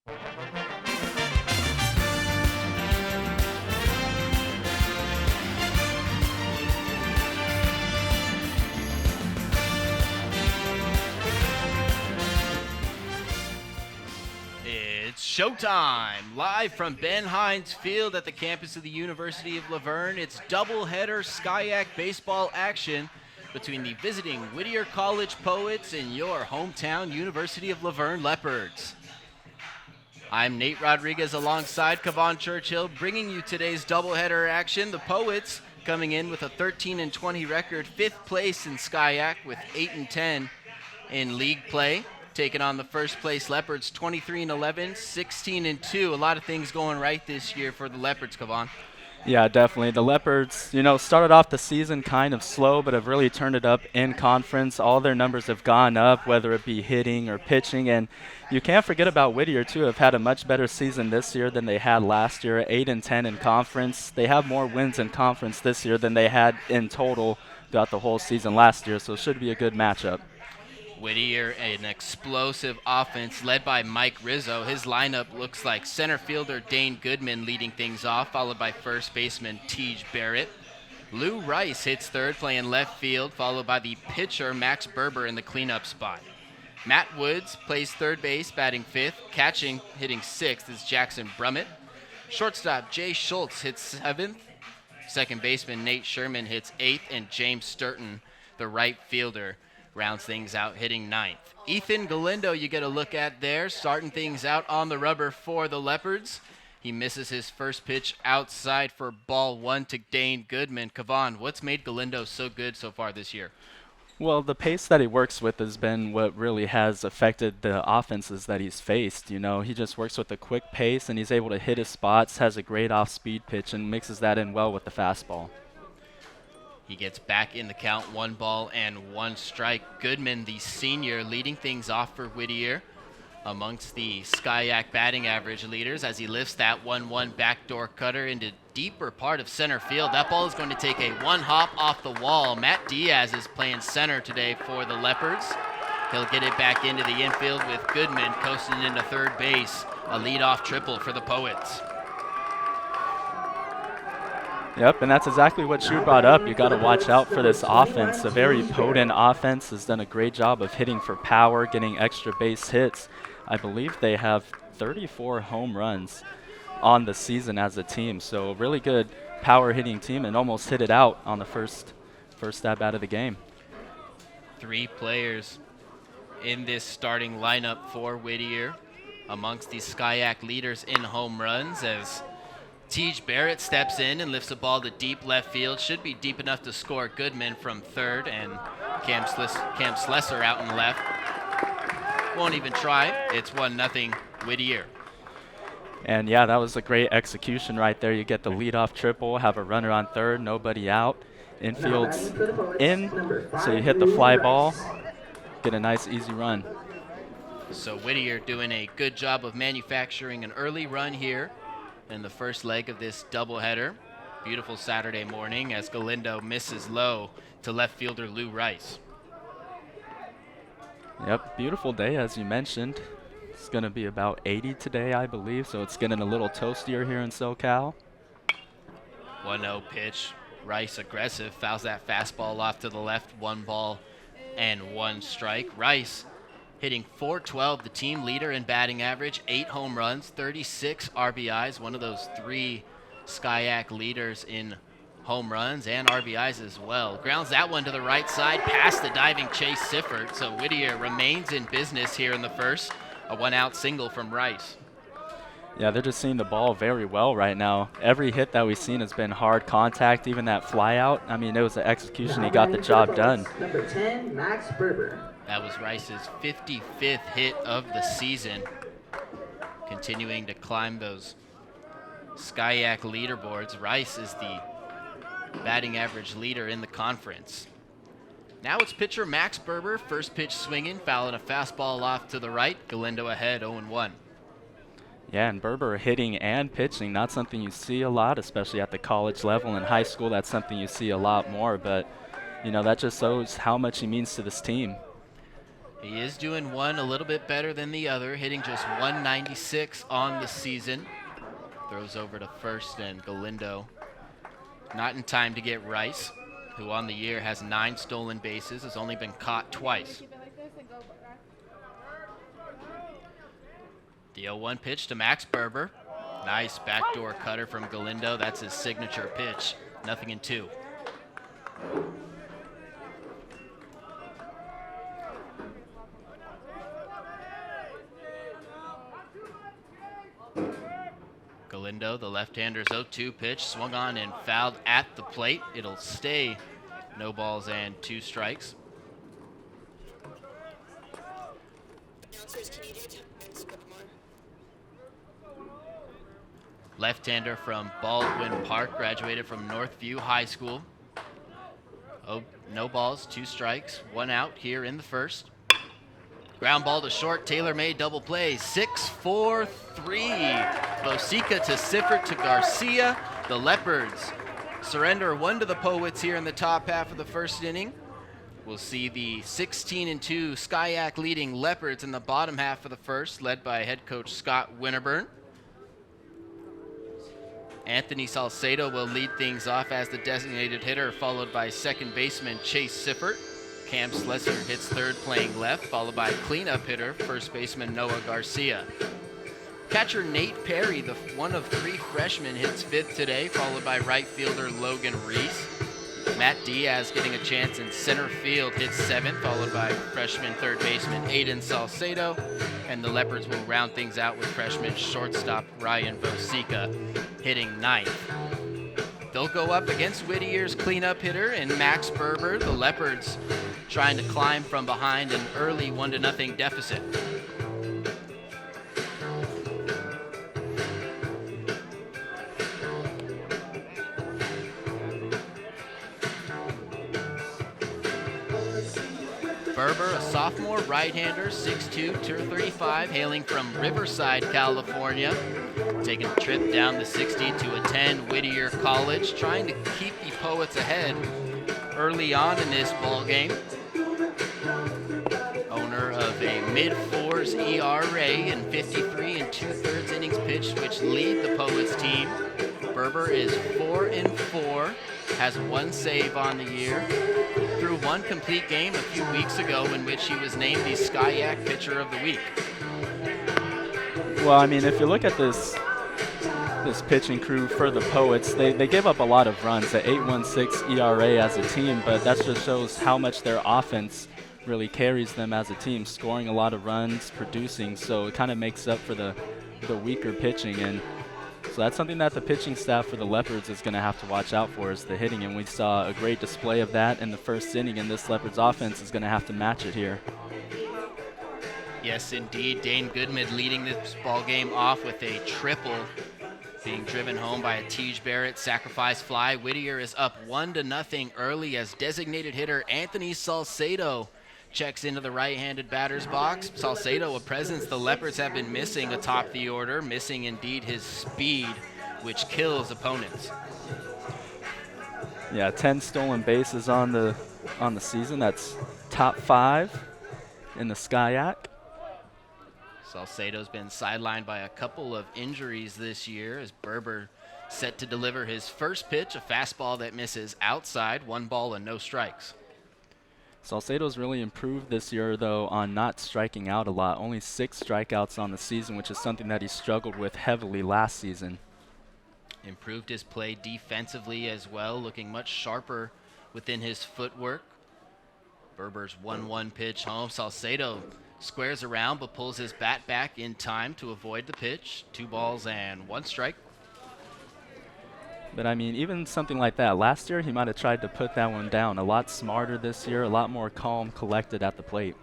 It's showtime! Live from Ben Hines Field at the campus of the University of La Verne, it's doubleheader SCIAC baseball action between the visiting Whittier College Poets and your hometown University of La Verne Leopards. I'm Nate Rodriguez alongside Kevon Churchill, bringing you today's doubleheader action. The Poets coming in with a 13-20 record, 5th place in SCIAC with 8-10 in league play. Taking on the first place Leopards, 23-11, 16-2. A lot of things going right this year for the Leopards, Kevon. Yeah, definitely. The Leopards, started off the season kind of slow, but have really turned it up in conference. All their numbers have gone up, whether it be hitting or pitching. And you can't forget about Whittier, too, have had a much better season this year than they had last year, 8-10 in conference. They have more wins in conference this year than they had in total throughout the whole season last year, so it should be a good matchup. Whittier, an explosive offense led by Mike Rizzo. His lineup looks like center fielder Dane Goodman leading things off, followed by first baseman Tej Barrett. Lou Rice hits third, playing left field, followed by the pitcher Max Berber in the cleanup spot. Matt Woods plays third base, batting fifth. Catching, hitting sixth, is Jackson Brummett. Shortstop Jay Schultz hits seventh. Second baseman Nate Sherman hits eighth, and James Sturton, the right fielder, rounds things out, hitting ninth. Ethan Galindo, you get a look at there, starting things out on the rubber for the Leopards. He misses his first pitch outside for ball one to Dane Goodman. Kevon, what's made Galindo so good so far this year? Well, the pace that he works with has been what really has affected the offenses that he's faced. He just works with a quick pace, and he's able to hit his spots, has a great off-speed pitch, and mixes that in well with the fastball. He gets back in the count, 1-1 strike. Goodman, the senior, leading things off for Whittier amongst the SCIAC batting average leaders as he lifts that 1-1 backdoor cutter into deeper part of center field. That ball is going to take a one hop off the wall. Matt Diaz is playing center today for the Leopards. He'll get it back into the infield with Goodman coasting into third base. A leadoff triple for the Poets. Yep, and that's exactly what you brought up. You got to watch out for this offense. A very potent offense, has done a great job of hitting for power, getting extra base hits. I believe they have 34 home runs on the season as a team. So a really good power hitting team, and almost hit it out on the first at bat of the game. 3 players in this starting lineup for Whittier amongst the SCIAC leaders in home runs, as Tej Barrett steps in and lifts a ball to deep left field. Should be deep enough to score Goodman from third, and Cam Slesser out in left. Won't even try. It's 1-0 Whittier. And yeah, that was a great execution right there. You get the leadoff triple, have a runner on third, nobody out. Infield's in, so you hit the fly ball, get a nice easy run. So Whittier doing a good job of manufacturing an early run here in the first leg of this doubleheader. Beautiful Saturday morning as Galindo misses low to left fielder Lou Rice. Yep, beautiful day as you mentioned. It's going to be about 80 today, I believe, so it's getting a little toastier here in SoCal. 1-0 pitch. Rice aggressive, fouls that fastball off to the left. 1-1 strike. Rice hitting .412, the team leader in batting average, 8 home runs, 36 RBIs, one of those 3 SCIAC leaders in home runs and RBIs as well. Grounds that one to the right side, past the diving Chase Sifford, so Whittier remains in business here in the first. A 1-out single from Rice. Yeah, they're just seeing the ball very well right now. Every hit that we've seen has been hard contact, even that fly out. I mean, it was the execution. He got the job done. Number 10, Max Berber. That was Rice's 55th hit of the season. Continuing to climb those SCIAC leaderboards. Rice is the batting average leader in the conference. Now it's pitcher Max Berber, first pitch swinging, fouling a fastball off to the right. Galindo ahead, 0-1. Yeah, and Berber hitting and pitching, not something you see a lot, especially at the college level. In high school, that's something you see a lot more, but, that just shows how much he means to this team. He is doing one a little bit better than the other, hitting just 196 on the season. Throws over to first, and Galindo not in time to get Rice, who on the year has 9 stolen bases, has only been caught twice. The 0-1 pitch to Max Berber. Nice backdoor cutter from Galindo. That's his signature pitch. Nothing in 2. Galindo, the left-hander's 0-2 pitch, swung on and fouled at the plate. It'll stay no balls and 2 strikes. Left-hander from Baldwin Park, graduated from Northview High School. Oh, no balls, 2 strikes, 1 out here in the first. Ground ball to short, tailor-made double play, 6-4-3. Bosica to Siffert to Garcia. The Leopards surrender 1 to the Poets here in the top half of the first inning. We'll see the 16-2 Skyac leading Leopards in the bottom half of the first, led by head coach Scott Winterburn. Anthony Salcedo will lead things off as the designated hitter, followed by second baseman Chase Siffert. Cam Slesser hits third playing left, followed by cleanup hitter, first baseman Noah Garcia. Catcher Nate Perry, the one of 3 freshmen, hits fifth today, followed by right fielder Logan Reese. Matt Diaz getting a chance in center field, hits 7th, followed by freshman third baseman Aiden Salcedo. And the Leopards will round things out with freshman shortstop Ryan Bosica hitting 9th. They'll go up against Whittier's cleanup hitter and Max Berber. The Leopards trying to climb from behind an early 1-0 deficit. Berber, a sophomore right-hander, 6'2", 235, hailing from Riverside, California. Taking a trip down the 60 to attend Whittier College, trying to keep the Poets ahead early on in this ball game. Owner of a mid-4s ERA and 53 2/3 innings pitched, which lead the Poets team. Berber is 4-4, has 1 save on the year. Threw 1 complete game a few weeks ago in which he was named the Skyac Pitcher of the Week. Well, I mean, if you look at this pitching crew for the Poets, they gave up a lot of runs, at 8.16 ERA as a team, but that just shows how much their offense really carries them as a team, scoring a lot of runs, producing, so it kind of makes up for the weaker pitching. And so that's something that the pitching staff for the Leopards is going to have to watch out for, is the hitting, and we saw a great display of that in the first inning, and this Leopards offense is going to have to match it here. Yes, indeed. Dane Goodman leading this ball game off with a triple, being driven home by a Tej Barrett sacrifice fly. Whittier is up 1-0 early as designated hitter Anthony Salcedo checks into the right-handed batter's box. Salcedo, a presence the Leopards have been missing atop the order, missing indeed his speed, which kills opponents. Yeah, 10 stolen bases on the season. That's top 5 in the Skyac. Salcedo's been sidelined by a couple of injuries this year as Berber set to deliver his first pitch, a fastball that misses outside, 1 ball and no strikes. Salcedo's really improved this year, though, on not striking out a lot. Only 6 strikeouts on the season, which is something that he struggled with heavily last season. Improved his play defensively as well, looking much sharper within his footwork. Berber's 1-1 pitch home. Salcedo squares around but pulls his bat back in time to avoid the pitch. 2 balls and 1 strike. But I mean, even something like that, last year he might have tried to put that one down. A lot smarter this year, a lot more calm, collected at the plate.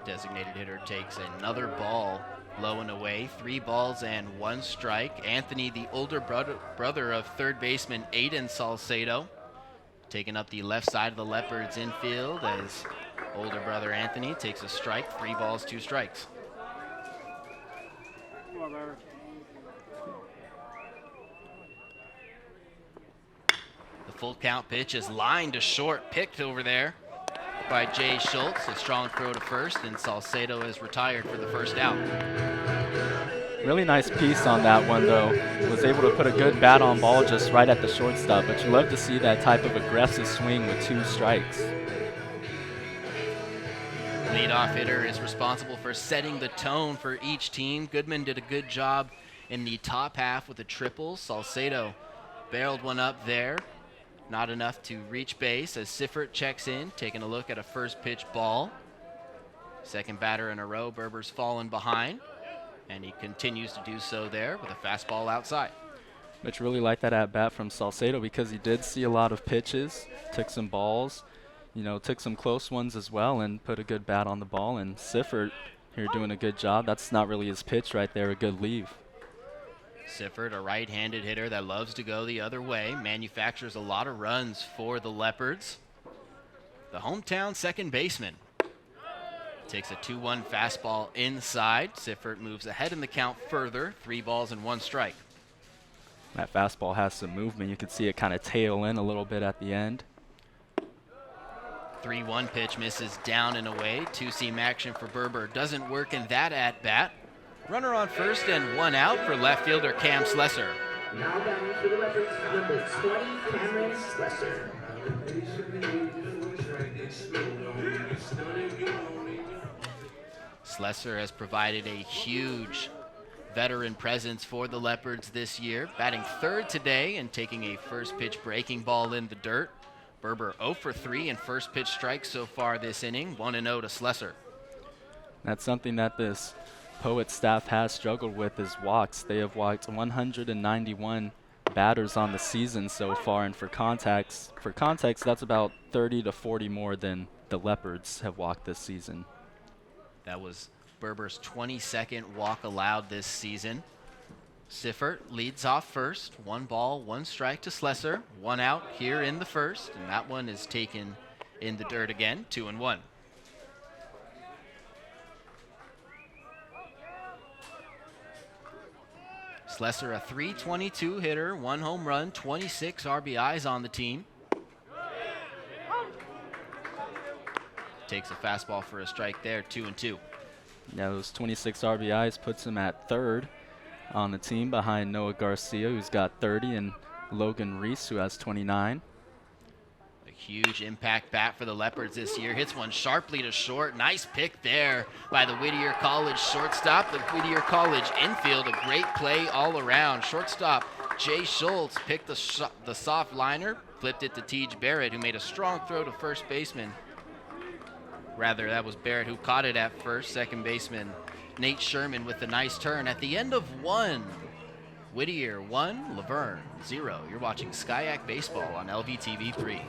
Designated hitter takes another ball low and away. 3 balls and 1 strike. Anthony, the older brother of third baseman Aiden Salcedo, taking up the left side of the Leopards infield as older brother Anthony takes a strike. 3 balls, 2 strikes. The full count pitch is lined to short, picked over there by Jay Schultz. A strong throw to first, and Salcedo is retired for the first out. Really nice piece on that one, though. Was able to put a good bat on ball just right at the shortstop, but you love to see that type of aggressive swing with 2 strikes. Leadoff hitter is responsible for setting the tone for each team. Goodman did a good job in the top half with a triple. Salcedo barreled one up there. Not enough to reach base as Siffert checks in, taking a look at a first pitch ball. Second batter in a row, Berber's fallen behind, and he continues to do so there with a fastball outside. But you really like that at bat from Salcedo because he did see a lot of pitches, took some balls, took some close ones as well, and put a good bat on the ball. And Siffert here doing a good job. That's not really his pitch right there, a good leave. Siffert, a right-handed hitter that loves to go the other way, manufactures a lot of runs for the Leopards. The hometown second baseman takes a 2-1 fastball inside. Siffert moves ahead in the count further, 3 balls and 1 strike. That fastball has some movement. You can see it kind of tail in a little bit at the end. 3-1 pitch misses down and away. 2-seam action for Berber doesn't work in that at-bat. Runner on first and 1 out for left fielder Cam Slesser. Now batting for the Leopards, number 20, Cameron Slesser. Slesser has provided a huge veteran presence for the Leopards this year, batting third today and taking a first pitch breaking ball in the dirt. Berber 0 for 3 in first pitch strikes so far this inning, 1-0 to Slesser. That's something that this Poet staff has struggled with is walks. They have walked 191 batters on the season so far, and for context, that's about 30 to 40 more than the Leopards have walked this season. That was Berber's 22nd walk allowed this season. Siffert leads off first. 1 ball, 1 strike to Slesser. 1 out here in the first, and that one is taken in the dirt again, 2-1. Slesser, a .322 hitter, 1 home run, 26 RBIs on the team. Takes a fastball for a strike there, 2-2. Yeah, those 26 RBIs puts him at 3rd on the team behind Noah Garcia, who's got 30, and Logan Reese, who has 29. A huge impact bat for the Leopards this year. Hits one sharply to short. Nice pick there by the Whittier College shortstop. The Whittier College infield, a great play all around. Shortstop Jay Schultz picked the soft liner, flipped it to Tej Barrett, who made a strong throw to first baseman. Rather, that was Barrett who caught it at first. Second baseman Nate Sherman with the nice turn. At the end of 1, Whittier 1, Laverne 0. You're watching Skyac Baseball on LVTV 3.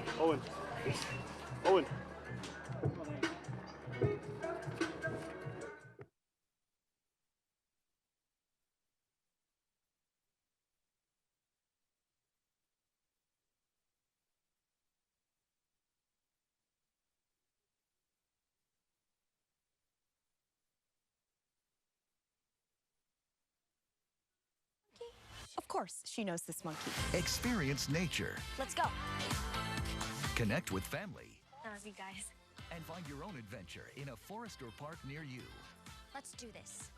Owen. Of course, she knows this monkey. Experience nature. Let's go. Connect with family. I love you guys. And find your own adventure in a forest or park near you. Let's do this.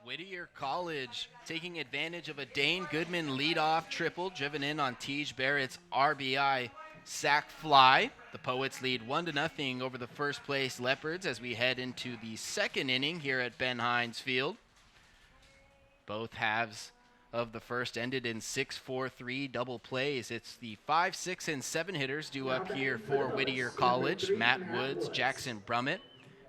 Whittier College taking advantage of a Dane Goodman leadoff triple driven in on Tej Barrett's RBI sac fly. The Poets lead 1-0 over the first place Leopards as we head into the second inning here at Ben Hines Field. Both halves of the first ended in 6-4-3 double plays. It's the 5, 6, and 7 hitters due up here for Whittier College. Matt Woods, Jackson Brummett,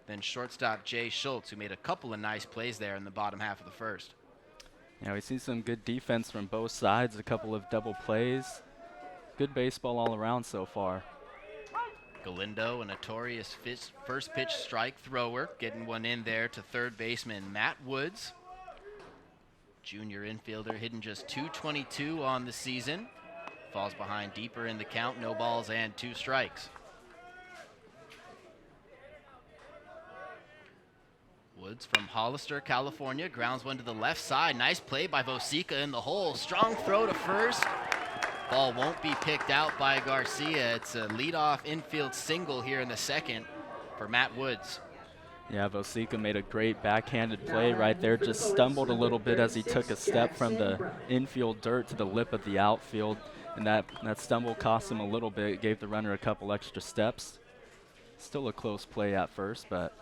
then shortstop Jay Schultz, who made a couple of nice plays there in the bottom half of the first. Yeah, we see some good defense from both sides, a couple of double plays. Good baseball all around so far. Galindo, a notorious first pitch strike thrower, getting one in there to third baseman Matt Woods. Junior infielder hitting just .222 on the season. Falls behind deeper in the count, no balls and 2 strikes. Woods from Hollister, California, grounds one to the left side. Nice play by Vosica in the hole. Strong throw to first. Ball won't be picked out by Garcia. It's a leadoff infield single here in the second for Matt Woods. Yeah, Vosica made a great backhanded play right there. Just stumbled a little bit as he took a step from the infield dirt to the lip of the outfield. And that stumble cost him a little bit, gave the runner a couple extra steps. Still a close play at first, but.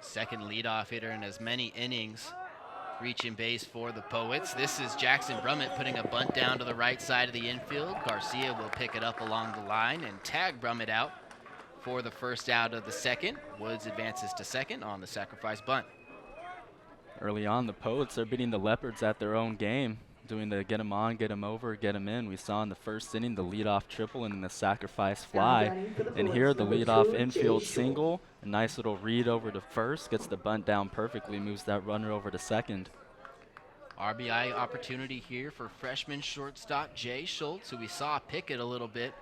Second leadoff hitter in as many innings. Reaching base for the Poets. This is Jackson Brummett putting a bunt down to the right side of the infield. Garcia will pick it up along the line and tag Brummett out for the first out of the second. Woods advances to second on the sacrifice bunt. Early on, the Poets are beating the Leopards at their own game, doing the get them on, get them over, get them in. We saw in the first inning the leadoff triple and then the sacrifice fly. And here the leadoff infield single, a nice little read over to first, gets the bunt down perfectly, moves that runner over to second. RBI opportunity here for freshman shortstop Jay Schultz, who we saw pick it a little bit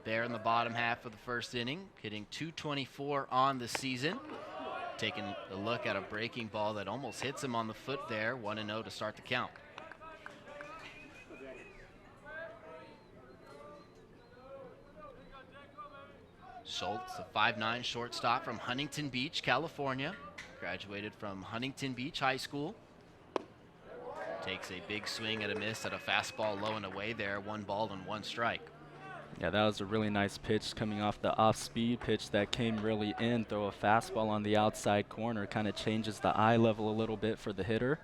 there in the bottom half of the first inning, hitting .224 on the season. Taking a look at a breaking ball that almost hits him on the foot there. 1-0 to start the count. Schultz, a 5'9" shortstop from Huntington Beach, California. Graduated from Huntington Beach High School. Takes a big swing at a miss at a fastball low and away there. 1 ball and 1 strike. Yeah, that was a really nice pitch coming off the off-speed pitch that came really in. Throw a fastball on the outside corner, kind of changes the eye level a little bit for the hitter.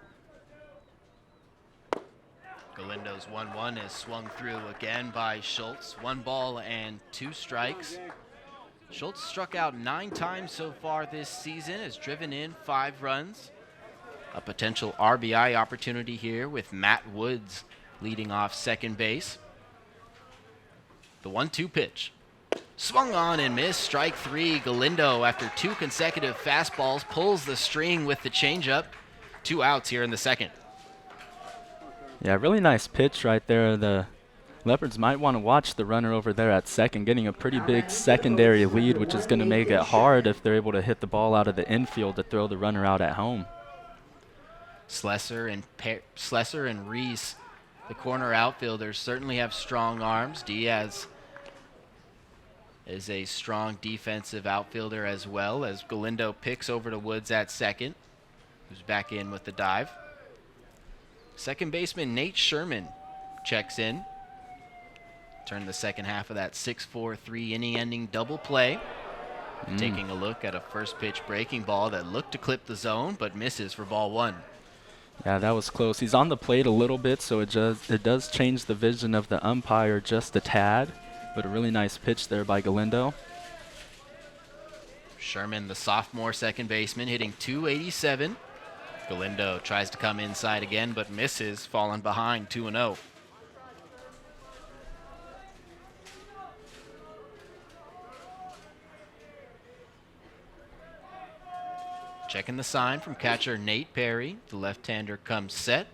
Galindo's 1-1 is swung through again by Schultz. 1 ball and 2 strikes. Schultz struck out 9 times so far this season, has driven in 5 runs. A potential RBI opportunity here with Matt Woods leading off second base. The 1-2 pitch. Swung on and missed. Strike 3. Galindo, after 2 consecutive fastballs, pulls the string with the changeup. 2 outs here in the second. Yeah, really nice pitch right there. The Leopards might want to watch the runner over there at second, getting a pretty big secondary lead, which is going to make it hard if they're able to hit the ball out of the infield to throw the runner out at home. Slesser and Reese, the corner outfielders, certainly have strong arms. Diaz is a strong defensive outfielder as well, as Galindo picks over to Woods at second, who's back in with the dive. Second baseman Nate Sherman checks in. Turned the second half of that 6-4 3-inning-ending double play. Taking a look at a first pitch breaking ball that looked to clip the zone but misses for ball 1. Yeah, that was close. He's on the plate a little bit, so it does change the vision of the umpire just a tad. But a really nice pitch there by Galindo. Sherman, the sophomore second baseman, hitting .287. Galindo tries to come inside again, but misses, falling behind 2-0. Checking the sign from catcher Nate Perry. The left-hander comes set.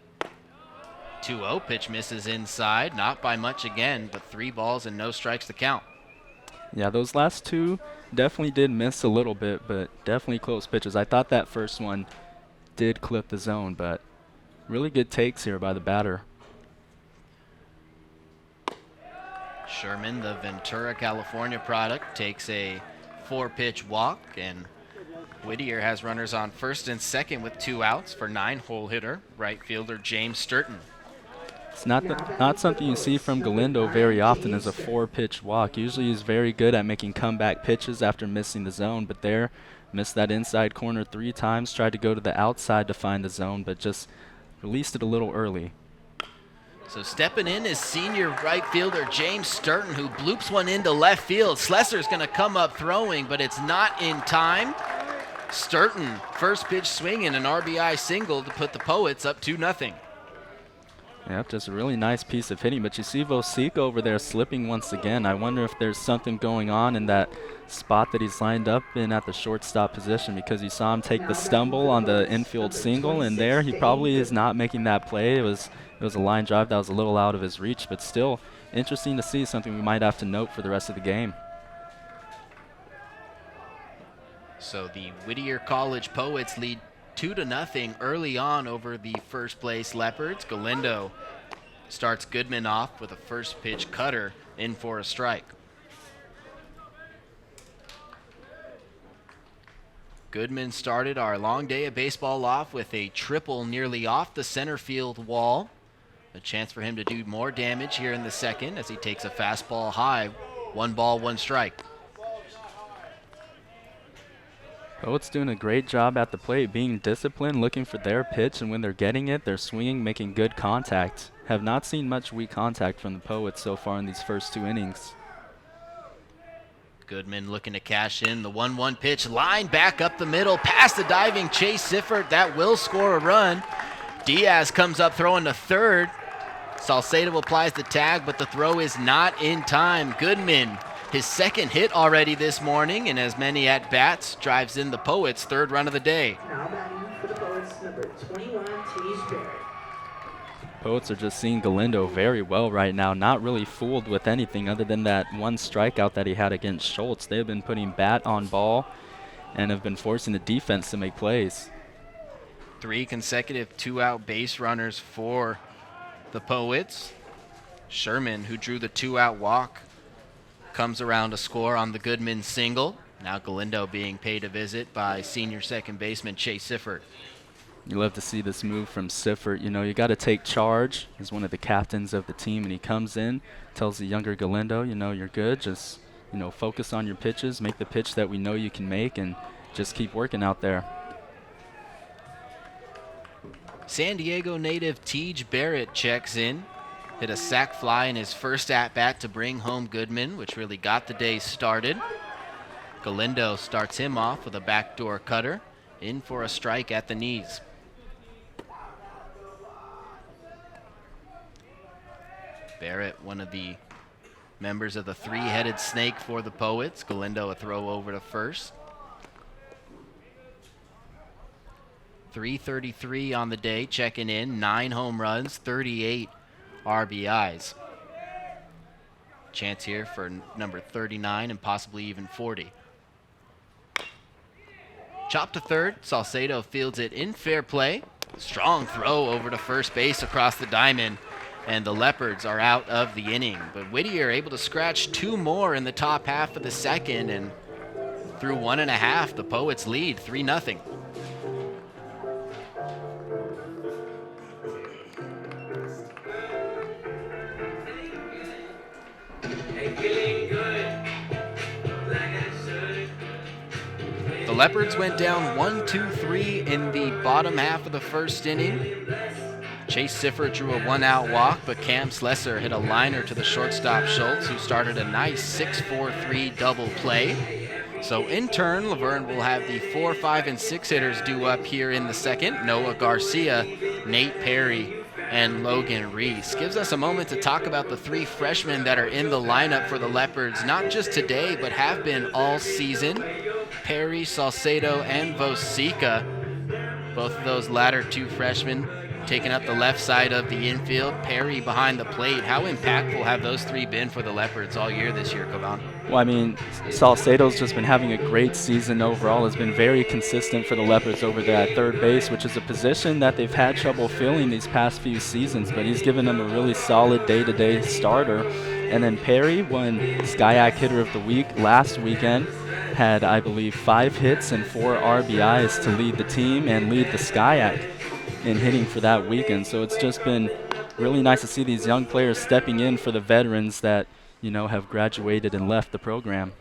2-0 pitch misses inside, not by much again, but 3 balls and no strikes to count. Yeah, those last 2 definitely did miss a little bit, but definitely close pitches. I thought that first one did clip the zone, but really good takes here by the batter. Sherman, the Ventura, California product, takes a 4-pitch walk, and Whittier has runners on first and second with 2 outs for 9-hole hitter, right fielder James Sturton. It's not something you see from Galindo very often as a 4-pitch walk. Usually he's very good at making comeback pitches after missing the zone, but there, missed that inside corner 3 times, tried to go to the outside to find the zone, but just released it a little early. So stepping in is senior right fielder James Sturton, who bloops one into left field. Slesser's going to come up throwing, but it's not in time. Sturton, first pitch swing and an RBI single to put the Poets up 2-0. Yep, just a really nice piece of hitting. But you see Vosica over there slipping once again. I wonder if there's something going on in that spot that he's lined up in at the shortstop position, because you saw him take the stumble on the infield single, and there he probably is not making that play. It was a line drive that was a little out of his reach, but still interesting to see, something we might have to note for the rest of the game. So the Whittier College Poets lead 2-0 early on over the first place Leopards. Galindo starts Goodman off with a first pitch cutter in for a strike. Goodman started our long day of baseball off with a triple nearly off the center field wall. A chance for him to do more damage here in the second as he takes a fastball high. 1 ball, 1 strike. Poets doing a great job at the plate, being disciplined, looking for their pitch, and when they're getting it, they're swinging, making good contact. Have not seen much weak contact from the Poets so far in these first 2 innings. Goodman looking to cash in the 1-1 pitch. Line back up the middle, past the diving Chase Siffert. That will score a run. Diaz comes up throwing to third. Salcedo applies the tag, but the throw is not in time. Goodman, his second hit already this morning, and as many at-bats, drives in the Poets' 3rd run of the day. Now batting for the Poets, number 21, Tej Barrett. Poets are just seeing Galindo very well right now, not really fooled with anything other than that 1 strikeout that he had against Schultz. They have been putting bat on ball and have been forcing the defense to make plays. 3 consecutive 2-out base runners for the Poets. Sherman, who drew the 2-out walk, comes around to score on the Goodman single. Now Galindo being paid a visit by senior second baseman Chase Siffert. You love to see this move from Siffert. You know, you got to take charge as one of the captains of the team, and he comes in, tells the younger Galindo, you know, you're good. Just, you know, focus on your pitches, make the pitch that we know you can make, and just keep working out there. San Diego native Tej Barrett checks in. Hit a sac fly in his first at-bat to bring home Goodman, which really got the day started. Galindo starts him off with a backdoor cutter, in for a strike at the knees. Barrett, one of the members of the 3-headed snake for the Poets. Galindo a throw over to first. 333 on the day, checking in, 9 home runs, 38 RBIs. Chance here for number 39 and possibly even 40. Chop to third, Salcedo fields it in fair play. Strong throw over to first base across the diamond, and the Leopards are out of the inning. But Whittier able to scratch 2 more in the top half of the second, and through 1.5, the Poets lead 3-0. The Leopards went down 1-2-3 in the bottom half of the first inning. Chase Siffert drew a 1-out walk, but Cam Slesser hit a liner to the shortstop Schultz, who started a nice 6-4-3 double play. So in turn, Laverne will have the 4, 5, and 6 hitters due up here in the second. Noah Garcia, Nate Perry, and Logan Reese. Gives us a moment to talk about the 3 freshmen that are in the lineup for the Leopards, not just today, but have been all season. Perry, Salcedo, and Vosica. Both of those latter 2 freshmen taking up the left side of the infield. Perry behind the plate. How impactful have those 3 been for the Leopards all year this year, Kovan? Well, I mean, Salcedo's just been having a great season overall. Has been very consistent for the Leopards over there at third base, which is a position that they've had trouble filling these past few seasons, but he's given them a really solid day-to-day starter. And then Perry won SCIAC Hitter of the Week last weekend. Had, I believe, 5 hits and 4 RBIs to lead the team and lead the SCIAC in hitting for that weekend. So it's just been really nice to see these young players stepping in for the veterans that, you know, have graduated and left the program.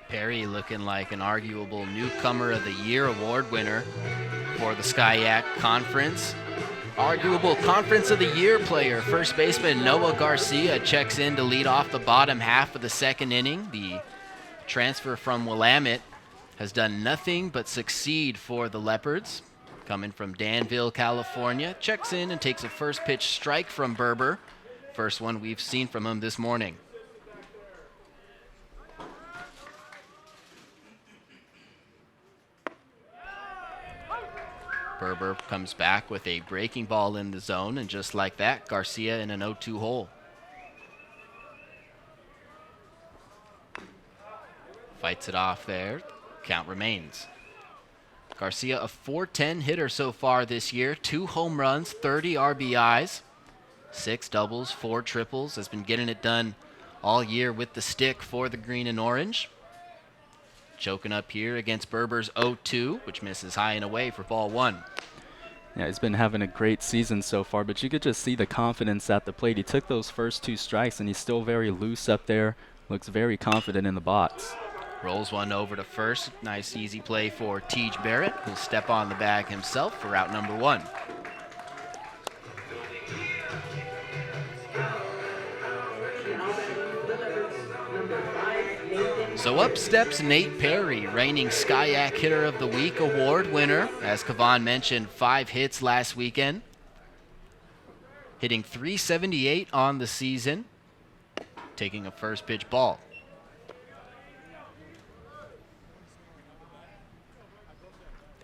Perry looking like an arguable Newcomer of the Year award winner for the SCIAC Conference. Arguable Conference of the Year player, first baseman Noah Garcia checks in to lead off the bottom half of the second inning. The transfer from Willamette has done nothing but succeed for the Leopards. Coming from Danville, California, checks in and takes a first pitch strike from Berber. First one we've seen from him this morning. Berber comes back with a breaking ball in the zone, and just like that, Garcia in an 0-2 hole. Fights it off there. Count remains. Garcia, a .410 hitter so far this year. 2 home runs, 30 RBIs, 6 doubles, 4 triples. Has been getting it done all year with the stick for the green and orange. Choking up here against Berber's 0-2, which misses high and away for ball 1. Yeah, he's been having a great season so far, but you could just see the confidence at the plate. He took those first 2 strikes, and he's still very loose up there. Looks very confident in the box. Rolls one over to first. Nice easy play for Tej Barrett, who'll step on the bag himself for out number 1. So up steps Nate Perry, reigning SCIAC Hitter of the Week award winner. As Kavan mentioned, 5 hits last weekend. Hitting .378 on the season. Taking a first pitch ball.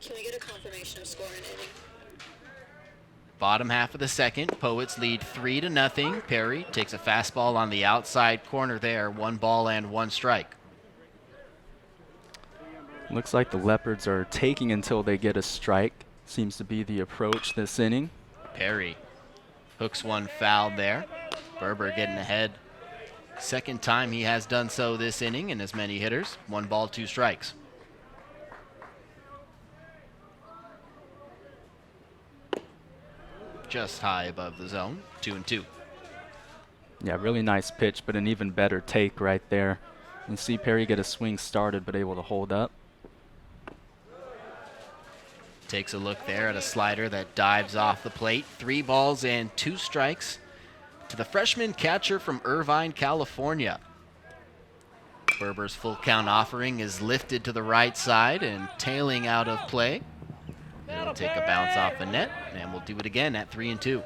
Can we get a confirmation of score and inning? Bottom half of the second, Poets lead 3-0. Perry takes a fastball on the outside corner there. 1 ball and 1 strike. Looks like the Leopards are taking until they get a strike. Seems to be the approach this inning. Perry hooks one foul there. Berber getting ahead. Second time he has done so this inning in as many hitters. 1 ball, 2 strikes. Just high above the zone, 2-2. Yeah, really nice pitch, but an even better take right there. You see Perry get a swing started, but able to hold up. Takes a look there at a slider that dives off the plate. 3 balls and 2 strikes to the freshman catcher from Irvine, California. Berber's full count offering is lifted to the right side and tailing out of play. It'll take a bounce off the net, and we'll do it again at 3-2.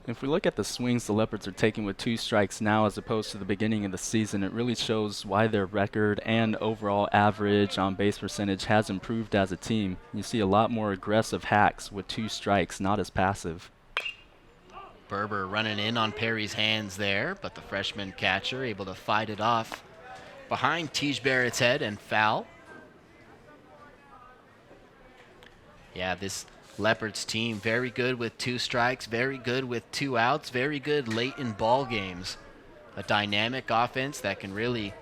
If we look at the swings the Leopards are taking with 2 strikes now as opposed to the beginning of the season, it really shows why their record and overall average on base percentage has improved as a team. You see a lot more aggressive hacks with 2 strikes, not as passive. Berber running in on Perry's hands there, but the freshman catcher able to fight it off behind Tej Barrett's head and foul. Yeah, this Leopards team very good with 2 strikes, very good with 2 outs, very good late in ball games. A dynamic offense that can really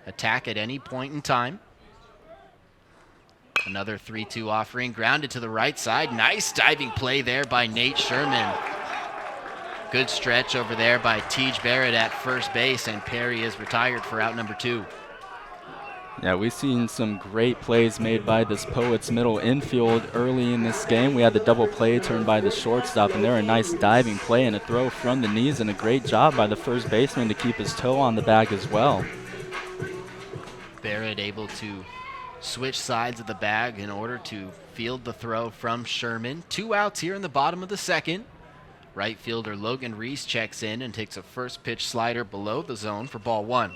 attack at any point in time. Another 3-2 offering, grounded to the right side. Nice diving play there by Nate Sherman. Good stretch over there by Tej Barrett at first base, and Perry is retired for out number 2. Yeah, we've seen some great plays made by this Poets middle infield early in this game. We had the double play turned by the shortstop, and there a nice diving play and a throw from the knees, and a great job by the first baseman to keep his toe on the bag as well. Barrett able to switch sides of the bag in order to field the throw from Sherman. 2 outs here in the bottom of the second. Right fielder Logan Reese checks in and takes a first pitch slider below the zone for ball 1.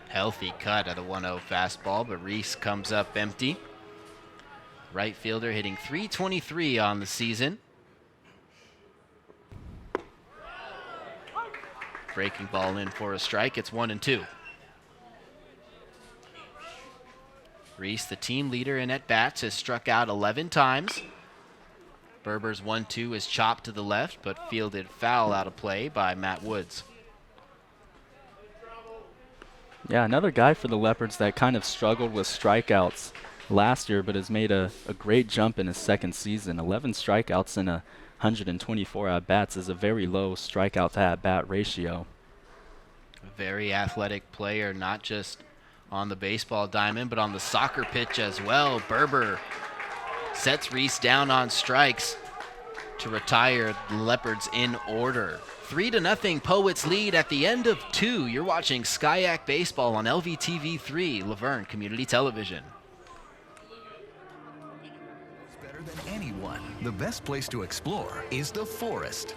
Healthy cut at a 1-0 fastball, but Reese comes up empty. Right fielder hitting .323 on the season. Breaking ball in for a strike. It's 1-2. Reese, the team leader in at-bats, has struck out 11 times. Berber's 1-2 is chopped to the left, but fielded foul out of play by Matt Woods. Yeah, another guy for the Leopards that kind of struggled with strikeouts last year, but has made a great jump in his second season. 11 strikeouts in 124 at-bats is a very low strikeout to at-bat ratio. A very athletic player, not just on the baseball diamond, but on the soccer pitch as well. Berber sets Reese down on strikes to retire the Leopards in order. 3-0 Poets lead at the end of 2. You're watching SCIAC Baseball on LVTV 3, Laverne Community Television. Better than anyone, the best place to explore is the forest.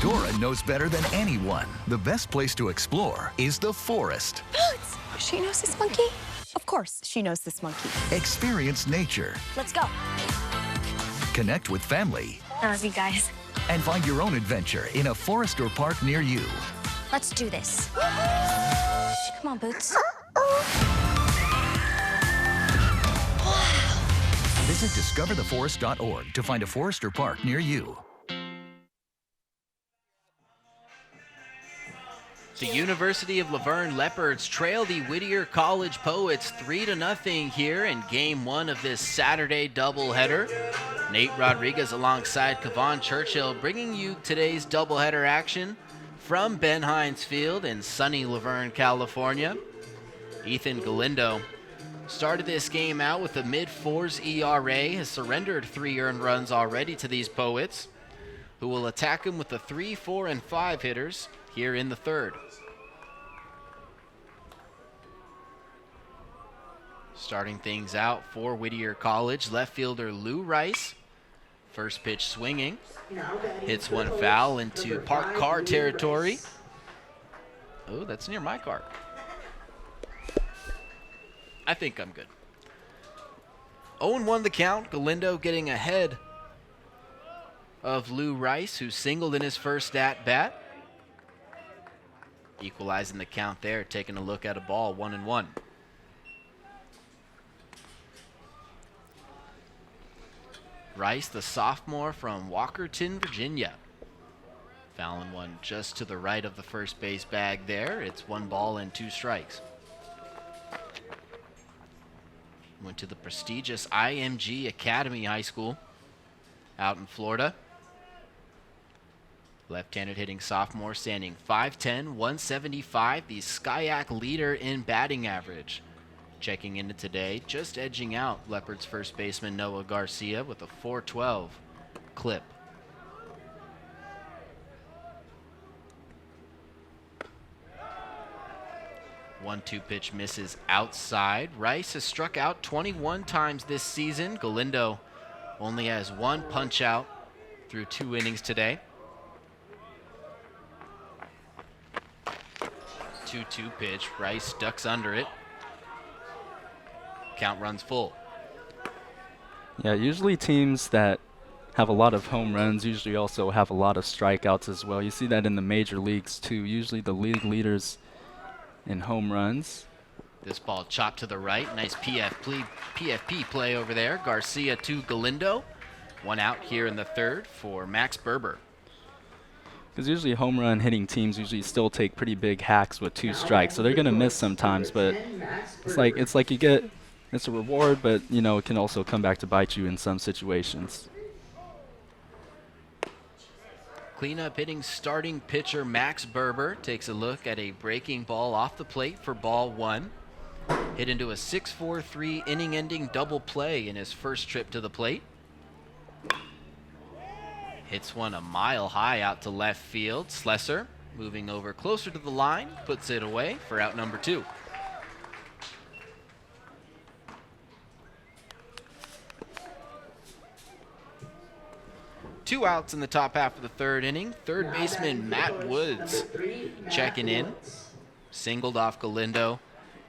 Dora knows better than anyone. The best place to explore is the forest. Boots! She knows this monkey? Of course, she knows this monkey. Experience nature. Let's go. Connect with family. I love you guys. And find your own adventure in a forest or park near you. Let's do this. Come on, Boots. Visit discovertheforest.org to find a forest or park near you. The University of Laverne Leopards trail the Whittier College Poets 3-0 here in Game 1 of this Saturday doubleheader. Nate Rodriguez alongside Kevon Churchill bringing you today's doubleheader action from Ben Hines Field in sunny Laverne, California. Ethan Galindo started this game out with a mid-4s ERA, has surrendered 3 earned runs already to these Poets, who will attack him with the 3, 4, and 5 hitters here in the third. Starting things out for Whittier College, left fielder Lou Rice. First pitch swinging, hits one foul into parked car territory. Oh, that's near my car. I think I'm good. 0-1 the count. Galindo getting ahead of Lou Rice, who singled in his first at-bat. Equalizing the count there, taking a look at a ball, 1-1. Rice, the sophomore from Walkerton, Virginia. Fouling one just to the right of the first base bag there. It's 1 ball and 2 strikes. Went to the prestigious IMG Academy High School out in Florida. Left-handed hitting sophomore, standing 5'10", 175, the SCIAC leader in batting average. Checking into today, just edging out Leopards first baseman Noah Garcia with a .412 clip. One-two pitch misses outside. Rice has struck out 21 times this season. Galindo only has 1 punch out through 2 innings today. 2-2 pitch. Rice ducks under it. Count runs full. Yeah, usually teams that have a lot of home runs usually also have a lot of strikeouts as well. You see that in the major leagues too. Usually the league leaders in home runs. This ball chopped to the right. Nice PFP play over there. Garcia to Galindo. 1 out here in the third for Max Berber. Because usually home run hitting teams usually still take pretty big hacks with 2 strikes, so they're going to miss sometimes. But it's like you get, it's a reward, but you know it can also come back to bite you in some situations. Cleanup hitting starting pitcher Max Berber takes a look at a breaking ball off the plate for ball 1. Hit into a 6-4-3 inning-ending double play in his first trip to the plate. Hits one a mile high out to left field. Slesser moving over closer to the line, puts it away for out number 2. Two outs in the top half of the third inning. Third baseman Matt Woods checking in. Singled off Galindo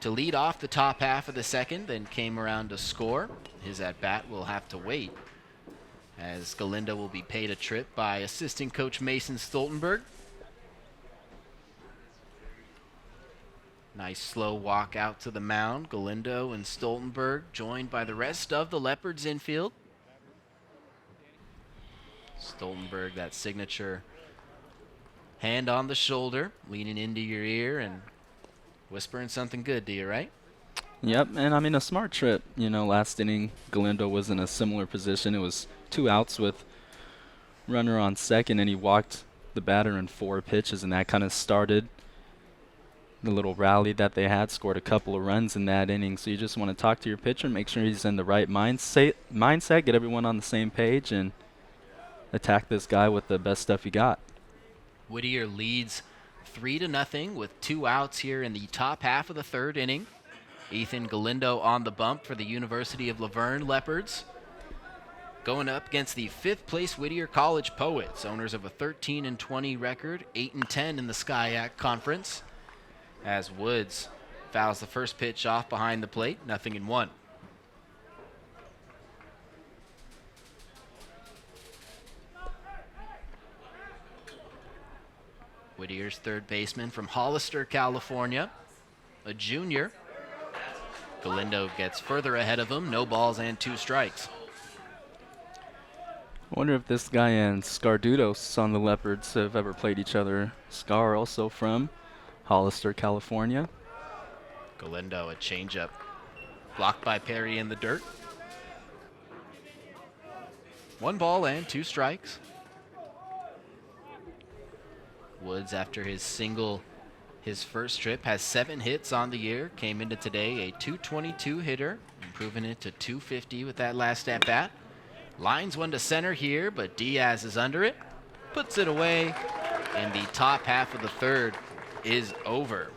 to lead off the top half of the second, then came around to score. His at-bat will have to wait, as Galindo will be paid a trip by assistant coach Mason Stoltenberg. Nice slow walk out to the mound. Galindo and Stoltenberg joined by the rest of the Leopards infield. Stoltenberg, that signature hand on the shoulder, leaning into your ear and whispering something good to you, right? Yep, and I mean a smart trip. You know, last inning Galindo was in a similar position. It was 2 outs with runner on second, and he walked the batter in 4 pitches, and that kind of started the little rally that they had. Scored a couple of runs in that inning. So you just want to talk to your pitcher, make sure he's in the right mindset, get everyone on the same page, and attack this guy with the best stuff you got. Whittier leads 3-0 with 2 outs here in the top half of the third inning. Ethan Galindo on the bump for the University of Laverne Leopards. going up against the 5th place Whittier College Poets, owners of a 13-20 record, 8-10 in the SCIAC Conference, as Woods fouls the first pitch off behind the plate, 0-1. Whittier's third baseman from Hollister, California, a junior. Galindo gets further ahead of him, no balls and 2 strikes. I wonder if this guy and Scardudos on the Leopards have ever played each other. Scar also from Hollister, California. Galindo, a changeup, blocked by Perry in the dirt. 1 ball and 2 strikes. Woods, after his single, his first trip, has 7 hits on the year. Came into today a .222 hitter, improving it to .250 with that last at bat. Lines one to center here, but Diaz is under it, puts it away, and the top half of the third is over.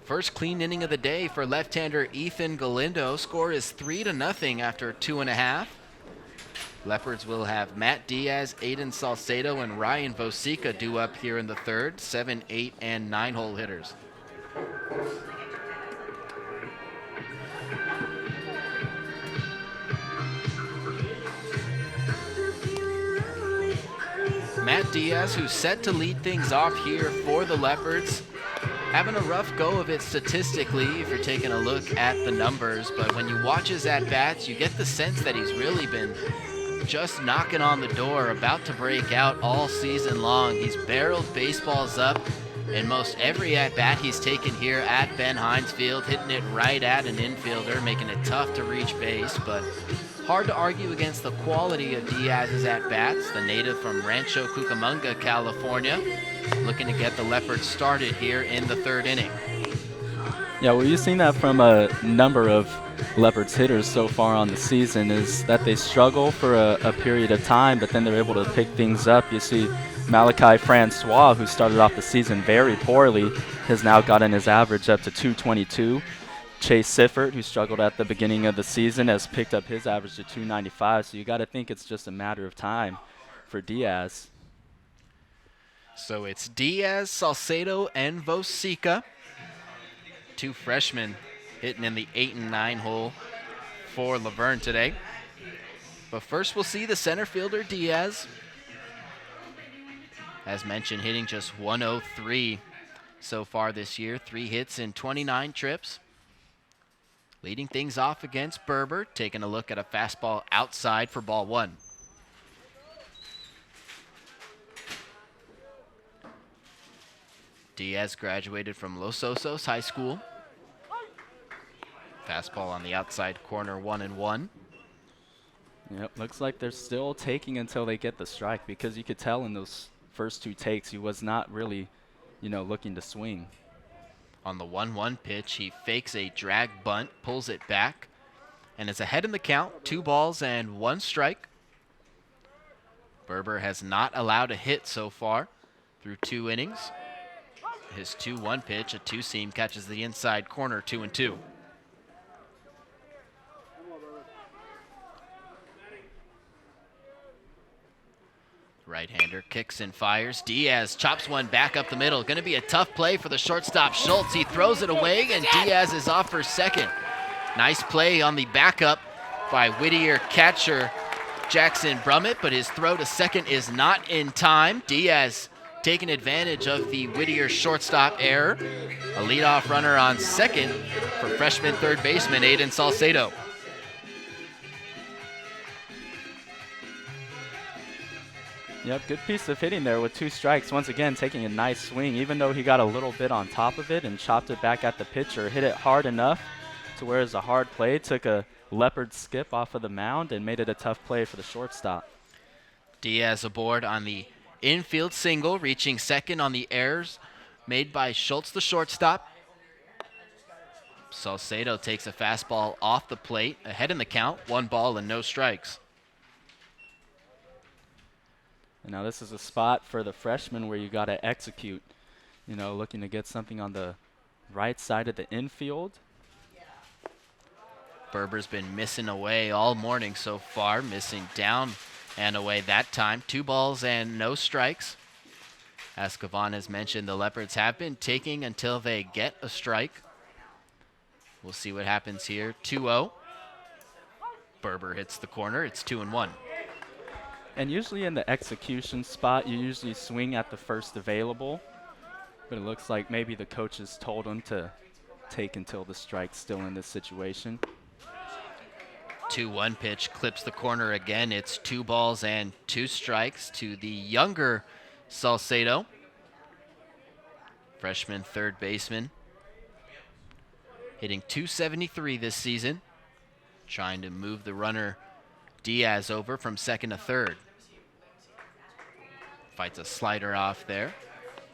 First clean inning of the day for left-hander Ethan Galindo. Score is 3-0 after 2.5. Leopards will have Matt Diaz, Aiden Salcedo, and Ryan Vosica due up here in the third. 7, 8, and 9-hole hitters. Matt Diaz, who's set to lead things off here for the Leopards, having a rough go of it statistically if you're taking a look at the numbers, but when you watch his at-bats, you get the sense that he's really been just knocking on the door, about to break out all season long. He's barreled baseballs up in most every at-bat he's taken here at Ben Hines Field, hitting it right at an infielder, making it tough to reach base, but hard to argue against the quality of Diaz's at-bats. The native from Rancho Cucamonga, California, looking to get the Leopards started here in the third inning. Yeah, well, you've seen that from a number of Leopards hitters so far on the season, is that they struggle for a period of time, but then they're able to pick things up. You see Malachi Francois, who started off the season very poorly, has now gotten his average up to .222. Chase Siffert, who struggled at the beginning of the season, has picked up his average to .295, so you got to think it's just a matter of time for Diaz. So it's Diaz, Salcedo, and Vosica. 2 freshmen hitting in the 8 and 9 hole for Laverne today. But first we'll see the center fielder Diaz. As mentioned, hitting just 103 so far this year. 3 hits in 29 trips. Leading things off against Berber, taking a look at a fastball outside for ball 1. Diaz graduated from Los Osos High School. Fastball on the outside corner, 1-1. Yep, looks like they're still taking until they get the strike, because you could tell in those first 2 takes he was not really, looking to swing. On the 1-1 pitch, he fakes a drag bunt, pulls it back, and is ahead in the count. 2 balls and 1 strike. Berber has not allowed a hit so far through 2 innings. His 2-1 pitch, a 2-seam, catches the inside corner, 2-2. Right-hander kicks and fires. Diaz chops one back up the middle. Going to be a tough play for the shortstop Schultz. He throws it away, and Diaz is off for second. Nice play on the backup by Whittier catcher Jackson Brummett, but his throw to second is not in time. Diaz taking advantage of the Whittier shortstop error. A leadoff runner on second for freshman third baseman Aiden Salcedo. Yep, good piece of hitting there with 2 strikes. Once again, taking a nice swing, even though he got a little bit on top of it and chopped it back at the pitcher. Hit it hard enough to where it's a hard play. Took a leopard skip off of the mound and made it a tough play for the shortstop. Diaz aboard on the infield single, reaching second on the errors made by Schultz, the shortstop. Salcedo takes a fastball off the plate, ahead in the count, 1 ball and no strikes. And now this is a spot for the freshman where you got to execute, looking to get something on the right side of the infield. Berber's been missing away all morning so far, missing down and away that time. 2 balls and no strikes. As Kavan has mentioned, the Leopards have been taking until they get a strike. We'll see what happens here. 2-0. Berber hits the corner. It's 2-1. And usually in the execution spot, you usually swing at the first available. But it looks like maybe the coaches told him to take until the strike's still in this situation. 2-1 pitch clips the corner again. It's 2 balls and 2 strikes to the younger Salcedo. Freshman third baseman. Hitting .273 this season. Trying to move the runner Diaz over from second to third. Fights a slider off there.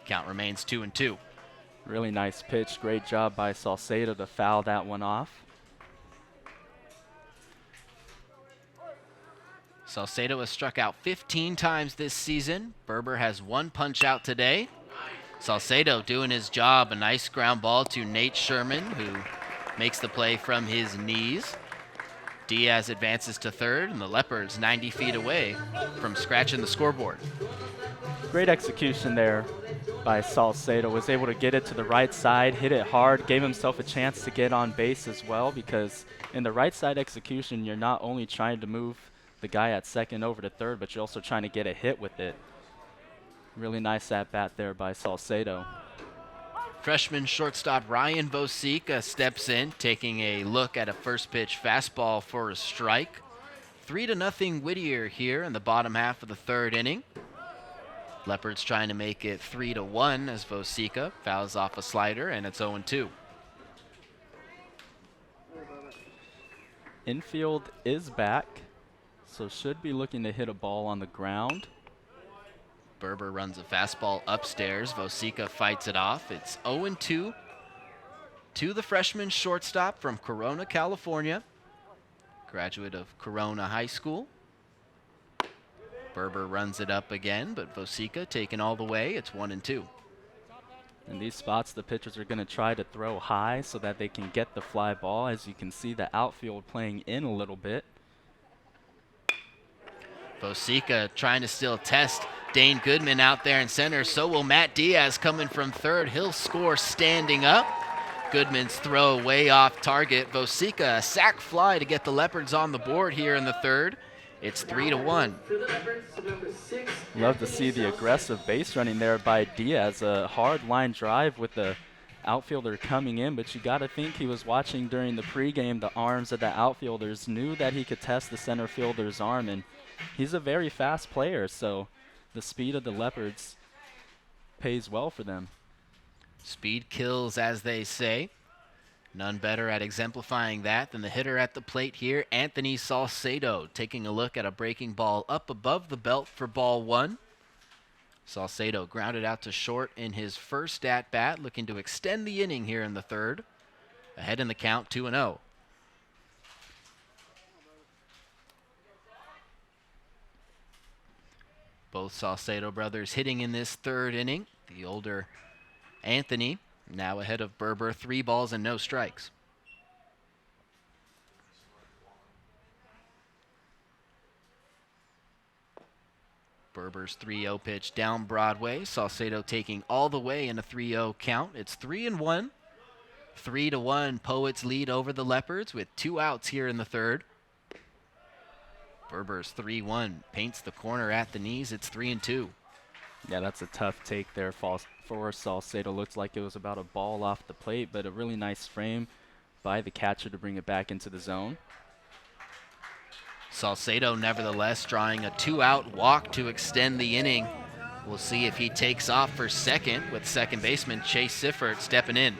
Count remains 2-2. Really nice pitch. Great job by Salcedo to foul that one off. Salcedo has struck out 15 times this season. Berber has 1 punch out today. Salcedo doing his job. A nice ground ball to Nate Sherman, who makes the play from his knees. Diaz advances to third, and the Leopards 90 feet away from scratching the scoreboard. Great execution there by Salcedo. Was able to get it to the right side, hit it hard, gave himself a chance to get on base as well, because in the right side execution, you're not only trying to move the guy at second over to third, but you're also trying to get a hit with it. Really nice at-bat there by Salcedo. Freshman shortstop Ryan Vosica steps in, taking a look at a first pitch fastball for a strike. 3-0 Whittier here in the bottom half of the third inning. Leopards trying to make it 3-1 as Vosica fouls off a slider, and it's 0-2. Infield is back, so should be looking to hit a ball on the ground. Berber runs a fastball upstairs. Vosica fights it off. It's 0-2 to the freshman shortstop from Corona, California. Graduate of Corona High School. Berber runs it up again, but Vosica taken all the way. It's 1-2. In these spots, the pitchers are going to try to throw high so that they can get the fly ball. As you can see, the outfield playing in a little bit. Vosica trying to still test Dane Goodman out there in center. So will Matt Diaz coming from third. He'll score standing up. Goodman's throw way off target. Vosica, a sac fly to get the Leopards on the board here in the third. It's 3-1. Love to see the aggressive base running there by Diaz. A hard line drive with the outfielder coming in, but you got to think he was watching during the pregame the arms of the outfielders, knew that he could test the center fielder's arm, and he's a very fast player, so the speed of the Leopards pays well for them. Speed kills, as they say. None better at exemplifying that than the hitter at the plate here, Anthony Salcedo, taking a look at a breaking ball up above the belt for ball 1. Salcedo grounded out to short in his first at-bat, looking to extend the inning here in the third. Ahead in the count, 2-0. Both Salcedo brothers hitting in this third inning. The older Anthony now ahead of Berber, 3 balls and no strikes. Berber's 3-0 pitch down Broadway. Salcedo taking all the way in a 3-0 count. It's 3-1. 3-1 Poets lead over the Leopards with 2 outs here in the third. Berber's 3-1 paints the corner at the knees. It's 3-2. Yeah, that's a tough take there for Salcedo. Looks like it was about a ball off the plate, but a really nice frame by the catcher to bring it back into the zone. Salcedo, nevertheless, drawing a 2-out walk to extend the inning. We'll see if he takes off for second with second baseman Chase Siffert stepping in.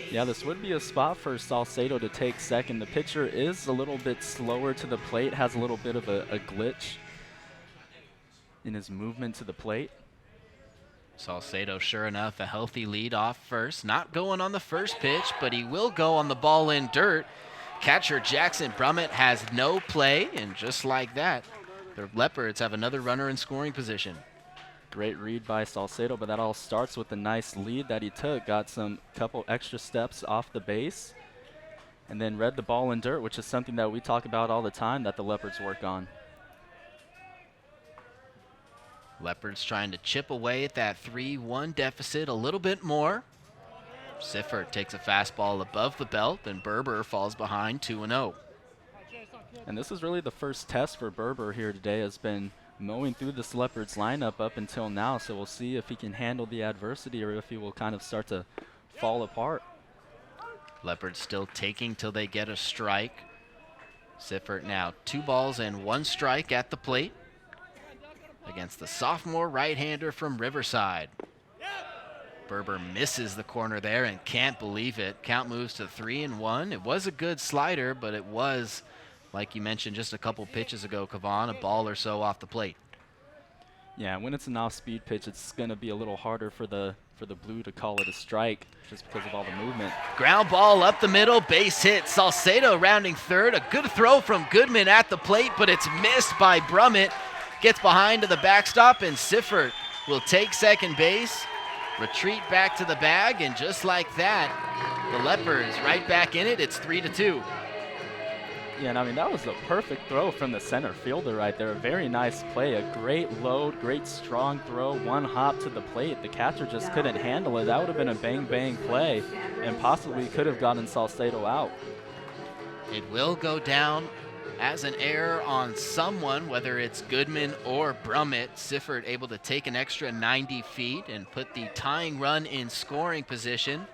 Yeah, this would be a spot for Salcedo to take second. The pitcher is a little bit slower to the plate, has a little bit of a glitch in his movement to the plate. Salcedo, sure enough, a healthy lead off first. Not going on the first pitch, but he will go on the ball in dirt. Catcher Jackson Brummett has no play, and just like that, the Leopards have another runner in scoring position. Great read by Salcedo, but that all starts with the nice lead that he took. Got some couple extra steps off the base. and then read the ball in dirt, which is something that we talk about all the time that the Leopards work on. Leopards trying to chip away at that 3-1 deficit a little bit more. Siffert takes a fastball above the belt, and Berber falls behind 2-0. And this is really the first test for Berber here today, has been mowing through this Leopards lineup up until now, so we'll see if he can handle the adversity or if he will kind of start to fall apart. Leopards still taking till they get a strike. Siffert now 2 balls and 1 strike at the plate against the sophomore right-hander from Riverside. Berber misses the corner there and can't believe it. Count moves to 3-1. It was a good slider, but it was, like you mentioned just a couple pitches ago, Kavan, a ball or so off the plate. Yeah, when it's an off-speed pitch, it's going to be a little harder for the blue to call it a strike just because of all the movement. Ground ball up the middle, base hit. Salcedo rounding third. A good throw from Goodman at the plate, but it's missed by Brummett. Gets behind to the backstop, and Siffert will take second base, retreat back to the bag, and just like that, the Leopards right back in it. It's 3-2. Yeah, and I mean, that was a perfect throw from the center fielder right there. A very nice play, a great load, great strong throw, 1 hop to the plate. The catcher just couldn't handle it. That would have been a bang-bang play and possibly could have gotten Salcedo out. It will go down as an error on someone, whether it's Goodman or Brummett. Siffert able to take an extra 90 feet and put the tying run in scoring position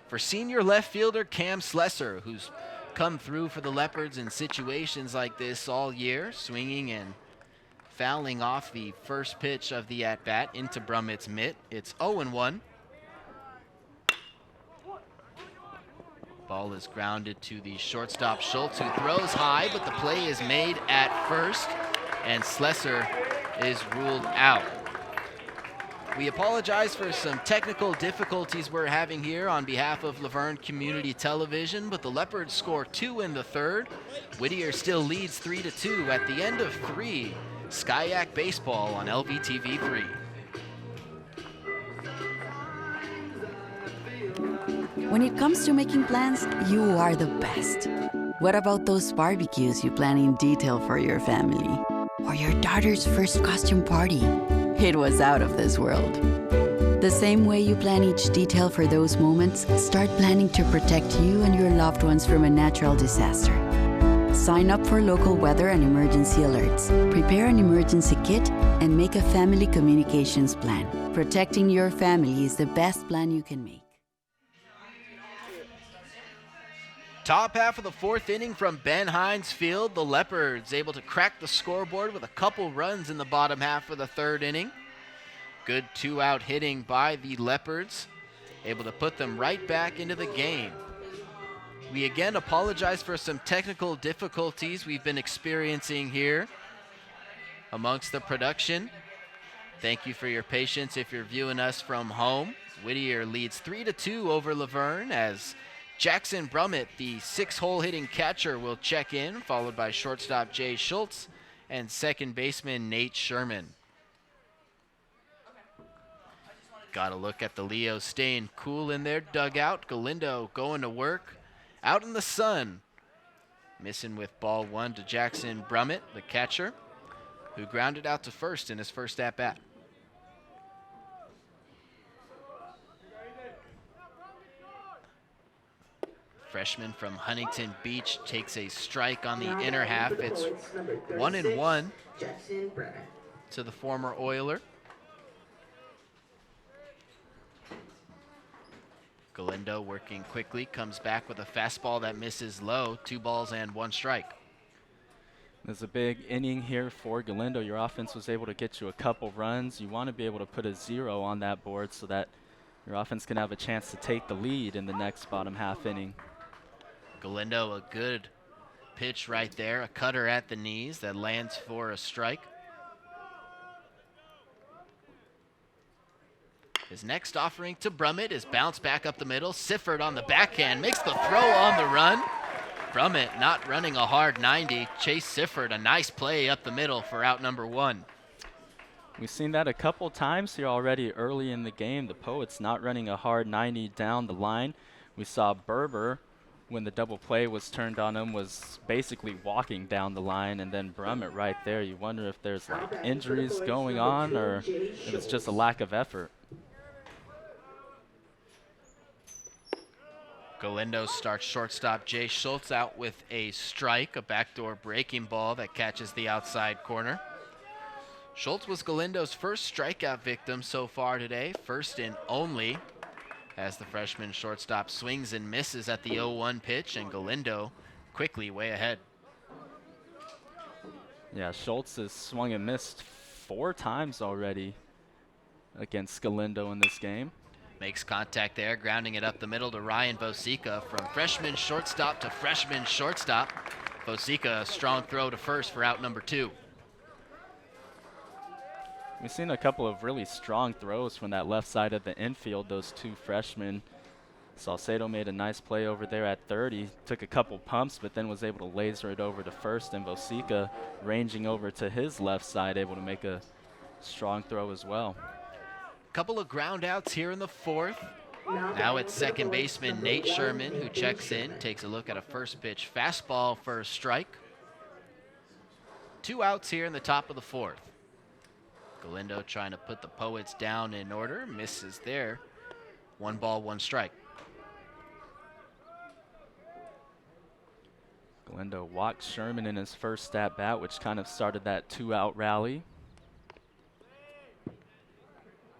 for senior left fielder Cam Slesser, who's come through for the Leopards in situations like this all year, swinging and fouling off the first pitch of the at-bat into Brummett's mitt. It's 0-1. Ball is grounded to the shortstop Schultz, who throws high, but the play is made at first, and Slesser is ruled out. We apologize for some technical difficulties we're having here on behalf of Laverne Community Television, but the Leopards score 2 in the third. Whittier still leads 3-2 at the end of 3. Skyac Baseball on LVTV 3. When it comes to making plans, you are the best. What about those barbecues you plan in detail for your family? Or your daughter's first costume party? It was out of this world. The same way you plan each detail for those moments, start planning to protect you and your loved ones from a natural disaster. Sign up for local weather and emergency alerts. Prepare an emergency kit and make a family communications plan. Protecting your family is the best plan you can make. Top half of the 4th inning from Ben Hines Field. The Leopards able to crack the scoreboard with a couple runs in the bottom half of the 3rd inning. Good 2-out hitting by the Leopards, able to put them right back into the game. We again apologize for some technical difficulties we've been experiencing here amongst the production. Thank you for your patience if you're viewing us from home. Whittier leads 3-2 over Laverne as Jackson Brummett, the 6-hole hitting catcher, will check in, followed by shortstop Jay Schultz and second baseman Nate Sherman. Got to look at the Leos staying cool in their dugout. Galindo going to work out in the sun. Missing with ball 1 to Jackson Brummett, the catcher, who grounded out to first in his first at-bat. Freshman from Huntington Beach takes a strike on the inner half. It's 1-1 to the former Oiler. Galindo working quickly, comes back with a fastball that misses low. 2 balls and 1 strike. There's a big inning here for Galindo. Your offense was able to get you a couple runs. You want to be able to put a 0 on that board so that your offense can have a chance to take the lead in the next bottom half inning. Galindo, a good pitch right there, a cutter at the knees that lands for a strike. His next offering to Brummett is bounce back up the middle. Siffert on the backhand makes the throw on the run. Brummett not running a hard 90. Chase Siffert, a nice play up the middle for out number 1. We've seen that a couple times here already early in the game. The Poets not running a hard 90 down the line. We saw Berber when the double play was turned on him was basically walking down the line, and then Brummett right there. You wonder if there's like injuries going on or if it's just a lack of effort. Galindo starts shortstop Jay Schultz out with a strike, a backdoor breaking ball that catches the outside corner. Schultz was Galindo's first strikeout victim so far today, first and only, as the freshman shortstop swings and misses at the 0-1 pitch, and Galindo quickly way ahead. Yeah, Schultz has swung and missed 4 times already against Galindo in this game. Makes contact there, grounding it up the middle to Ryan Vosica. From freshman shortstop to freshman shortstop. Vosica, a strong throw to first for out number 2. We've seen a couple of really strong throws from that left side of the infield, those 2 freshmen. Salcedo made a nice play over there at third. He took a couple pumps, but then was able to laser it over to first, and Vosica ranging over to his left side, able to make a strong throw as well. Couple of ground outs here in the 4th. Now it's second baseman Nate Sherman who checks in, takes a look at a first pitch fastball for a strike. 2 outs here in the top of the 4th. Galindo trying to put the Poets down in order, misses there. 1 ball, 1 strike. Galindo walked Sherman in his first at bat, which kind of started that 2-out rally.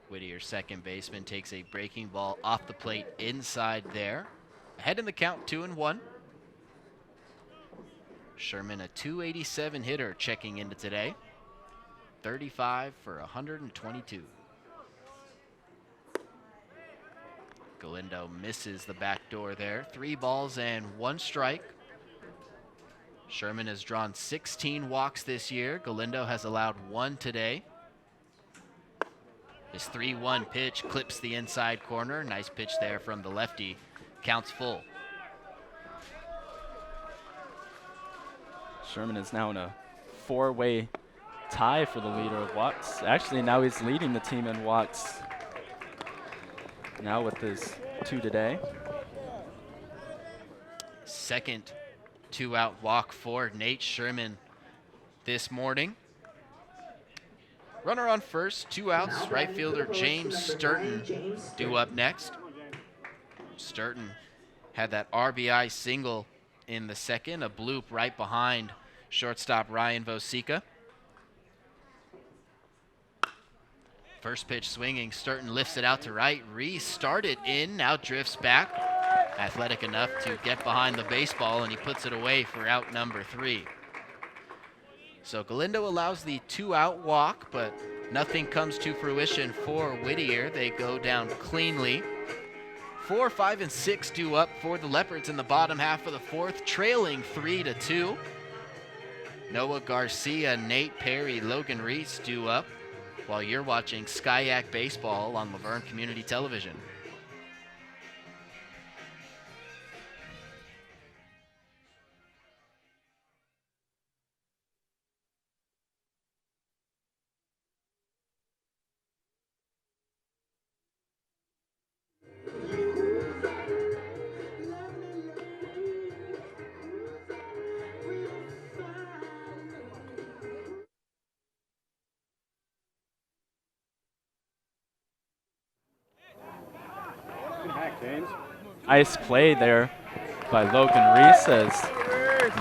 Whittier, second baseman, takes a breaking ball off the plate inside there. Ahead in the count, 2-1. Sherman, a .287 hitter, checking into today. 35 for 122. Galindo misses the back door there. 3 balls and 1 strike. Sherman has drawn 16 walks this year. Galindo has allowed 1 today. His 3-1 pitch clips the inside corner. Nice pitch there from the lefty. Counts full. Sherman is now in a 4-way tie for the leader of walks. Actually, now he's leading the team in walks now with his 2 today. Second 2-out walk for Nate Sherman this morning. Runner on first, 2 outs. Right fielder James Sturton due up next. Sturton had that RBI single in the second, a bloop right behind shortstop Ryan Vosica. First pitch swinging, Sturton lifts it out to right, restarted in, now drifts back. Athletic enough to get behind the baseball, and he puts it away for out number 3. So Galindo allows the 2-out walk, but nothing comes to fruition for Whittier. They go down cleanly. 4, 5, and 6 due up for the Leopards in the bottom half of the 4th, trailing 3-2. Noah Garcia, Nate Perry, Logan Reese due up, while you're watching Skyac Baseball on Laverne Community Television. Nice play there by Logan Reese, as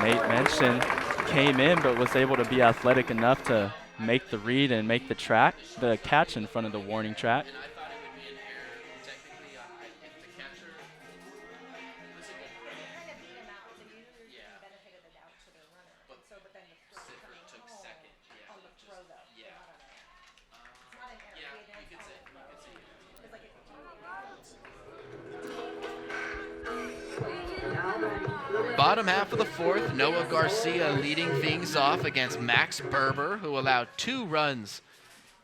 Nate mentioned, came in but was able to be athletic enough to make the read and make the catch in front of the warning track. Bottom half of the 4th, Noah Garcia leading things off against Max Berber, who allowed 2 runs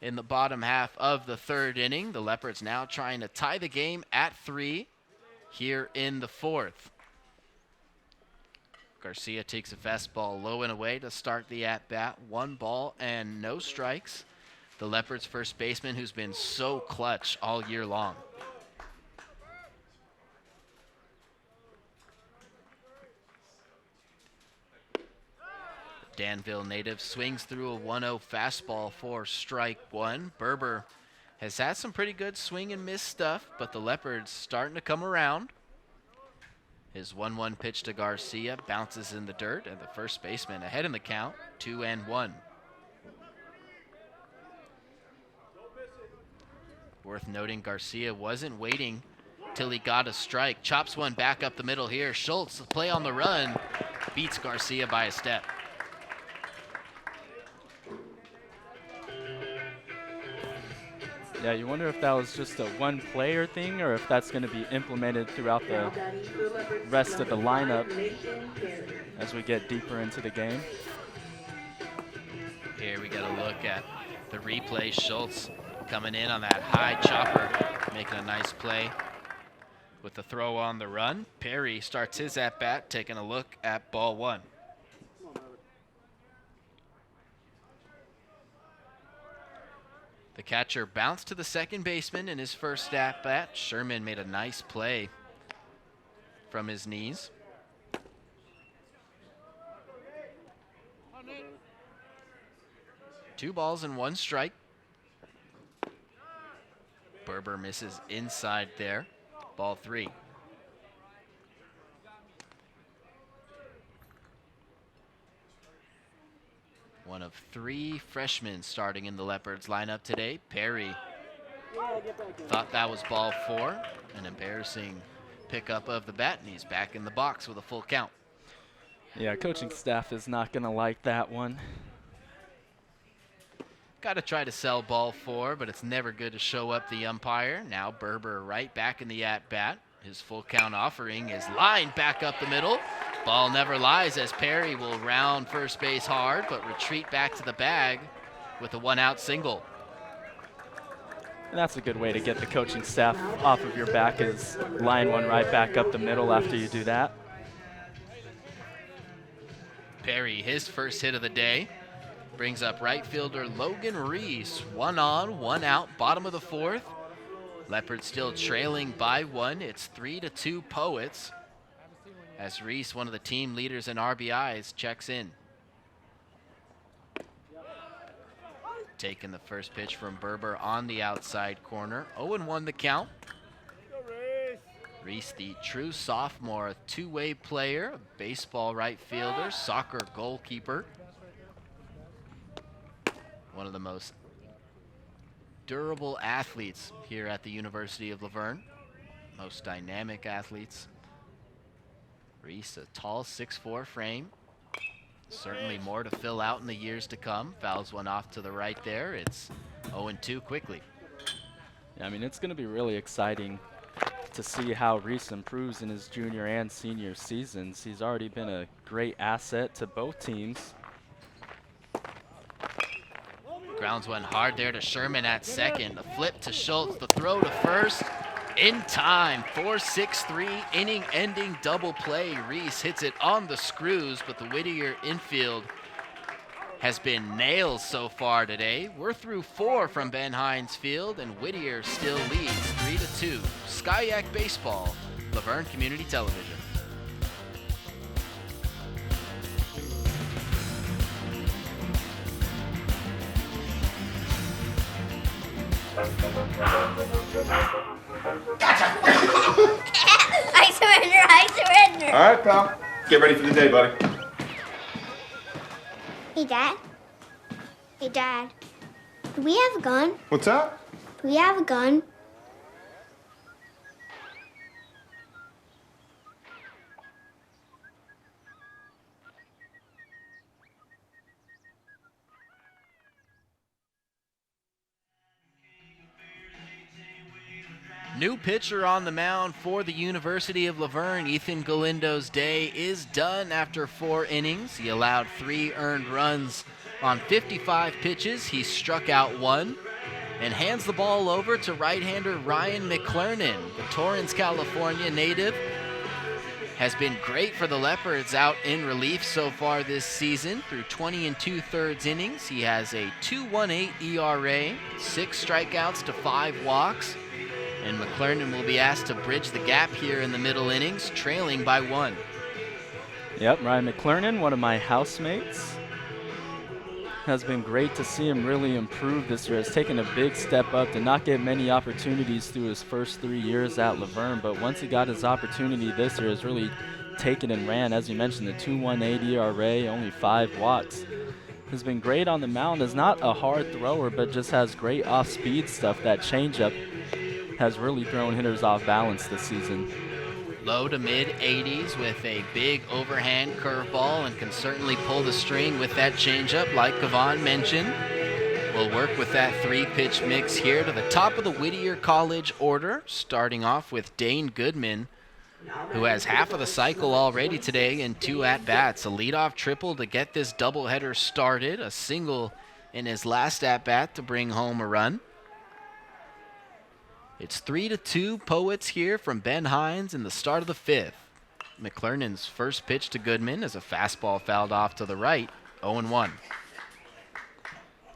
in the bottom half of the 3rd inning. The Leopards now trying to tie the game at 3 here in the 4th. Garcia takes a fastball low and away to start the at-bat. 1 ball and no strikes. The Leopards' first baseman, who's been so clutch all year long. Danville native swings through a 1-0 fastball for strike one. Berber has had some pretty good swing and miss stuff, but the Leopards starting to come around. His 1-1 pitch to Garcia bounces in the dirt, and the first baseman ahead in the count, 2-1. Worth noting, Garcia wasn't waiting till he got a strike. Chops one back up the middle here. Schultz, play on the run, beats Garcia by a step. Yeah, you wonder if that was just a one-player thing or if that's going to be implemented throughout the rest of the lineup as we get deeper into the game. Here we get a look at the replay. Schultz coming in on that high chopper, making a nice play with the throw on the run. Perry starts his at-bat, taking a look at ball one. The catcher bounced to the second baseman in his first at-bat. Sherman made a nice play from his knees. Two balls and one strike. Berber misses inside there. Ball three. One of three freshmen starting in the Leopards lineup today. Perry thought that was ball four. An embarrassing pickup of the bat, and he's back in the box with a full count. Yeah, coaching staff is not going to like that one. Got to try to sell ball four, but it's never good to show up the umpire. Now Berber right back in the at-bat. His full count offering is lined back up the middle. Ball never lies as Perry will round first base hard, but retreat back to the bag with a one-out single. And that's a good way to get the coaching staff off of your back, is line one right back up the middle after you do that. Perry, his first hit of the day, brings up right fielder Logan Reese. 1 on, 1 out, bottom of the fourth. Leopards still trailing by one. It's 3-2 Poets, as Reese, one of the team leaders in RBIs, checks in. Taking the first pitch from Berber on the outside corner. 0-1 the count. Reese, the true sophomore, two-way player, baseball right fielder, soccer goalkeeper. One of the most durable athletes here at the University of La Verne. Most dynamic athletes. Reese, a tall 6'4" frame. Certainly more to fill out in the years to come. Fouls one off to the right there. It's 0-2 quickly. Yeah, I mean, it's going to be really exciting to see how Reese improves in his junior and senior seasons. He's already been a great asset to both teams. Grounds one hard there to Sherman at second. The flip to Schultz, the throw to first. In time, 4-6-3, inning-ending double play. Reese hits it on the screws, but the Whittier infield has been nails so far today. We're through 4 from Ben Hines Field, and Whittier still leads 3-2. Skyak Baseball, La Verne Community Television. I surrender. All right, pal. Get ready for the day, buddy. Hey, Dad. Hey, Dad. Do we have a gun? What's up? Do we have a gun? New pitcher on the mound for the University of La Verne. Ethan Galindo's day is done after 4 innings. He allowed 3 earned runs on 55 pitches. He struck out 1 and hands the ball over to right-hander Ryan McClernand. The Torrance, California native has been great for the Leopards out in relief so far this season. Through 20 2/3 innings, he has a 2.18 ERA, 6 strikeouts to 5 walks. And McClernand will be asked to bridge the gap here in the middle innings, trailing by 1. Yep, Ryan McClernand, one of my housemates. has been great to see him really improve this year. Has taken a big step up, did not get many opportunities through his first 3 years at Laverne, but once he got his opportunity this year, has really taken and ran. As you mentioned, the 2.18 ERA, only 5 walks. Has been great on the mound, is not a hard thrower, but just has great off-speed stuff. That changeup has really thrown hitters off balance this season. Low to mid 80s with a big overhand curveball and can certainly pull the string with that changeup like Kevon mentioned. We'll work with that 3-pitch mix here to the top of the Whittier College order, starting off with Dane Goodman, who has half of the cycle already today in 2 at-bats. A leadoff triple to get this doubleheader started, a single in his last at-bat to bring home a run. It's 3-2 Poets here from Ben Hines in the start of the 5th. McClernand's first pitch to Goodman as a fastball fouled off to the right, 0-1.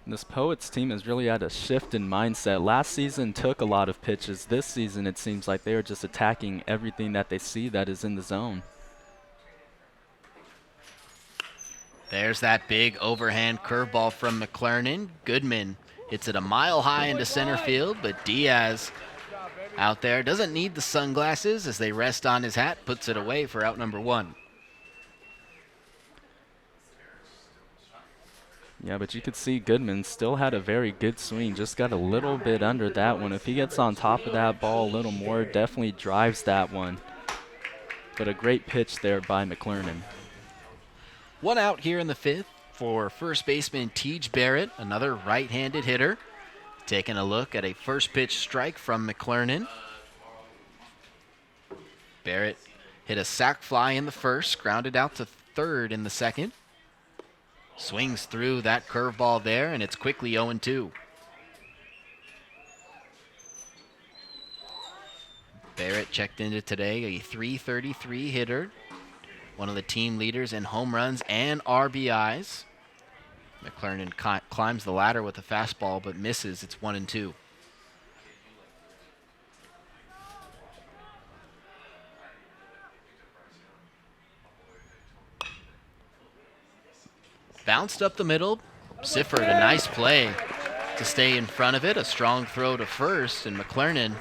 This Poets team has really had a shift in mindset. Last season took a lot of pitches. This season it seems like they are just attacking everything that they see that is in the zone. There's that big overhand curveball from McClernand. Goodman hits it a mile high into center field, but Diaz out there doesn't need the sunglasses as they rest on his hat, puts it away for out number 1. Yeah, but you could see Goodman still had a very good swing, just got a little bit under that one. If he gets on top of that ball a little more, definitely drives that one. But a great pitch there by McClernand. 1 out here in the 5th for first baseman Tej Barrett, another right-handed hitter. Taking a look at a first pitch strike from McClernand. Barrett hit a sac fly in the first, grounded out to third in the second. Swings through that curveball there, and it's quickly 0-2. Barrett checked into today, a .333 hitter, one of the team leaders in home runs and RBIs. McClernand climbs the ladder with a fastball, but misses. It's 1-2. Bounced up the middle. Sifford, a nice play to stay in front of it. A strong throw to first, and McClernand,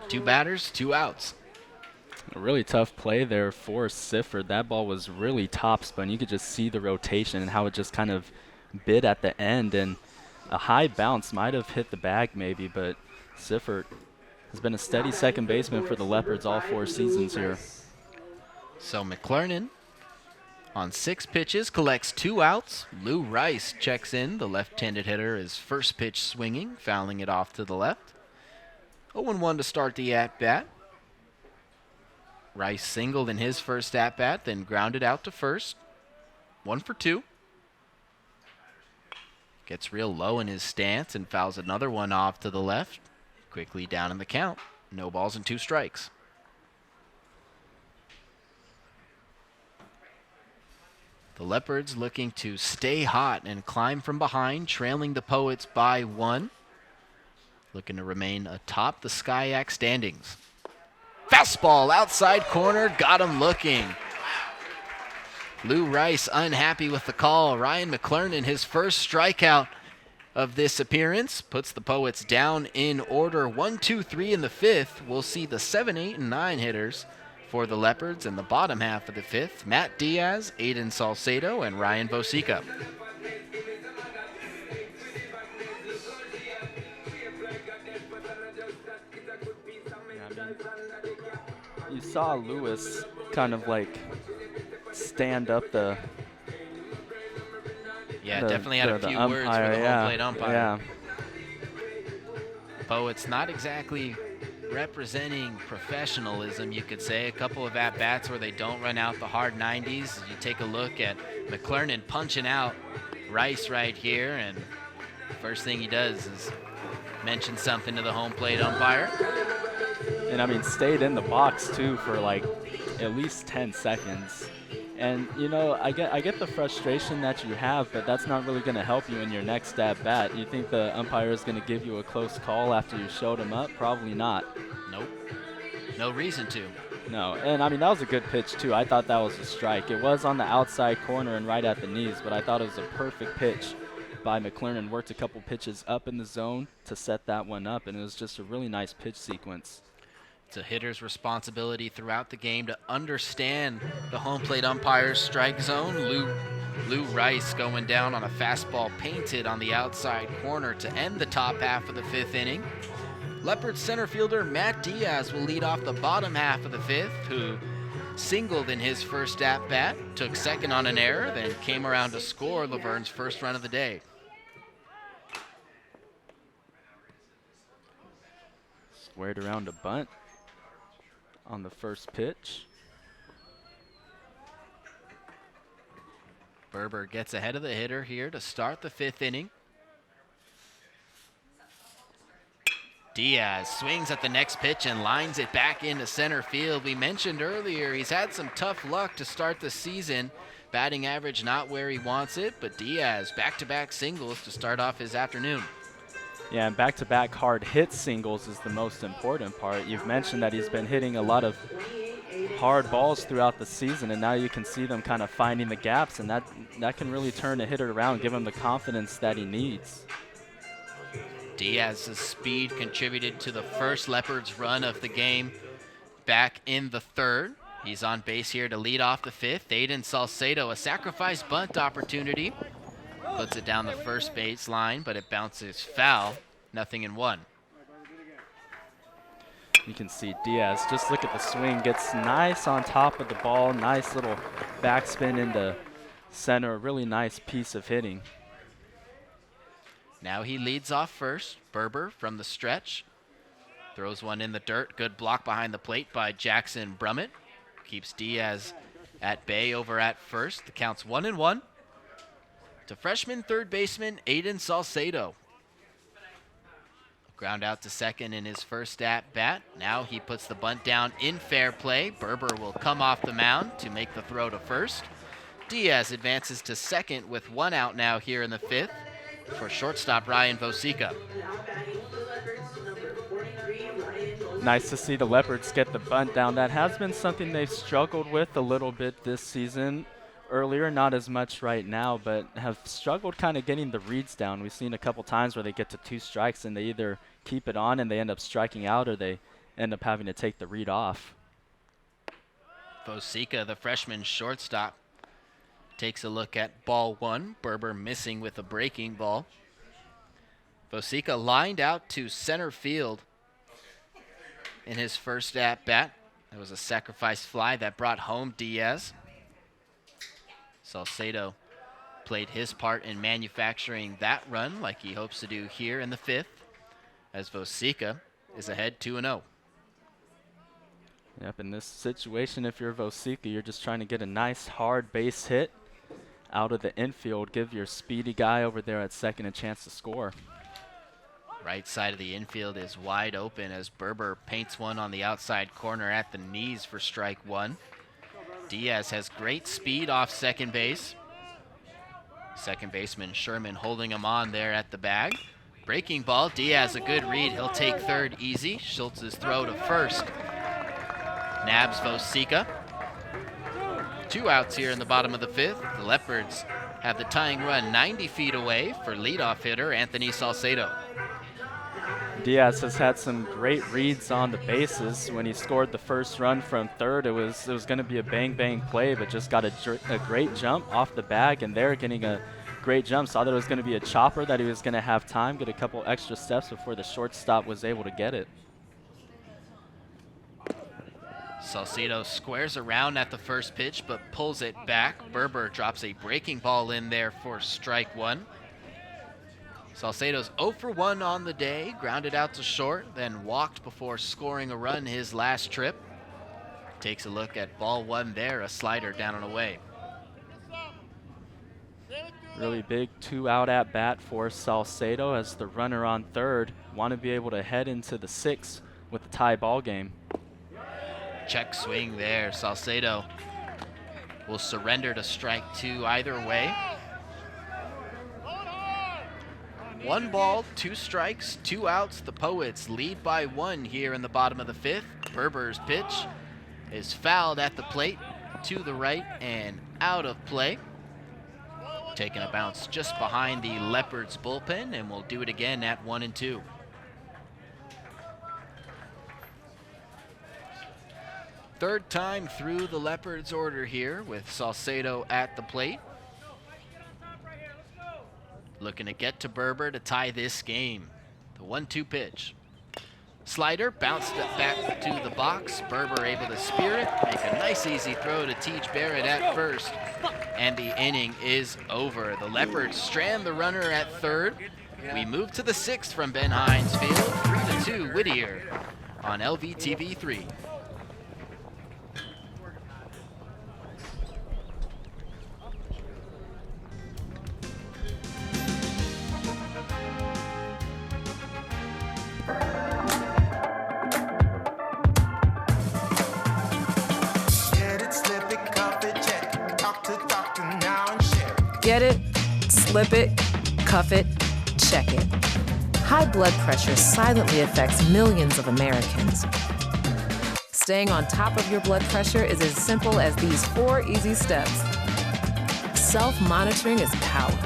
2 batters, 2 outs. A really tough play there for Sifford. That ball was really topspin. You could just see the rotation and how it just kind of bit at the end, and a high bounce might have hit the bag maybe, but Sifford has been a steady second baseman for the Leopards all 4 seasons here. So McClernand on 6 pitches collects 2 outs. Lou Rice checks in. The left-handed hitter is first pitch swinging, fouling it off to the left. 0-1 to start the at-bat. Rice singled in his first at-bat, then grounded out to first. 1 for 2. Gets real low in his stance and fouls another one off to the left. Quickly down in the count. No balls and 2 strikes. The Leopards looking to stay hot and climb from behind, trailing the Poets by 1. Looking to remain atop the SCIAC standings. Fastball outside corner, got him looking. Lou Rice unhappy with the call. Ryan McClernand, his first strikeout of this appearance, puts the Poets down in order. 1, 2, 3 in the 5th. We'll see the 7, 8, and 9 hitters for the Leopards in the bottom half of the 5th. Matt Diaz, Aiden Salcedo, and Ryan Bosica. You saw Lewis kind of like stand up the definitely had a few umpire, words for the home plate umpire. Yeah. Poets not exactly representing professionalism, you could say. A couple of at-bats where they don't run out the hard 90s. You take a look at McClernand punching out Rice right here, and first thing he does is mention something to the home plate umpire. And I mean, stayed in the box too for like at least 10 seconds. And you know, I get the frustration that you have, but that's not really going to help you in your next at bat. You think the umpire is going to give you a close call after you showed him up? Probably not. Nope. No reason to. No, and I mean, that was a good pitch too. I thought that was a strike. It was on the outside corner and right at the knees, but I thought it was a perfect pitch by McLaren, worked a couple pitches up in the zone to set that one up, and it was just a really nice pitch sequence. It's a hitter's responsibility throughout the game to understand the home plate umpire's strike zone. Lou Rice going down on a fastball painted on the outside corner to end the top half of the 5th inning. Leopards center fielder Matt Diaz will lead off the bottom half of the 5th, who singled in his first at-bat, took second on an error, then came around to score Laverne's first run of the day. Squared around a bunt on the first pitch. Berber gets ahead of the hitter here to start the 5th inning. Diaz swings at the next pitch and lines it back into center field. We mentioned earlier he's had some tough luck to start the season. Batting average not where he wants it, but Diaz back-to-back singles to start off his afternoon. Yeah, and back-to-back hard hit singles is the most important part. You've mentioned that he's been hitting a lot of hard balls throughout the season, and now you can see them kind of finding the gaps, and that can really turn a hitter around, give him the confidence that he needs. Diaz's speed contributed to the first Leopards run of the game back in the 3rd. He's on base here to lead off the 5th. Aiden Salcedo, a sacrifice bunt opportunity. Puts it down the first base line, but it bounces foul. 0-1. You can see Diaz, just look at the swing, gets nice on top of the ball, nice little backspin into center, a really nice piece of hitting. Now he leads off first. Berber from the stretch. Throws one in the dirt. Good block behind the plate by Jackson Brummett. Keeps Diaz at bay over at first. The count's 1-1 to freshman third baseman Aiden Salcedo. Ground out to second in his first at bat. Now he puts the bunt down in fair play. Berber will come off the mound to make the throw to first. Diaz advances to second with 1 out now here in the 5th for shortstop Ryan Vosica. Nice to see the Leopards get the bunt down. That has been something they've struggled with a little bit this season. Earlier, not as much right now, but have struggled kind of getting the reads down. We've seen a couple times where they get to 2 strikes and they either keep it on and they end up striking out, or they end up having to take the read off. Vosica, the freshman shortstop, takes a look at ball 1. Berber missing with a breaking ball. Vosica lined out to center field in his first at-bat. That was a sacrifice fly that brought home Diaz. Salcedo played his part in manufacturing that run like he hopes to do here in the 5th, as Vosica is ahead 2-0. Yep, in this situation, if you're Vosica, you're just trying to get a nice hard base hit out of the infield, give your speedy guy over there at second a chance to score. Right side of the infield is wide open as Berber paints one on the outside corner at the knees for strike 1. Diaz has great speed off second base. Second baseman Sherman holding him on there at the bag. Breaking ball, Diaz a good read. He'll take third easy. Schultz's throw to first nabs Vosica. 2 outs here in the bottom of the 5th. The Leopards have the tying run 90 feet away for leadoff hitter Anthony Salcedo. Diaz has had some great reads on the bases. When he scored the first run from third, it was going to be a bang-bang play, but just got a great jump off the bag, and they're getting a great jump. Saw that it was going to be a chopper, that he was going to have time, get a couple extra steps before the shortstop was able to get it. Salcedo squares around at the first pitch, but pulls it back. Berber drops a breaking ball in there for strike 1. Salcedo's 0 for 1 on the day, grounded out to short, then walked before scoring a run his last trip. Takes a look at ball 1 there, a slider down and away. Really big 2-out at bat for Salcedo as the runner on third want to be able to head into the 6th with a tie ball game. Check swing there. Salcedo will surrender to strike 2 either way. 1 ball, 2 strikes, 2 outs. The Poets lead by 1 here in the bottom of the 5th. Berber's pitch is fouled at the plate to the right and out of play. taking a bounce just behind the Leopards bullpen, and we'll do it again at 1-2. Third time through the Leopards order here with Salcedo at the plate. Looking to get to Berber to tie this game. The 1-2 pitch. Slider bounced it back to the box. Berber able to spear it, make a nice easy throw to Teach Barrett at first, and the inning is over. The Leopards strand the runner at third. We move to the sixth from Ben Hines Field, 3-2 Whittier on LVTV 3. Get it, slip it, cuff it, check it. High blood pressure silently affects millions of Americans. Staying on top of your blood pressure is as simple as these 4 easy steps. Self-monitoring is power.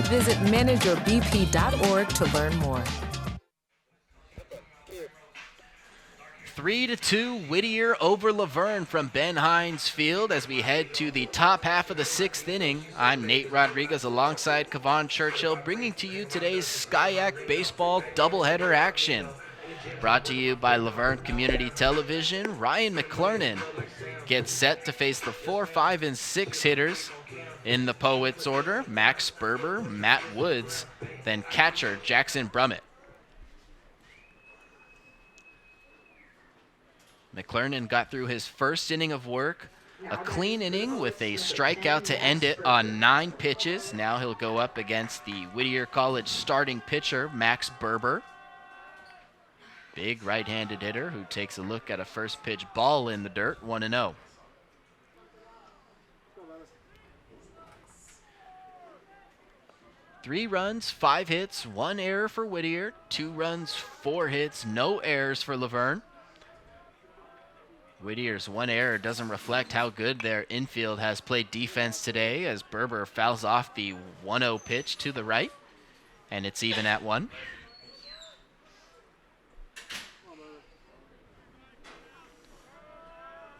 Visit manageyourbp.org to learn more. 3-2 Whittier over Laverne from Ben Hines Field as we head to the top half of the 6th inning. I'm Nate Rodriguez alongside Kevon Churchill, bringing to you today's SCIAC baseball doubleheader action. Brought to you by Laverne Community Television. Ryan McClernand gets set to face the 4, 5, and 6 hitters in the Poets order. Max Berber, Matt Woods, then catcher Jackson Brummett. McClernand got through his first inning of work, a clean inning with a strikeout to end it on 9 pitches. Now he'll go up against the Whittier College starting pitcher, Max Berber. Big right-handed hitter who takes a look at a first pitch ball in the dirt, 1-0. Three runs, 5 hits, 1 error for Whittier, 2 runs, 4 hits, no errors for Laverne. Whittier's 1 error doesn't reflect how good their infield has played defense today as Berber fouls off the 1-0 pitch to the right, and it's even at 1.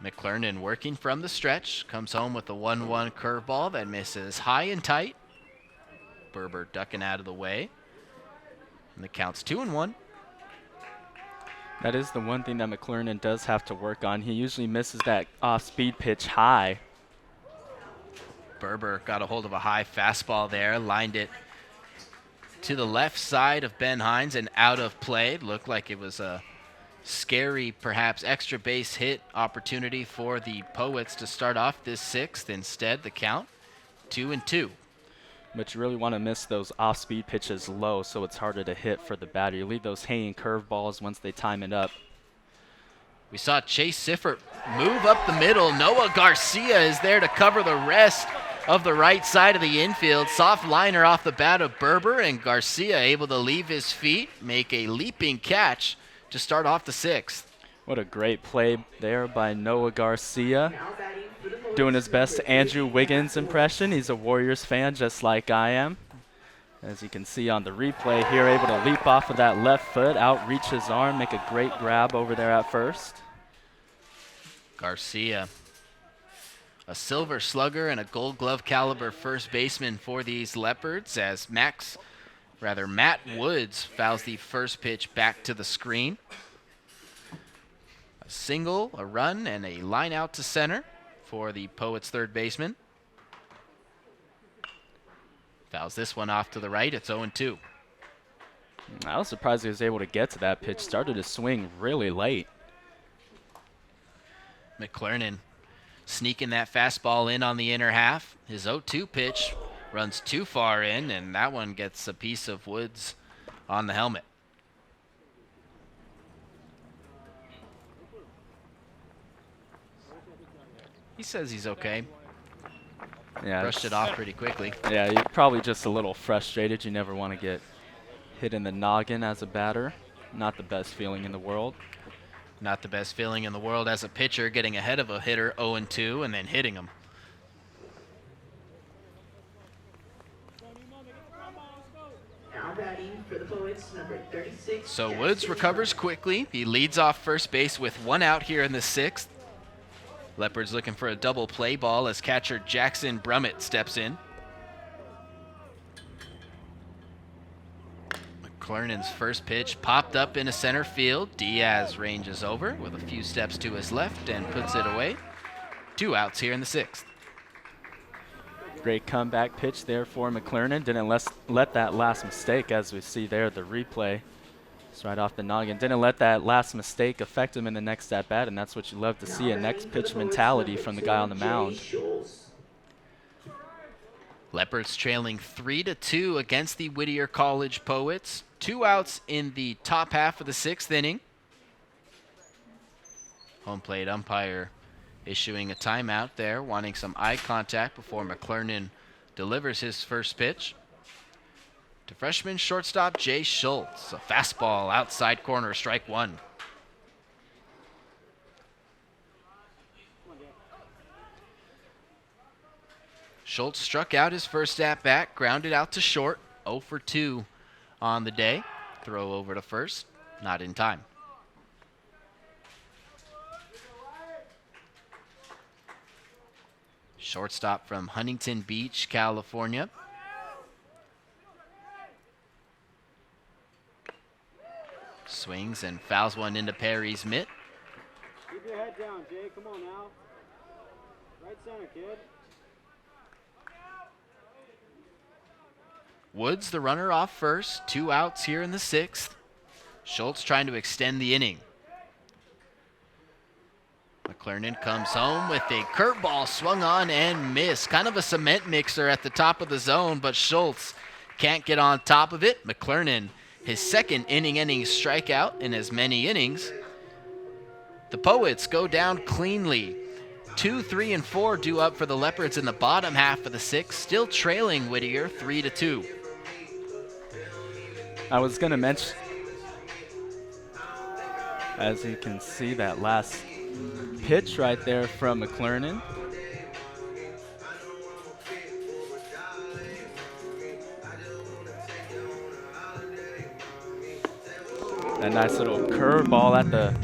McClernand working from the stretch, comes home with a 1-1 curveball that misses high and tight. Berber ducking out of the way, and the count's 2-1. That is the one thing that McClernand does have to work on. He usually misses that off-speed pitch high. Berber got a hold of a high fastball there, lined it to the left side of Ben Hines and out of play. It looked like it was a scary, perhaps extra base hit opportunity for the Poets to start off this 6th. Instead, the count 2-2. But you really want to miss those off-speed pitches low so it's harder to hit for the batter. You leave those hanging curveballs once they time it up. We saw Chase Siffert move up the middle. Noah Garcia is there to cover the rest of the right side of the infield. Soft liner off the bat of Berber, and Garcia able to leave his feet, make a leaping catch to start off the 6th. What a great play there by Noah Garcia. Doing his best Andrew Wiggins impression. He's a Warriors fan just like I am. As you can see on the replay here, able to leap off of that left foot, outreach his arm, make a great grab over there at first. Garcia, a silver slugger and a gold glove caliber first baseman for these Leopards as Matt Woods fouls the first pitch back to the screen. A single, a run, and a line out to center for the Poets' third baseman. Fouls this one off to the right. It's 0-2. I was surprised he was able to get to that pitch. Started to swing really late. McClernand sneaking that fastball in on the inner half. His 0-2 pitch runs too far in, and that one gets a piece of Woods on the helmet. He says he's okay. Yeah, brushed it off pretty quickly. Yeah, you're probably just a little frustrated. You never want to get hit in the noggin as a batter. Not the best feeling in the world. Not the best feeling in the world as a pitcher, getting ahead of a hitter 0-2 and then hitting him. Poets, number 36. So Jackson Woods recovers Brummett. quickly. He leads off first base with 1 out here in the 6th. Leopards looking for a double play ball as catcher Jackson Brummett steps in. McClernand's first pitch popped up into center field. Diaz ranges over with a few steps to his left and puts it away. 2 outs here in the 6th. Great comeback pitch there for McClernan. Didn't let that last mistake, as we see there, the replay. It's right off the noggin. Didn't let that last mistake affect him in the next at-bat, and that's what you love to see, a next pitch mentality from the guy on the mound. Leopards trailing 3-2 against the Whittier College Poets. 2 outs in the top half of the 6th inning. Home plate umpire issuing a timeout there, wanting some eye contact before McClernan delivers his first pitch. To freshman shortstop Jay Schultz, a fastball outside corner, strike 1. Schultz struck out his first at-bat, grounded out to short, 0 for 2 on the day. Throw over to first, not in time. Shortstop from Huntington Beach, California. Swings and fouls one into Perry's mitt. Keep your head down, Jay. Come on now. Right center, kid. Woods, the runner, off first. 2 outs here in the 6th. Schultz trying to extend the inning. McClernan comes home with a curveball swung on and missed. Kind of a cement mixer at the top of the zone, but Schultz can't get on top of it. McClernan, his second inning-ending strikeout in as many innings. The Poets go down cleanly. 2, 3, and 4 due up for the Leopards in the bottom half of the 6th, still trailing Whittier 3-2. I was going to mention, as you can see, that last pitch right there from McClernan. That nice little curveball at the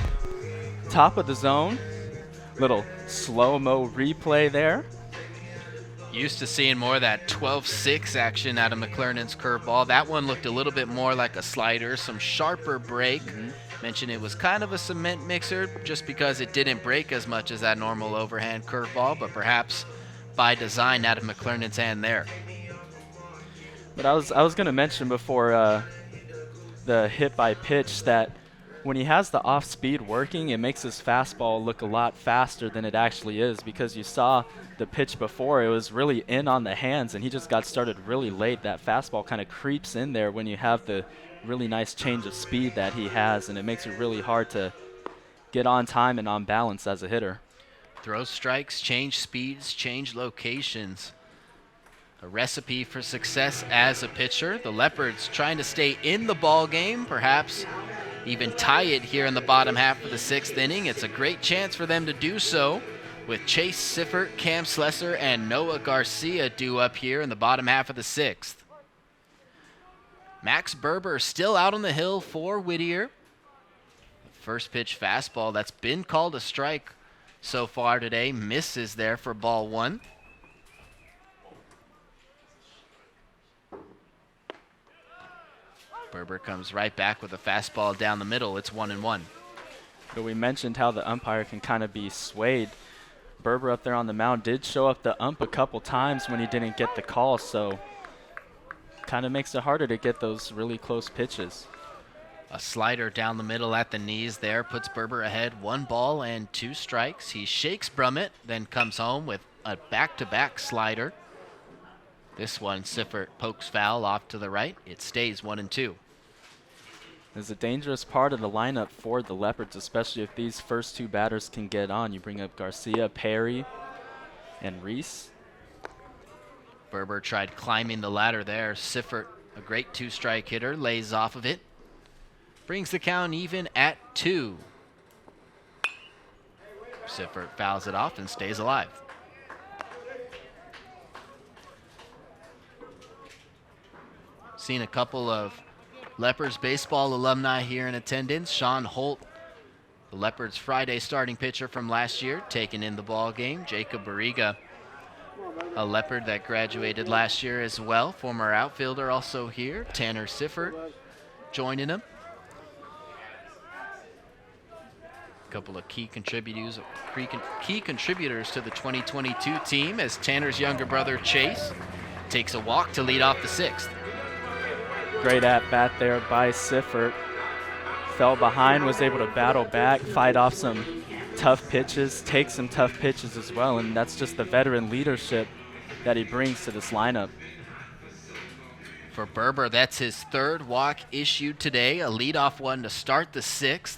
top of the zone. Little slow-mo replay there. Used to seeing more of that 12-6 action out of McClernand's curveball. That one looked a little bit more like a slider, some sharper break. Mentioned it was kind of a cement mixer just because it didn't break as much as that normal overhand curveball, but perhaps by design out of McClernand's hand there. But I was going to mention before the hit by pitch that when he has the off speed working, it makes his fastball look a lot faster than it actually is, because you saw the pitch before, it was really in on the hands and he just got started really late. That fastball kind of creeps in there when you have the really nice change of speed that he has, and it makes it really hard to get on time and on balance as a hitter. Throw strikes, change speeds, change locations. A recipe for success as a pitcher. The Leopards trying to stay in the ball game, perhaps even tie it here in the bottom half of the 6th inning. It's a great chance for them to do so with Chase Siffert, Cam Slesser, and Noah Garcia due up here in the bottom half of the 6th. Max Berber still out on the hill for Whittier. First pitch fastball that's been called a strike so far today. Misses there for ball 1. Berber comes right back with a fastball down the middle. It's 1-1. But we mentioned how the umpire can kind of be swayed. Berber up there on the mound did show up the ump a couple times when he didn't get the call, so kind of makes it harder to get those really close pitches. A slider down the middle at the knees there puts Berber ahead 1 ball and 2 strikes. He shakes Brummett, then comes home with a back-to-back slider. This one, Siffert pokes foul off to the right. It stays 1-2. It's a dangerous part of the lineup for the Leopards, especially if these first 2 batters can get on. You bring up Garcia, Perry, and Reese. Berber tried climbing the ladder there. Siffert, a great 2-strike hitter, lays off of it. Brings the count even at 2. Siffert fouls it off and stays alive. Seen a couple of Leopards baseball alumni here in attendance. Sean Holt, the Leopards Friday starting pitcher from last year, taking in the ball game. Jacob Barriga, a Leopard that graduated last year as well. Former outfielder also here. Tanner Siffert joining him. A couple of key contributors to the 2022 team as Tanner's younger brother Chase takes a walk to lead off the 6th. Great at-bat there by Siffert. Fell behind, was able to battle back, fight off some tough pitches, take some tough pitches as well, and that's just the veteran leadership that he brings to this lineup. For Berber, that's his 3rd walk issued today, a leadoff one to start the 6th.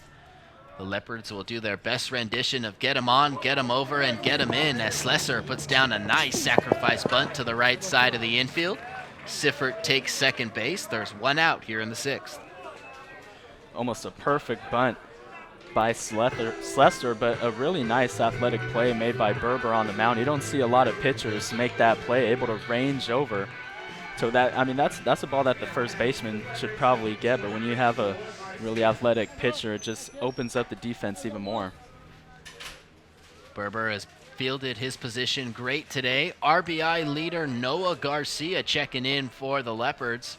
The Leopards will do their best rendition of get him on, get him over, and get him in as Slesser puts down a nice sacrifice bunt to the right side of the infield. Siffert takes second base. There's 1 out here in the 6th. Almost a perfect bunt by Slesser, but a really nice athletic play made by Berber on the mound. You don't see a lot of pitchers make that play, able to range over. So that, I mean, that's a ball that the first baseman should probably get, but when you have a really athletic pitcher, it just opens up the defense even more. Berber has fielded his position great today. RBI leader Noah Garcia checking in for the Leopards.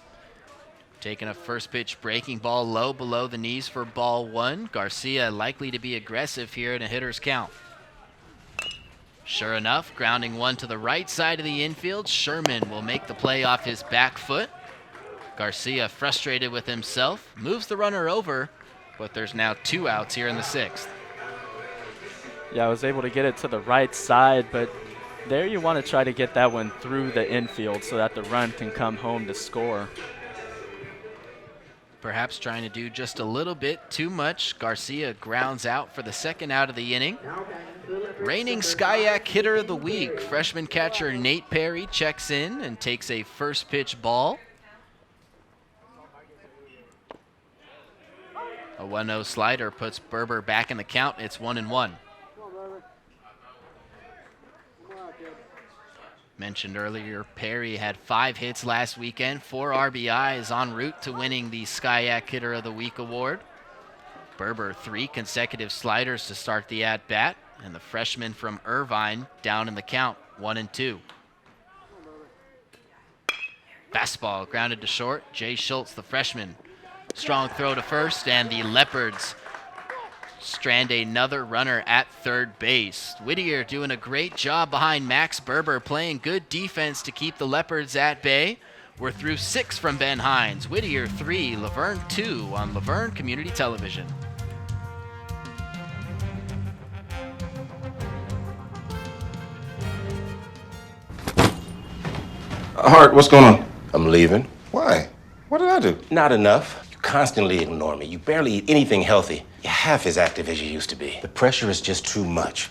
Taking a first pitch breaking ball low below the knees for ball 1. Garcia likely to be aggressive here in a hitter's count. Sure enough, grounding one to the right side of the infield. Sherman will make the play off his back foot. Garcia, frustrated with himself, moves the runner over, but there's now 2 outs here in the 6th. Yeah, I was able to get it to the right side, but there you want to try to get that one through the infield so that the run can come home to score. Perhaps trying to do just a little bit too much. Garcia grounds out for the 2nd out of the inning. Reigning Skyac hitter of the week, freshman catcher Nate Perry checks in and takes a first pitch ball. A 1-0 slider puts Berber back in the count. It's 1-1. Mentioned earlier, Perry had 5 hits last weekend, 4 RBIs, en route to winning the Skyac Hitter of the Week award. Berber 3 consecutive sliders to start the at-bat, and the freshman from Irvine down in the count, 1-2. Fastball grounded to short. Jay Schultz, the freshman. Strong throw to first, and the Leopards strand another runner at third base. Whittier doing a great job behind Max Berber, playing good defense to keep the Leopards at bay. We're through 6 from Ben Hines. Whittier 3, Laverne 2 on Laverne Community Television. Hart, what's going on? I'm leaving. Why? What did I do? Not enough. You constantly ignore me. You barely eat anything healthy. You're half as active as you used to be. The pressure is just too much.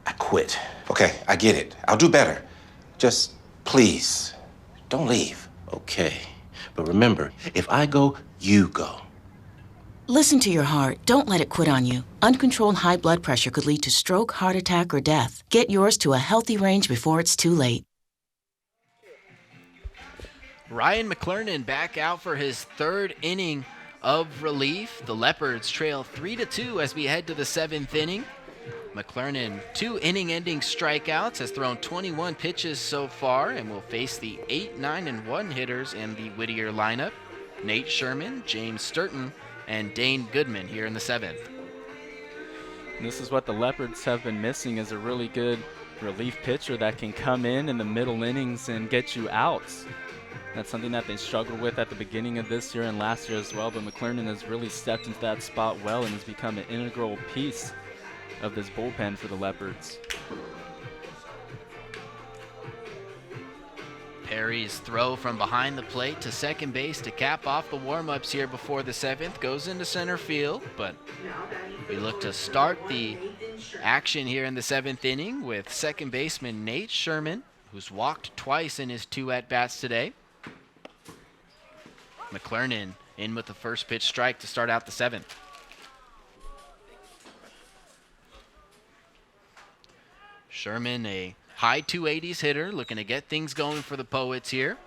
I quit. Okay, I get it. I'll do better. Just please, Don't leave. Okay. But remember, if I go, you go. Listen to your heart. Don't let it quit on you. Uncontrolled high blood pressure could lead to stroke, heart attack, or death. Get yours to a healthy range before it's too late. Ryan McClernand back out for his 3rd inning of relief. The Leopards trail 3-2 as we head to the 7th inning. McClernand, 2 inning-ending strikeouts, has thrown 21 pitches so far and will face the 8, 9, and 1 hitters in the Whittier lineup. Nate Sherman, James Sturton, and Dane Goodman here in the 7th. And this is what the Leopards have been missing, is a really good relief pitcher that can come in the middle innings and get you outs. That's something that they struggled with at the beginning of this year and last year as well, but McClernand has really stepped into that spot well and has become an integral piece of this bullpen for the Leopards. Perry's throw from behind the plate to second base to cap off the warm-ups here before the 7th goes into center field, but we look to start the action here in the 7th inning with second baseman Nate Sherman, who's walked twice in his 2 at-bats today. McClernand in with the first pitch strike to start out the 7th. Sherman, a high 280s hitter, looking to get things going for the Poets here.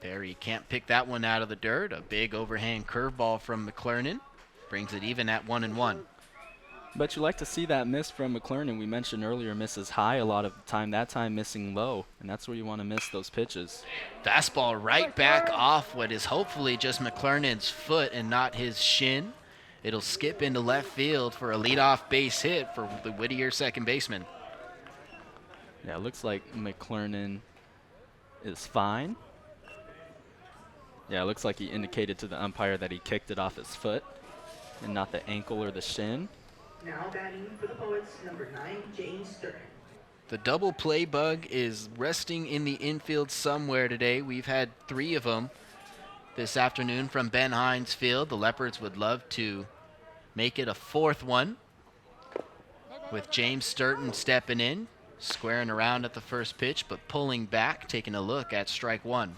Barry can't pick that one out of the dirt. A big overhand curveball from McClernand brings it even at 1-1. But you like to see that miss from McClernand. We mentioned earlier misses high a lot of the time, that time missing low, and that's where you want to miss those pitches. Fastball right back off what is hopefully just McClernand's foot and not his shin. It'll skip into left field for a leadoff base hit for the Whittier second baseman. Yeah, it looks like McClernand is fine. Yeah, it looks like he indicated to the umpire that he kicked it off his foot and not the ankle or the shin. Now batting for the Poets, number 9, James Sturton. The double play bug is resting in the infield somewhere today. We've had 3 of them this afternoon from Ben Hines Field. The Leopards would love to make it a 4th one with James Sturton stepping in, squaring around at the first pitch, but pulling back, taking a look at strike 1.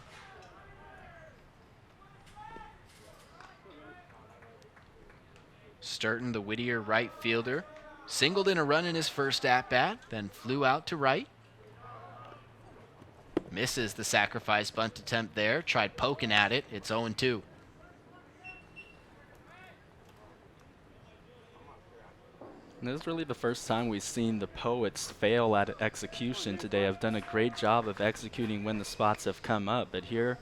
Sturton, the Whittier right fielder, singled in a run in his first at-bat, then flew out to right. Misses the sacrifice bunt attempt there, tried poking at it. It's 0-2. This is really the first time we've seen the Poets fail at execution today. Have done a great job of executing when the spots have come up, but here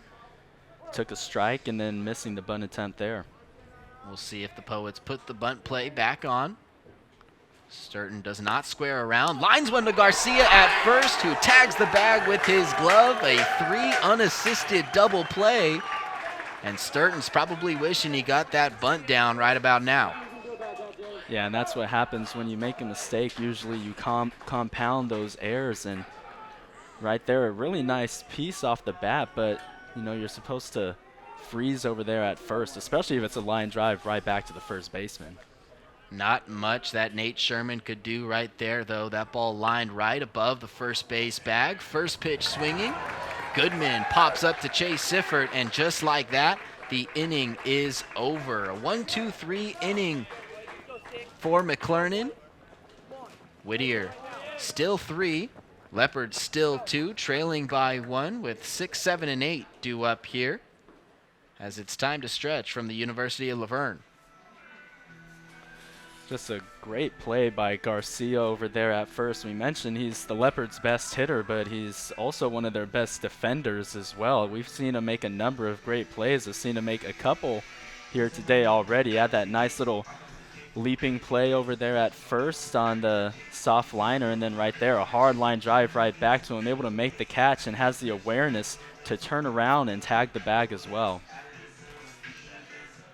took a strike and then missing the bunt attempt there. We'll see if the Poets put the bunt play back on. Sturton does not square around. Lines one to Garcia at first, who tags the bag with his glove. A 3 unassisted double play. And Sturton's probably wishing he got that bunt down right about now. Yeah, and that's what happens when you make a mistake. Usually you compound those errors, and right there, a really nice piece off the bat, but you know, you're supposed to freeze over there at first, especially if it's a line drive right back to the first baseman. Not much that Nate Sherman could do right there, though. That ball lined right above the first base bag. First pitch swinging. Goodman pops up to chase Siffert, and just like that, the inning is over. A 1-2-3 inning for McClernand. Whittier still 3. Leopards still 2, trailing by 1 with 6, 7, and 8 due up here as it's time to stretch from the University of Laverne. Just a great play by Garcia over there at first. We mentioned he's the Leopards' best hitter, but he's also one of their best defenders as well. We've seen him make a number of great plays. We've seen him make a couple here today already. Had that nice little leaping play over there at first on the soft liner, and then right there, a hard line drive right back to him, able to make the catch and has the awareness to turn around and tag the bag as well.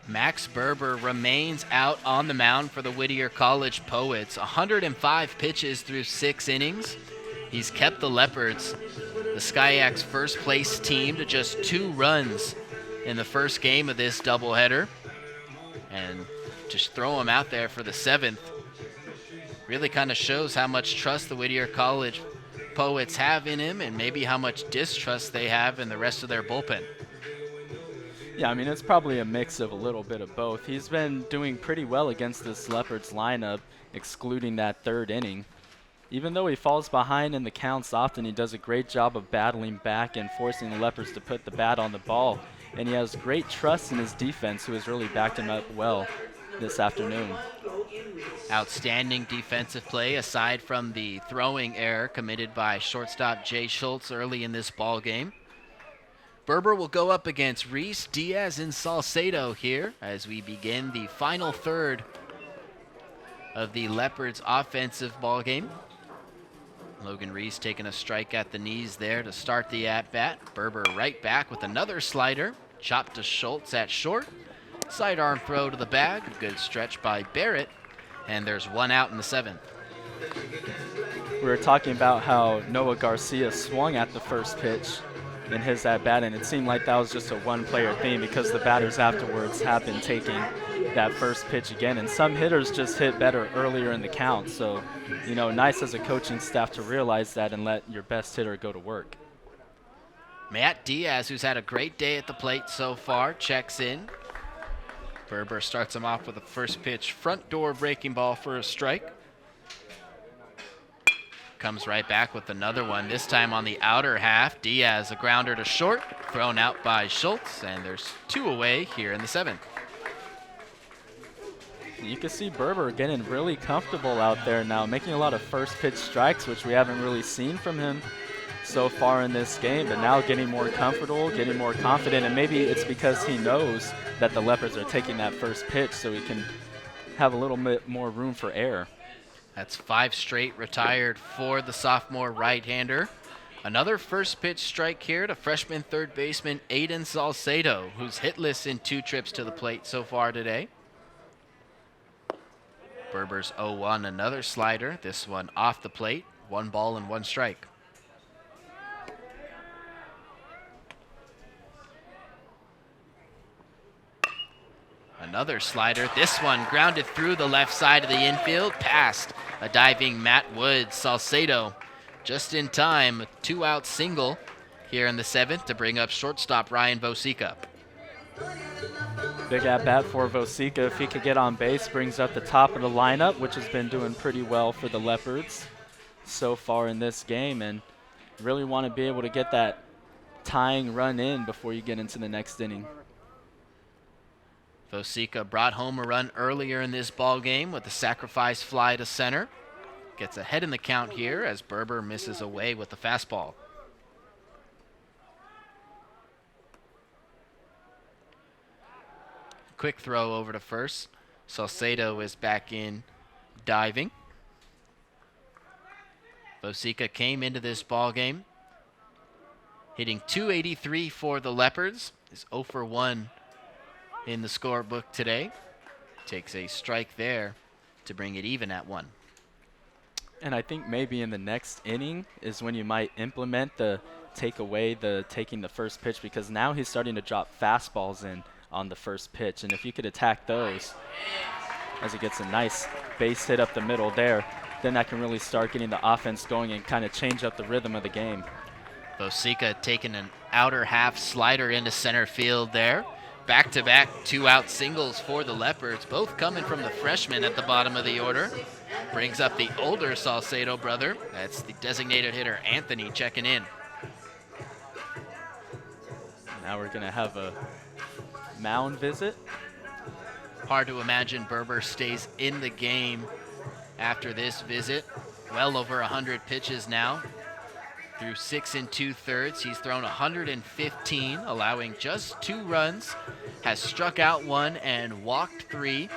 Max Berber remains out on the mound for the Whittier College Poets. 105 pitches through 6 innings. He's kept the Leopards, the Skyaks' first place team, to just 2 runs in the first game of this doubleheader. And just throw him out there for the 7th really kind of shows how much trust the Whittier College Poets have in him, and maybe how much distrust they have in the rest of their bullpen. Yeah, I mean, it's probably a mix of a little bit of both. He's been doing pretty well against this Leopards lineup, excluding that 3rd inning. Even though he falls behind in the counts often, he does a great job of battling back and forcing the Leopards to put the bat on the ball. And he has great trust in his defense, who has really backed him up well this afternoon. Outstanding defensive play aside from the throwing error committed by shortstop Jay Schultz early in this ball game. Berber will go up against Reese, Diaz, and Salcedo here as we begin the final third of the Leopards offensive ball game. Logan Reese taking a strike at the knees there to start the at-bat. Berber right back with another slider. Chopped to Schultz at short. Sidearm throw to the bag. Good stretch by Barrett. And there's 1 out in the 7th. We were talking about how Noah Garcia swung at the first pitch in his at-bat, and it seemed like that was just a one-player thing because the batters afterwards have been taking that first pitch again. And some hitters just hit better earlier in the count. So, you know, nice as a coaching staff to realize that and let your best hitter go to work. Matt Diaz, who's had a great day at the plate so far, checks in. Berber starts him off with a first pitch front door breaking ball for a strike. comes right back with another one, this time on the outer half. Diaz, a grounder to short, thrown out by Schultz, and there's 2 away here in the 7th. You can see Berber getting really comfortable out there now, making a lot of first pitch strikes, which we haven't really seen from him so far in this game, but now getting more comfortable, getting more confident, and maybe it's because he knows that the Leopards are taking that first pitch so he can have a little bit more room for error. That's 5 straight retired for the sophomore right-hander. Another first pitch strike here to freshman third baseman Aiden Salcedo, who's hitless in 2 trips to the plate so far today. Berber's 0-1, another slider, this one off the plate, 1 ball and 1 strike. Another slider, this one grounded through the left side of the infield, past a diving Matt Woods. Salcedo just in time, a 2-out single here in the 7th to bring up shortstop Ryan Vosica. Big at-bat for Vosica. If he could get on base, brings up the top of the lineup, which has been doing pretty well for the Leopards so far in this game, and really want to be able to get that tying run in before you get into the next inning. Vosica brought home a run earlier in this ball game with a sacrifice fly to center. Gets ahead in the count here as Berber misses away with the fastball. Quick throw over to first. Salcedo is back in diving. Vosica came into this ball game hitting .283 for the Leopards. Is 0 for 1 in the scorebook today. Takes a strike there to bring it even at 1. And I think maybe in the next inning is when you might implement the take away the taking the first pitch, because now he's starting to drop fastballs in on the first pitch. And if you could attack those as he gets a nice base hit up the middle there, then that can really start getting the offense going and kind of change up the rhythm of the game. Vosica taking an outer half slider into center field there. Back-to-back 2-out singles for the Leopards, both coming from the freshman at the bottom of the order. Brings up the older Salcedo brother. That's the designated hitter Anthony checking in. Now we're going to have a mound visit. Hard to imagine Berber stays in the game after this visit. Well over 100 pitches now. Through 6 2/3, he's thrown 115, allowing just 2 runs, has struck out 1 and walked 3,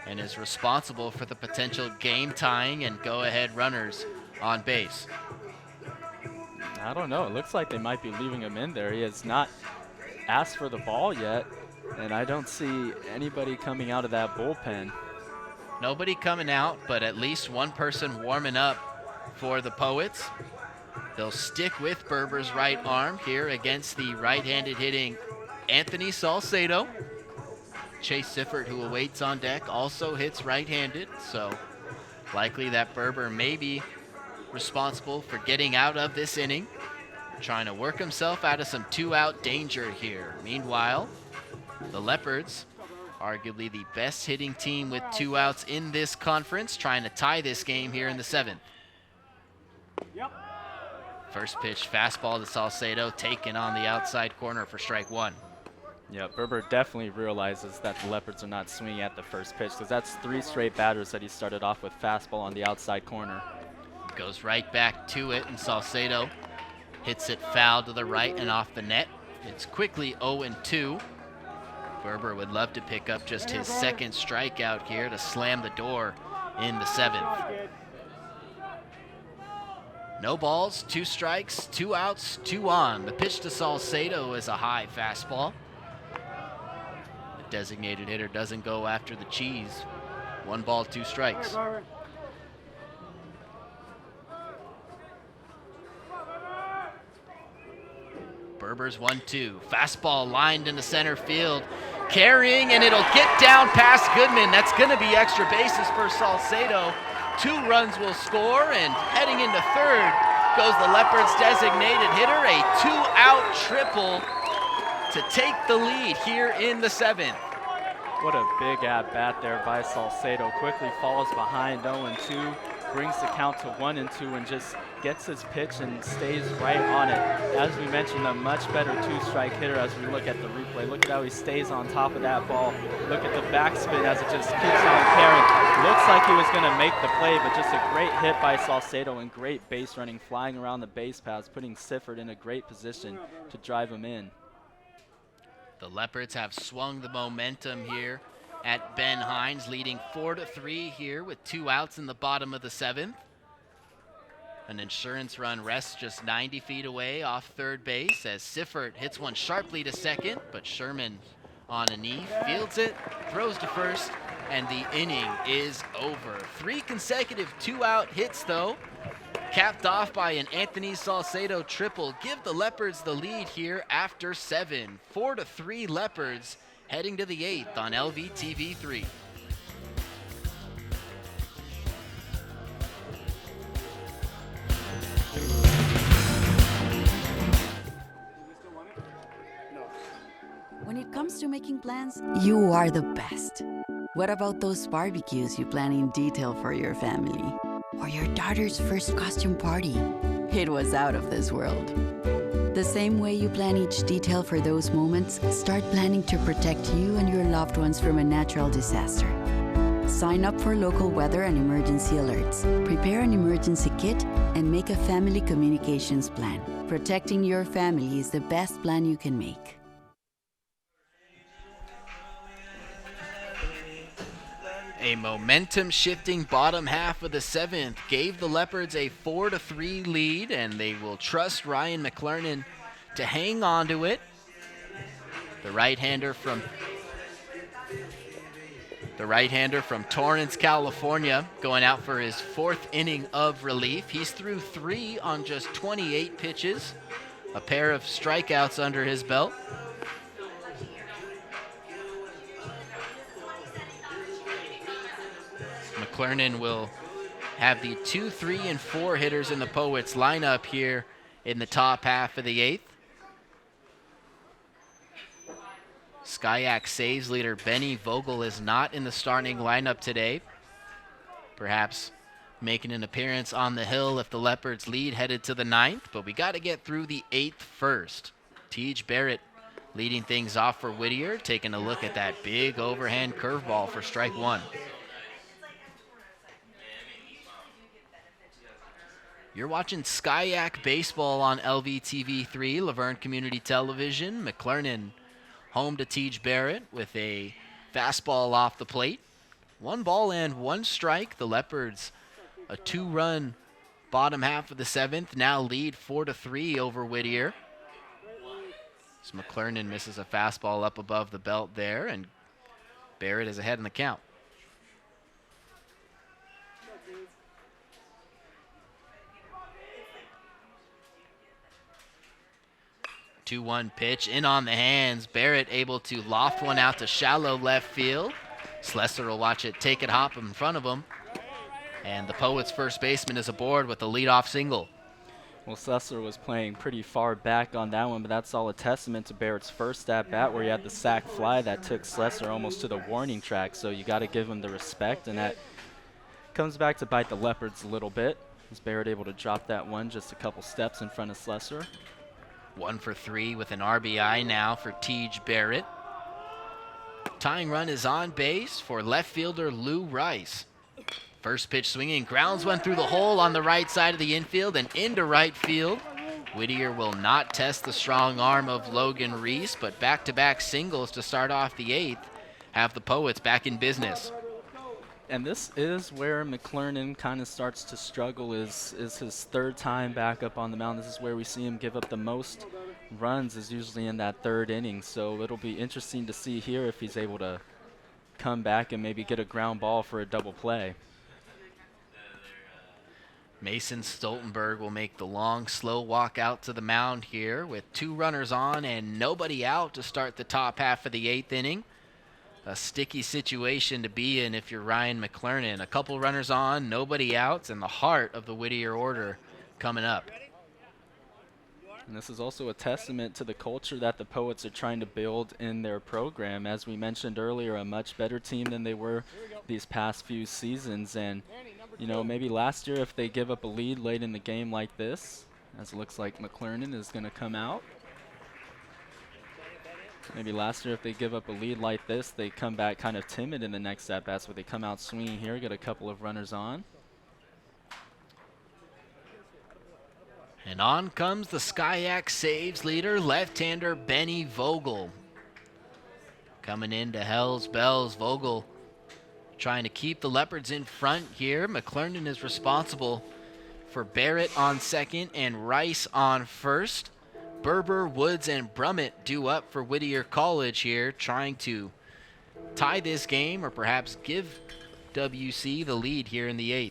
and is responsible for the potential game-tying and go-ahead runners on base. I don't know. It looks like they might be leaving him in there. He has not asked for the ball yet, and I don't see anybody coming out of that bullpen. Nobody coming out, but at least one person warming up for the Poets. They'll stick with Berber's right arm here against the right-handed hitting Anthony Salcedo. Chase Sifford, who awaits on deck, also hits right-handed, so likely that Berber may be responsible for getting out of this inning, trying to work himself out of some 2-out danger here. Meanwhile, the Leopards, arguably the best hitting team with 2 outs in this conference, trying to tie this game here in the 7th. Yep. First pitch fastball to Salcedo, taken on the outside corner for strike 1. Yeah, Berber definitely realizes that the Leopards are not swinging at the first pitch, because that's 3 straight batters that he started off with fastball on the outside corner. Goes right back to it, and Salcedo hits it foul to the right and off the net. It's quickly 0-2. Berber would love to pick up just his 2nd strikeout here to slam the door in the 7th. No balls, 2 strikes, 2 outs, 2 on. The pitch to Salcedo is a high fastball. The designated hitter doesn't go after the cheese. 1 ball, 2 strikes. Berber's 1-2. Fastball lined into center field. Carrying, and it'll get down past Goodman. That's going to be extra bases for Salcedo. 2 runs will score, and heading into third goes the Leopards' designated hitter. A 2-out triple to take the lead here in the 7th. What a big at-bat there by Salcedo. Quickly falls behind 0-2. brings the count to 1-2 and just gets his pitch and stays right on it. As we mentioned, a much better two-strike hitter as we look at the replay. Look at how he stays on top of that ball. Look at the backspin as it just keeps on carrying. Looks like he was going to make the play, but just a great hit by Salcedo and great base running, flying around the base paths, putting Sifford in a great position to drive him in. The Leopards have swung the momentum here at Ben Hines, leading 4-3 here with 2 outs in the bottom of the 7th. An insurance run rests just 90 feet away off third base as Sifford hits one sharply to second, but Sherman on a knee fields it, throws to first, and the inning is over. 3 consecutive 2-out hits, though, capped off by an Anthony Salcedo triple, give the Leopards the lead here after 7. 4-3 Leopards, heading to the 8th on LVTV 3. When it comes to making plans, you are the best. What about those barbecues you plan in detail for your family? Or your daughter's first costume party? It was out of this world. The same way you plan each detail for those moments, start planning to protect you and your loved ones from a natural disaster. Sign up for local weather and emergency alerts. Prepare an emergency kit and make a family communications plan. Protecting your family is the best plan you can make. A momentum-shifting bottom half of the 7th gave the Leopards a 4-3 lead, and they will trust Ryan McClernand to hang on to it. The right-hander from Torrance, California, going out for his 4th inning of relief. He's through 3 on just 28 pitches, a pair of strikeouts under his belt. McClernand will have the 2, 3, and 4 hitters in the Poets lineup here in the top half of the 8th. Skyac saves leader Benny Vogel is not in the starting lineup today. Perhaps making an appearance on the hill if the Leopards lead headed to the 9th, but we got to get through the 8th first. Tej Barrett leading things off for Whittier, taking a look at that big overhand curveball for strike 1. You're watching Skyac Baseball on LVTV3, Laverne Community Television. McClernand home to Tej Barrett with a fastball off the plate. 1 ball and 1 strike. The Leopards, a 2-run bottom half of the 7th, now lead 4-3 over Whittier. So McClernand misses a fastball up above the belt there, and Barrett is ahead in the count. 2-1 pitch in on the hands. Barrett able to loft one out to shallow left field. Slessor will watch it, take it, hop in front of him. And the Poets' first baseman is aboard with a leadoff single. Well, Slessor was playing pretty far back on that one, but that's all a testament to Barrett's first at-bat where he had the sac fly that took Slessor almost to the warning track. So you got to give him the respect, and that comes back to bite the Leopards a little bit. Was Barrett able to drop that one just a couple steps in front of Slessor? 1 for 3 with an RBI now for Tej Barrett. Tying run is on base for left fielder Lou Rice. First pitch swinging, grounds one through the hole on the right side of the infield and into right field. Whittier will not test the strong arm of Logan Reese, but back-to-back singles to start off the 8th have the Poets back in business. And this is where McClernand kind of starts to struggle, is his 3rd time back up on the mound. This is where we see him give up the most runs, is usually in that 3rd inning. So it'll be interesting to see here if he's able to come back and maybe get a ground ball for a double play. Mason Stoltenberg will make the long, slow walk out to the mound here with 2 runners on and nobody out to start the top half of the 8th inning. A sticky situation to be in if you're Ryan McClernand. A couple runners on, nobody out, and the heart of the Whittier order coming up. And this is also a testament to the culture that the Poets are trying to build in their program. As we mentioned earlier, a much better team than they were these past few seasons. And You know, maybe last year if they give up a lead late in the game like this, as it looks like McClernand is going to come out. Maybe last year if they give up a lead like this, they come back kind of timid in the next at-bats, but they come out swinging here, get a couple of runners on. And on comes the Skyak saves leader, left-hander Benny Vogel. Coming into Hell's Bells, Vogel trying to keep the Leopards in front here. McClernand is responsible for Barrett on second and Rice on first. Berber, Woods, and Brummett due up for Whittier College here, trying to tie this game or perhaps give WC the lead here in the 8th.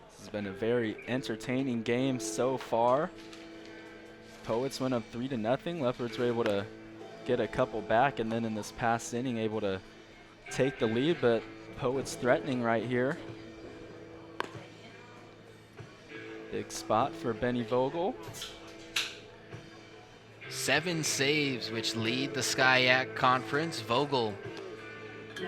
This has been a very entertaining game so far. Poets went up 3-0. Leopards were able to get a couple back, and then in this past inning able to take the lead, but Poets threatening right here. Big spot for Benny Vogel. 7 saves, which lead the Skyak Conference. Vogel,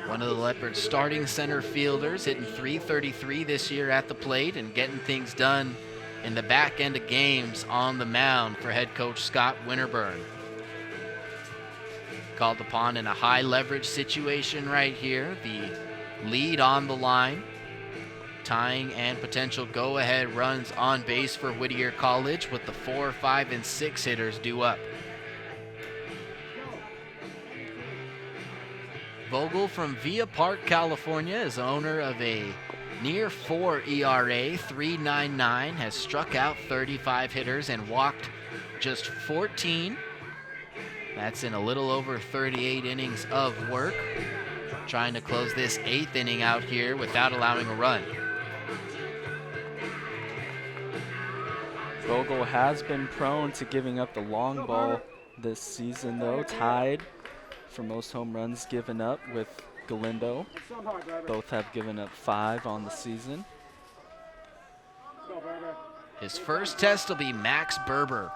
one of the Leopards' starting center fielders, hitting .333 this year at the plate and getting things done in the back end of games on the mound for head coach Scott Winterburn. Called upon in a high leverage situation right here. The lead on the line. Tying and potential go-ahead runs on base for Whittier College with the 4, 5, and 6 hitters due up. Vogel from Villa Park, California, is owner of a near 4 ERA, 3.99, has struck out 35 hitters and walked just 14. That's in a little over 38 innings of work. Trying to close this 8th inning out here without allowing a run. Vogel has been prone to giving up the long ball this season, though. Tied for most home runs given up with Galindo. Both have given up 5 on the season. His first test will be Max Berber,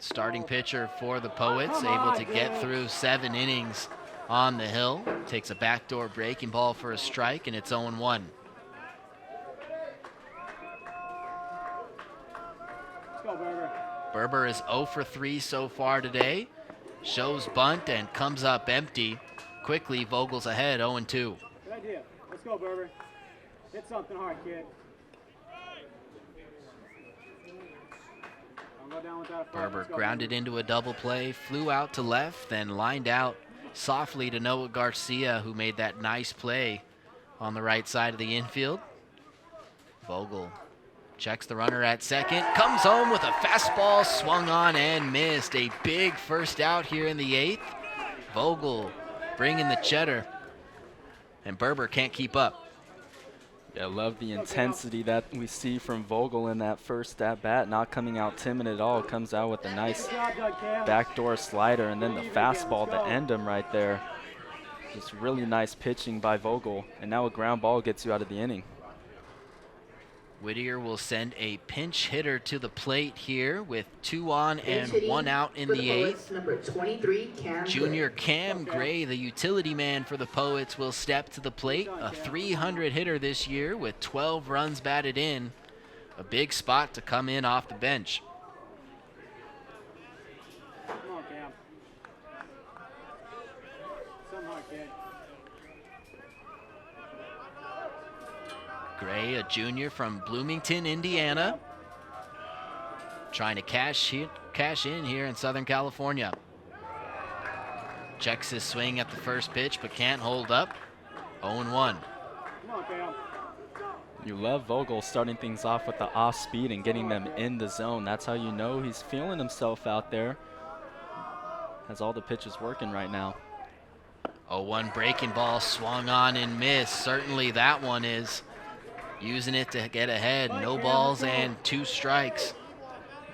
starting pitcher for the Poets, able to get through 7 innings on the hill. Takes a backdoor breaking ball for a strike, and it's 0-1. Berber is 0 for 3 so far today. Shows bunt and comes up empty. Quickly, Vogel's ahead, 0-2. Good idea. Let's go, Berber. Hit something hard, kid. Berber grounded into a double play, flew out to left, then lined out softly to Noah Garcia, who made that nice play on the right side of the infield. Vogel checks the runner at second, comes home with a fastball, swung on and missed. A big first out here in the 8th. Vogel bringing the cheddar, and Berber can't keep up. Yeah, love the intensity that we see from Vogel in that first at-bat, not coming out timid at all. Comes out with a nice backdoor slider, and then the fastball to end him right there. Just really nice pitching by Vogel, and now a ground ball gets you out of the inning. Whittier will send a pinch hitter to the plate here with 2 on and 1 out in the 8th. Number 23, Junior Cam Gray, the utility man for the Poets, will step to the plate. A 300 hitter this year with 12 runs batted in. A big spot to come in off the bench. Come on, Cam. Something hard, kid. Gray, a junior from Bloomington, Indiana, trying to cash in here in Southern California. Checks his swing at the first pitch, but can't hold up. 0-1. Come on, Cam. You love Vogel starting things off with the off speed and getting them in the zone. That's how you know he's feeling himself out there. Has all the pitches working right now. 0-1 breaking ball, swung on and missed. Certainly that one is. Using it to get ahead. No balls and 2 strikes.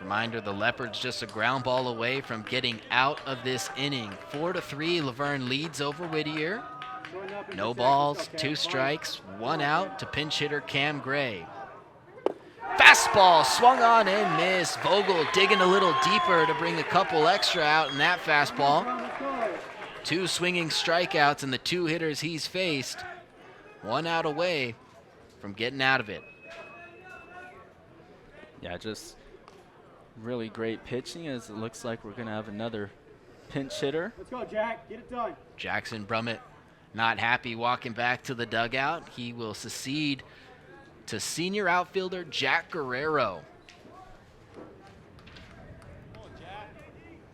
Reminder, the Leopards just a ground ball away from getting out of this inning. 4-3, Laverne leads over Whittier. No balls, 2 strikes, 1 out to pinch hitter Cam Gray. Fastball swung on and missed. Vogel digging a little deeper to bring a couple extra out in that fastball. 2 swinging strikeouts, and the 2 hitters he's faced, 1 out away from getting out of it. Yeah, just really great pitching, as it looks like we're going to have another pinch hitter. Let's go, Jack. Get it done. Jackson Brummett not happy walking back to the dugout. He will succeed to senior outfielder Jack Guerrero.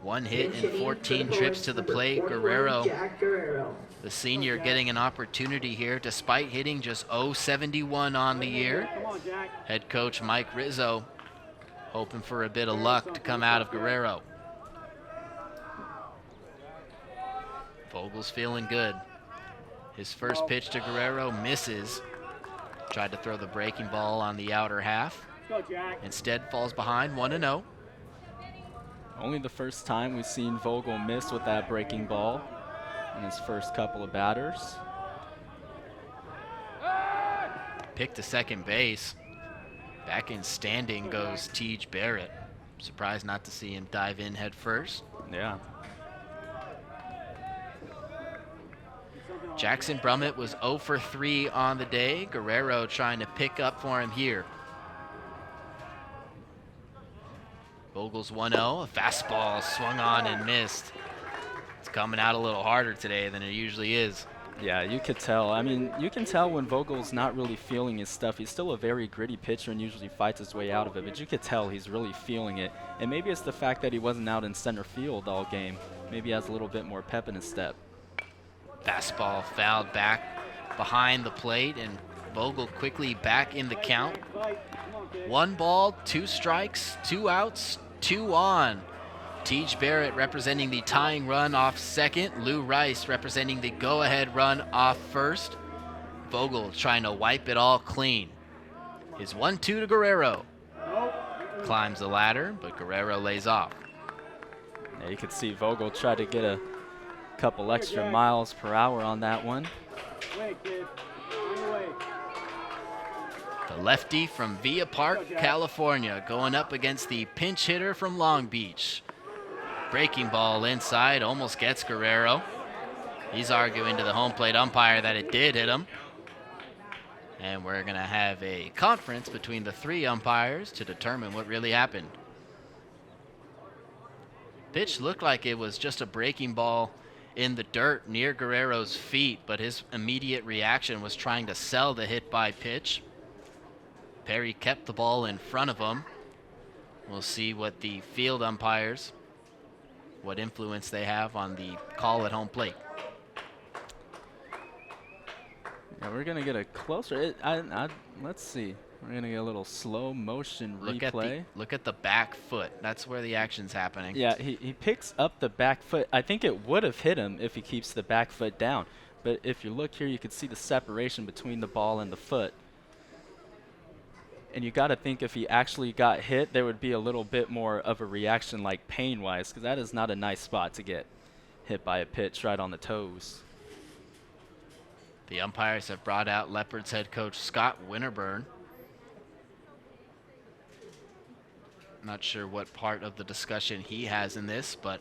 1 hit and 14 trips to the plate. Guerrero, the senior, getting an opportunity here despite hitting just .071 on the year. Head coach Mike Rizzo hoping for a bit of luck to come out of Guerrero. Vogel's feeling good. His first pitch to Guerrero misses. Tried to throw the breaking ball on the outer half. Instead falls behind 1-0. Only the first time we've seen Vogel miss with that breaking ball in his first couple of batters. Pick to second base. Back in standing goes Tej Barrett. Surprised not to see him dive in head first. Yeah. Jackson Brummett was 0 for 3 on the day. Guerrero trying to pick up for him here. Vogel's 1-0, a fastball swung on and missed. It's coming out a little harder today than it usually is. Yeah, you could tell. I mean, you can tell when Vogel's not really feeling his stuff. He's still a very gritty pitcher and usually fights his way out of it, but you could tell he's really feeling it. And maybe it's the fact that he wasn't out in center field all game. Maybe he has a little bit more pep in his step. Fastball fouled back behind the plate, and Vogel quickly back in the count. 1 ball, 2 strikes, 2 outs, 2 on. Tej Barrett representing the tying run off second. Lou Rice representing the go-ahead run off first. Vogel trying to wipe it all clean. His 1-2 to Guerrero. Climbs the ladder, but Guerrero lays off. Yeah, you could see Vogel try to get a couple extra miles per hour on that one. The lefty from Villa Park, California, going up against the pinch hitter from Long Beach. Breaking ball inside, almost gets Guerrero. He's arguing to the home plate umpire that it did hit him. And we're going to have a conference between the 3 umpires to determine what really happened. Pitch looked like it was just a breaking ball in the dirt near Guerrero's feet, but his immediate reaction was trying to sell the hit by pitch. Perry kept the ball in front of him. We'll see what the field umpires, what influence they have on the call at home plate. Yeah, we're going to get a closer. Let's see. We're going to get a little slow motion replay. Look at the back foot. That's where the action's happening. Yeah, he picks up the back foot. I think it would have hit him if he keeps the back foot down. But if you look here, you can see the separation between the ball and the foot. And you got to think if he actually got hit, there would be a little bit more of a reaction, like pain-wise, because that is not a nice spot to get hit by a pitch right on the toes. The umpires have brought out Leopards head coach Scott Winterburn. Not sure what part of the discussion he has in this, but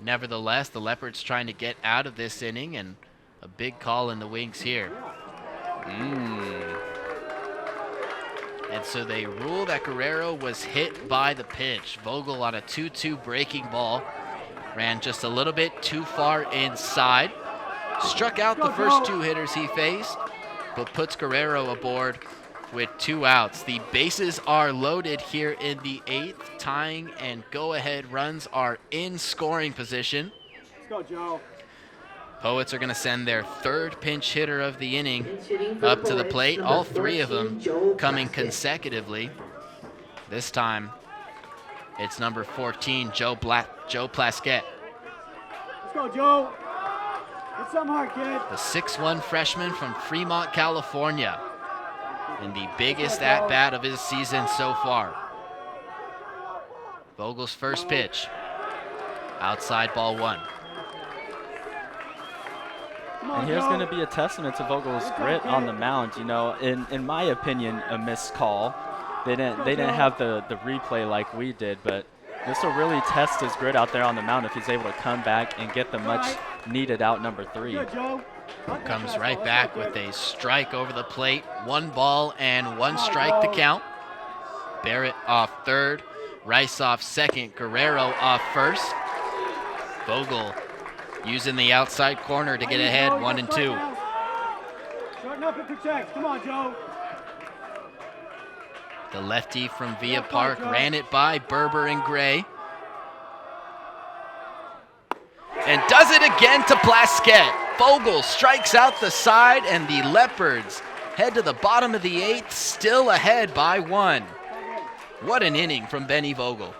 nevertheless, the Leopards trying to get out of this inning, and a big call in the wings here. And so they rule that Guerrero was hit by the pitch. Vogel on a 2-2 breaking ball. Ran just a little bit too far inside. Struck out the first 2 hitters he faced, but puts Guerrero aboard with 2 outs. The bases are loaded here in the 8th. Tying and go-ahead runs are in scoring position. Let's go, Joe. Poets are going to send their 3rd pinch hitter of the inning up to the plate. All 3 of them coming consecutively. This time, it's number 14, Joe Plaskett. Let's go, Joe. Get some heart, kid. The 6'1 freshman from Fremont, California. And the biggest at-bat of his season so far. Vogel's first pitch. Outside ball 1. And here's going to be a testament to Vogel's grit on the mound. You know, in my opinion, a missed call. They didn't have the replay like we did, but this will really test his grit out there on the mound if he's able to come back and get the much needed out number 3. Comes right back with a strike over the plate. 1 ball and 1 strike to count. Barrett off third. Rice off second. Guerrero off first. Vogel using the outside corner to get ahead, 1-2. Shorten up and protect. Come on, Joe. The lefty from Via Park ran it by Berber and Gray. And does it again to Plaskett. Vogel strikes out the side, and the Leopards head to the bottom of the 8th, still ahead by 1. What an inning from Benny Vogel.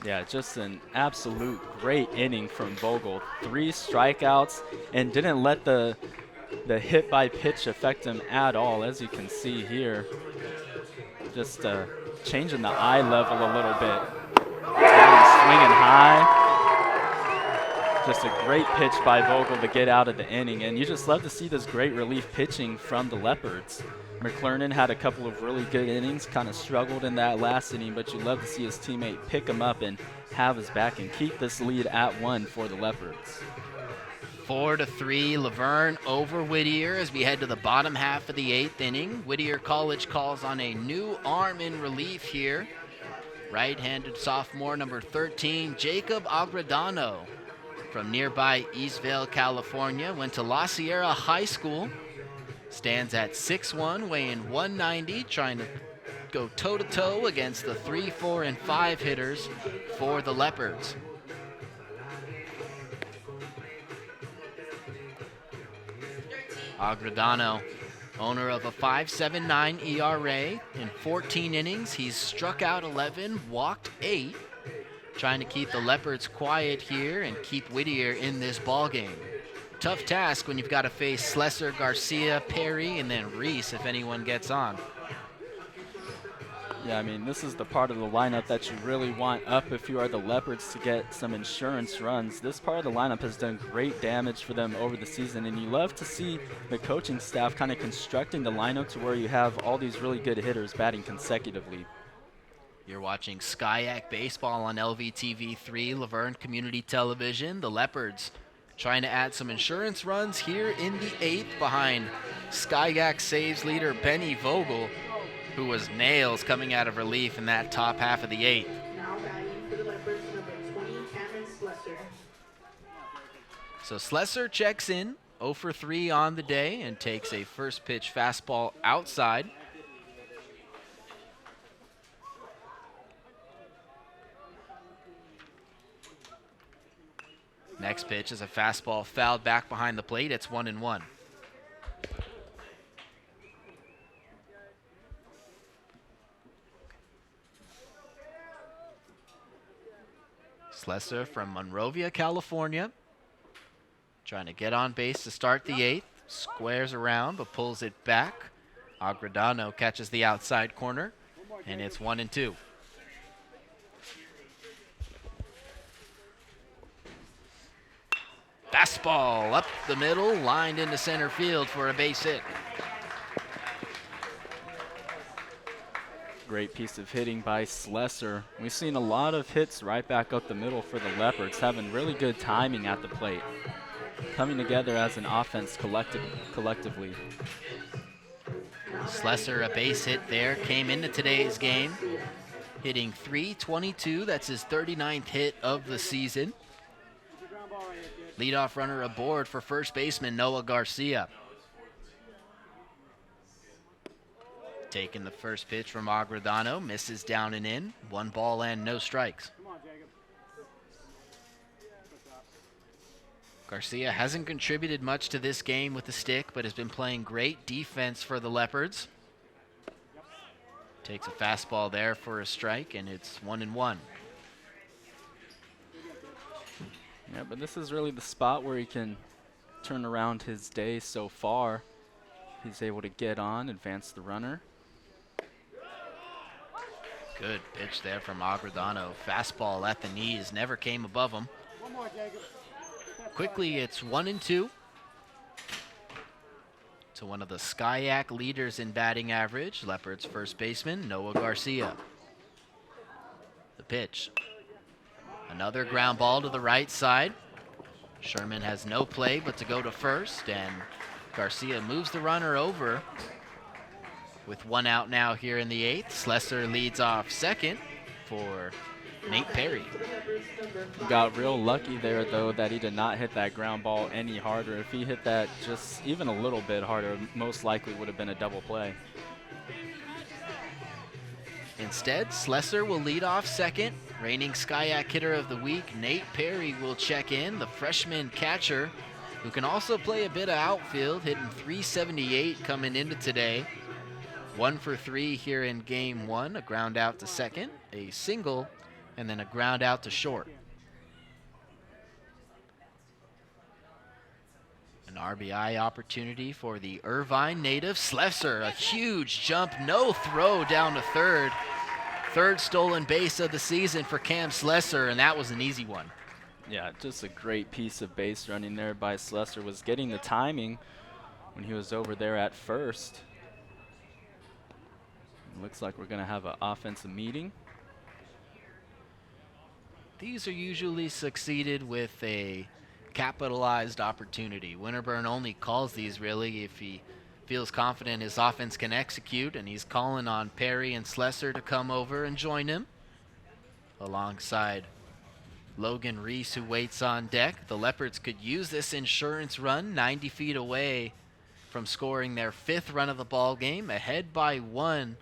Yeah, just an absolute great inning from Vogel. 3 strikeouts and didn't let the hit by pitch affect him at all, as you can see here. Just changing the eye level a little bit. Swinging high. Just a great pitch by Vogel to get out of the inning, and you just love to see this great relief pitching from the Leopards. McClernand had a couple of really good innings, kind of struggled in that last inning, but you love to see his teammate pick him up and have his back and keep this lead at 1 for the Leopards. 4-3, Laverne over Whittier as we head to the bottom half of the 8th inning. Whittier College calls on a new arm in relief here. Right-handed sophomore number 13, Jacob Agradano. From nearby Eastvale, California, went to La Sierra High School. Stands at 6'1", weighing 190, trying to go toe-to-toe against the 3, 4, and 5 hitters for the Leopards. Agradano, owner of a 5.79 ERA. In 14 innings, he's struck out 11, walked 8. Trying to keep the Leopards quiet here and keep Whittier in this ballgame. Tough task when you've got to face Slesser, Garcia, Perry, and then Reese if anyone gets on. Yeah, I mean, this is the part of the lineup that you really want up if you are the Leopards to get some insurance runs. This part of the lineup has done great damage for them over the season, and you love to see the coaching staff kind of constructing the lineup to where you have all these really good hitters batting consecutively. You're watching Skyac Baseball on LVTV3, Laverne Community Television. The Leopards trying to add some insurance runs here in the 8th behind Skyac saves leader Benny Vogel, who was nails coming out of relief in that top half of the 8th. Now batting for the Leopards, number 20, Cameron Slesser. So Slesser checks in, 0 for 3 on the day, and takes a first pitch fastball outside. Next pitch is a fastball fouled back behind the plate. It's 1-1. Slesser from Monrovia, California. Trying to get on base to start the 8th. Squares around but pulls it back. Agradano catches the outside corner, and it's 1-2. Fastball up the middle, lined into center field for a base hit. Great piece of hitting by Slesser. We've seen a lot of hits right back up the middle for the Leopards, having really good timing at the plate. Coming together as an offense collectively. Slesser, a base hit there, came into today's game, hitting .322. That's his 39th hit of the season. Leadoff runner aboard for first baseman Noah Garcia. Taking the first pitch from Agradano, misses down and in. 1 ball and no strikes. Garcia hasn't contributed much to this game with the stick, but has been playing great defense for the Leopards. Takes a fastball there for a strike, and it's 1-1. Yeah, but this is really the spot where he can turn around his day so far. He's able to get on, advance the runner. Good pitch there from Agradano. Fastball at the knees, never came above him. Quickly, it's 1-2. To one of the Skyac leaders in batting average, Leopards first baseman Noah Garcia. The pitch. Another ground ball to the right side. Sherman has no play but to go to first, and Garcia moves the runner over. With 1 out now here in the 8th, Slessor leads off second for Nate Perry. Got real lucky there, though, that he did not hit that ground ball any harder. If he hit that just even a little bit harder, most likely would have been a double play. Instead, Slessor will lead off second. Reigning SCIAC Hitter of the Week, Nate Perry will check in, the freshman catcher, who can also play a bit of outfield, hitting .378 coming into today. 1 for 3 here in game 1, a ground out to second, a single, and then a ground out to short. An RBI opportunity for the Irvine native, Slessor. A huge jump, no throw down to third. Third stolen base of the season for Cam Slessor, and that was an easy one. Yeah, just a great piece of base running there by Slessor. Was getting the timing when he was over there at first. Looks like we're going to have an offensive meeting. These are usually succeeded with a capitalized opportunity. Winterburn only calls these really if he feels confident his offense can execute, and he's calling on Perry and Slessor to come over and join him alongside Logan Reese, who waits on deck. The Leopards could use this insurance run 90 feet away from scoring their 5th run of the ball game, ahead by 1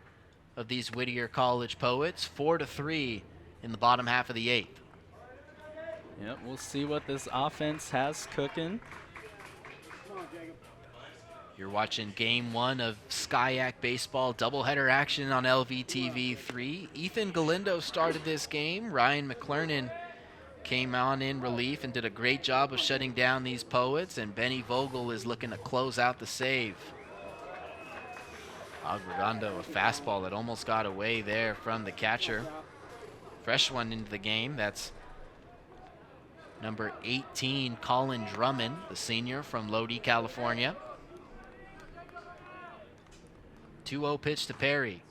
of these Whittier College Poets, 4-3 in the bottom half of the 8th. Yep, we'll see what this offense has cooking. You're watching game 1 of SCIAC baseball doubleheader action on LVTV 3. Ethan Galindo started this game. Ryan McClernand came on in relief and did a great job of shutting down these Poets, and Benny Vogel is looking to close out the save. Agregando, a fastball that almost got away there from the catcher. Fresh one into the game, that's number 18, Colin Drummond, the senior from Lodi, California. 2-0 pitch to Perry.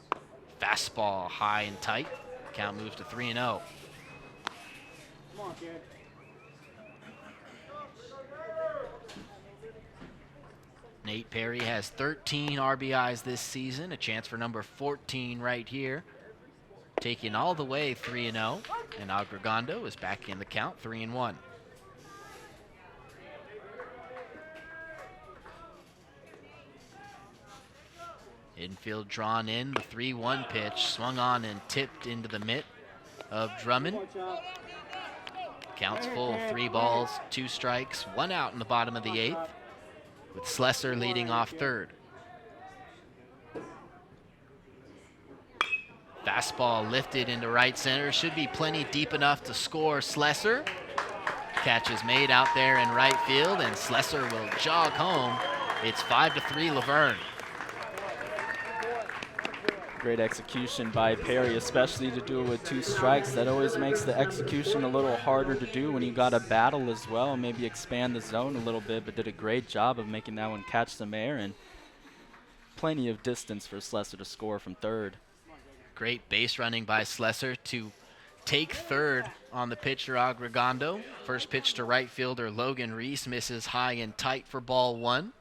Fastball high and tight. Count moves to 3-0. Come on, kid. Nate Perry has 13 RBIs this season, a chance for number 14 right here. Taking all the way 3-0, and Agregando is back in the count, 3-1. Infield drawn in, the 3-1 pitch, swung on and tipped into the mitt of Drummond. Counts full, 3 balls, 2 strikes, 1 out in the bottom of the 8th, with Slessor leading off third. Fastball lifted into right center, should be plenty deep enough to score. Slessor. Catch is made out there in right field, and Slessor will jog home. It's 5-3 Laverne. Great execution by Perry, especially to do it with 2 strikes. That always makes the execution a little harder to do when you got a battle as well. Maybe expand the zone a little bit, but did a great job of making that one catch some air, and plenty of distance for Slessor to score from third. Great base running by Slessor to take third on the pitcher Agregando. First pitch to right fielder Logan Reese misses high and tight for ball 1.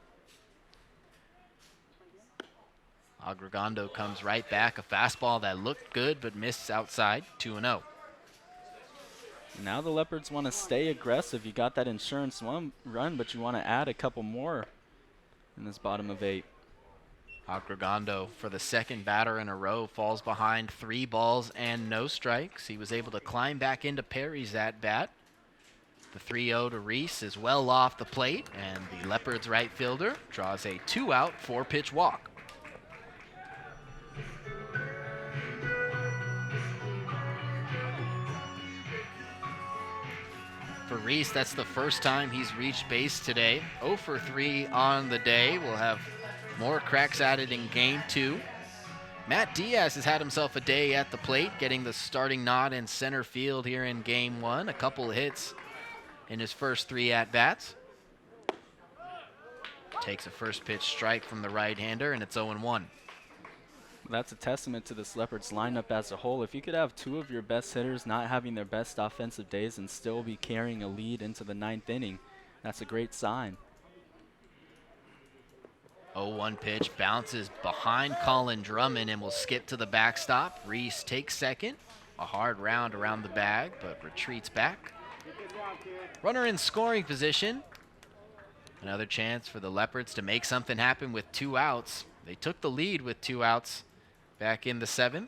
Agregando comes right back, a fastball that looked good but missed outside, 2-0. Now the Leopards want to stay aggressive. You got that insurance run, but you want to add a couple more in this bottom of 8. Agregando, for the second batter in a row, falls behind 3 balls and no strikes. He was able to climb back into Perry's at-bat. The 3-0 to Reese is well off the plate, and the Leopards right fielder draws a 2-out, 4-pitch walk. For Reese, that's the first time he's reached base today. 0 for 3 on the day. We'll have more cracks at it in game 2. Matt Diaz has had himself a day at the plate, getting the starting nod in center field here in game 1. A couple of hits in his first 3 at-bats. Takes a first pitch strike from the right-hander, and it's 0-1. That's a testament to this Leopards lineup as a whole. If you could have 2 of your best hitters not having their best offensive days and still be carrying a lead into the 9th inning, That's a great sign. 0-1 pitch bounces behind Colin Drummond and will skip to the backstop. Reese takes second. A hard round around the bag, but retreats back. Runner in scoring position. Another chance for the Leopards to make something happen with 2 outs. They took the lead with 2 outs back in the 7th.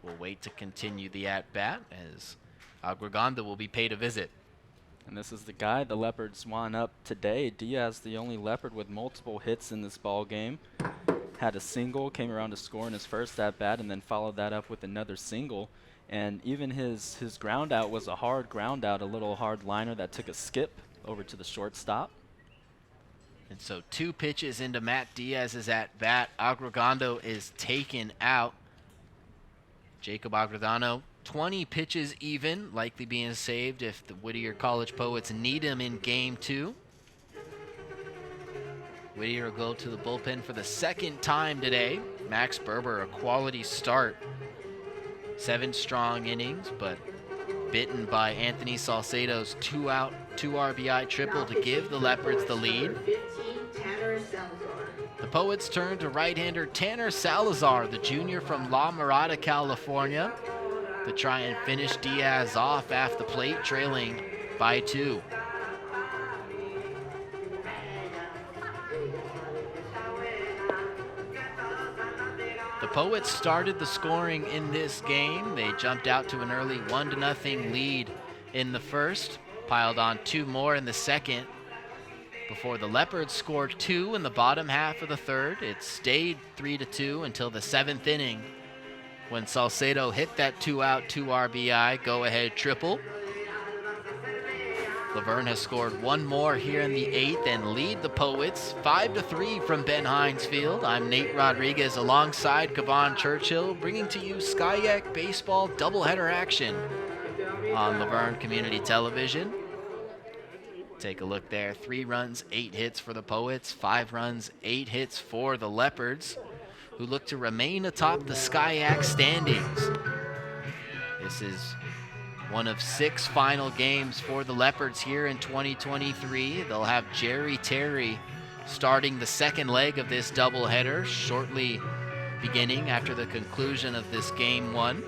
We'll wait to continue the at-bat as Agregando will be paid a visit. And this is the guy the Leopards won up today. Diaz, the only Leopard with multiple hits in this ball game. Had a single, came around to score in his first at-bat, and then followed that up with another single. And even his ground out was a hard ground out, a little hard liner that took a skip over to the shortstop. And so 2 pitches into Matt Diaz's at-bat. Agregando is taken out. Jacob Agredano, 20 pitches even, likely being saved if the Whittier College Poets need him in game 2. Whittier will go to the bullpen for the 2nd time today. Max Berber, a quality start. 7 strong innings, but bitten by Anthony Salcedo's 2-out, 2 RBI triple to give the Leopards the lead. The Poets turn to right-hander Tanner Salazar, the junior from La Mirada, California, to try and finish Diaz off off the plate, trailing by 2. The Poets started the scoring in this game. They jumped out to an early 1-0 lead in the first, piled on 2 more in the second, before the Leopards scored 2 in the bottom half of the third. It stayed 3-2 until the 7th inning, when Salcedo hit that 2-out, 2 RBI go-ahead triple. Laverne has scored 1 more here in the 8th and lead the Poets 5-3 from Ben Hines Field. I'm Nate Rodriguez alongside Kevon Churchill, bringing to you SkyYak Baseball doubleheader action on Laverne Community Television. Take a look there. 3 runs, 8 hits for the Poets, 5 runs, 8 hits for the Leopards, who look to remain atop the SkyYak standings. This is one of 6 final games for the Leopards here in 2023. They'll have Jerry Terry starting the 2nd leg of this doubleheader shortly beginning after the conclusion of this game 1.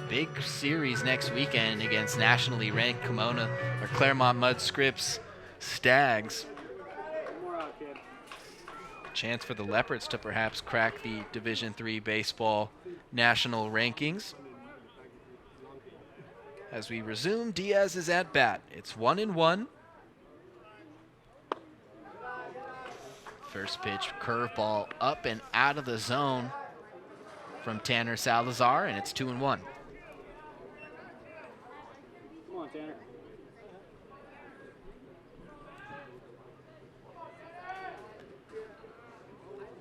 Big series next weekend against nationally ranked Claremont Mud Scripps Stags. Chance for the Leopards to perhaps crack the Division III baseball national rankings. As we resume Diaz's at bat, it's 1-1. First pitch, curveball up and out of the zone from Tanner Salazar, and it's 2-1. Come on, Tanner.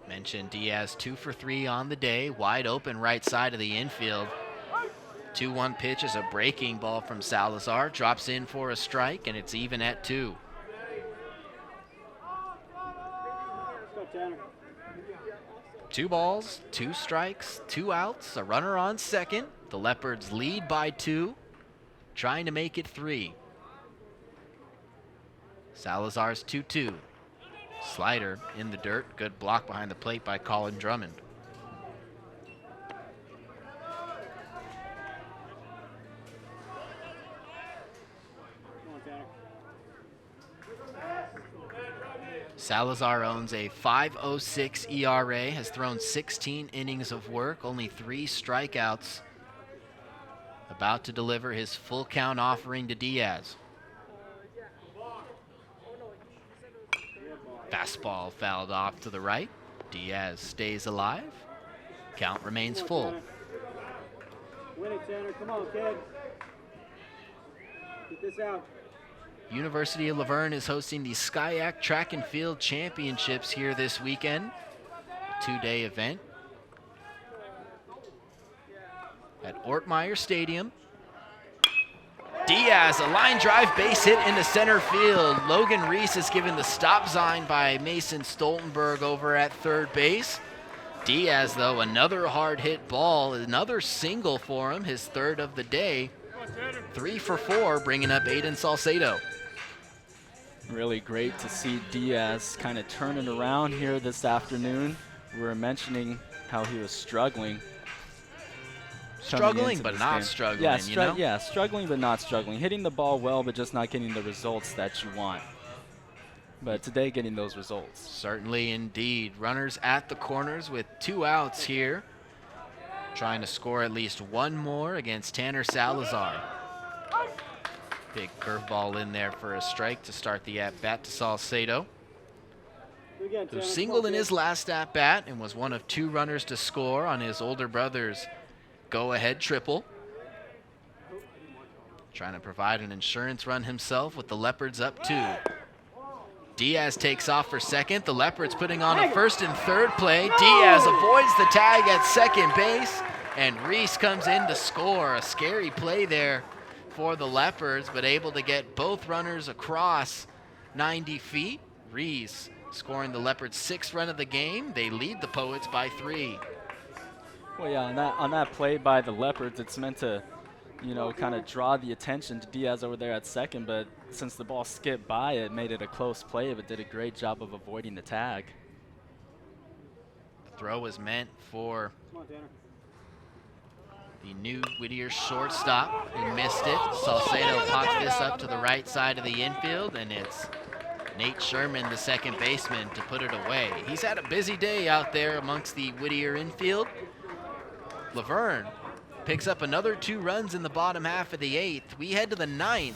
Mentioned Diaz 2 for 3 on the day, wide open right side of the infield. 2-1 pitch is a breaking ball from Salazar, drops in for a strike, and it's even at 2. Let's go, Tanner. 2 balls, 2 strikes, 2 outs, a runner on second. The Leopards lead by 2, trying to make it 3. Salazar's 2-2. Slider in the dirt. Good block behind the plate by Colin Drummond. Come on, Tanner. Salazar owns a 5.06 ERA, has thrown 16 innings of work, only 3 strikeouts. About to deliver his full count offering to Diaz. Fastball fouled off to the right. Diaz stays alive. Count remains full. Win it, Tanner. Come on, kid. Get this out. University of Laverne is hosting the SkyYak Track and Field Championships here this weekend. A 2-day event at Ortmeyer Stadium. Diaz, a line drive base hit into center field. Logan Reese is given the stop sign by Mason Stoltenberg over at third base. Diaz, though, another hard hit ball, another single for him, his 3rd of the day. 3 for 4, bringing up Aiden Salcedo. Really great to see Diaz kind of turn it around here this afternoon. We were mentioning how he was struggling. Struggling but not struggling, yeah, you know? Yeah, struggling but not struggling. Hitting the ball well but just not getting the results that you want. But today getting those results. Certainly indeed. Runners at the corners with 2 outs here. Trying to score at least 1 more against Tanner Salazar. Big curveball in there for a strike to start the at-bat to Salcedo, who singled in his last at-bat and was one of 2 runners to score on his older brother's go-ahead triple. Trying to provide an insurance run himself with the Leopards up 2. Diaz takes off for second. The Leopards putting on a first and third play. Diaz avoids the tag at second base, and Reese comes in to score. A scary play there for the Leopards, but able to get both runners across 90 feet. Reese scoring the Leopards' 6th run of the game. They lead the Poets by 3. Well, yeah, on that play by the Leopards, it's meant to, you know, kind of draw the attention to Diaz over there at second, but since the ball skipped by, it made it a close play, but did a great job of avoiding the tag. The throw was meant for the new Whittier shortstop. He missed it. Salcedo pops this up to the right side of the infield, and it's Nate Sherman, the second baseman, to put it away. He's had a busy day out there amongst the Whittier infield. Laverne picks up another 2 runs in the bottom half of the 8th. We head to the 9th.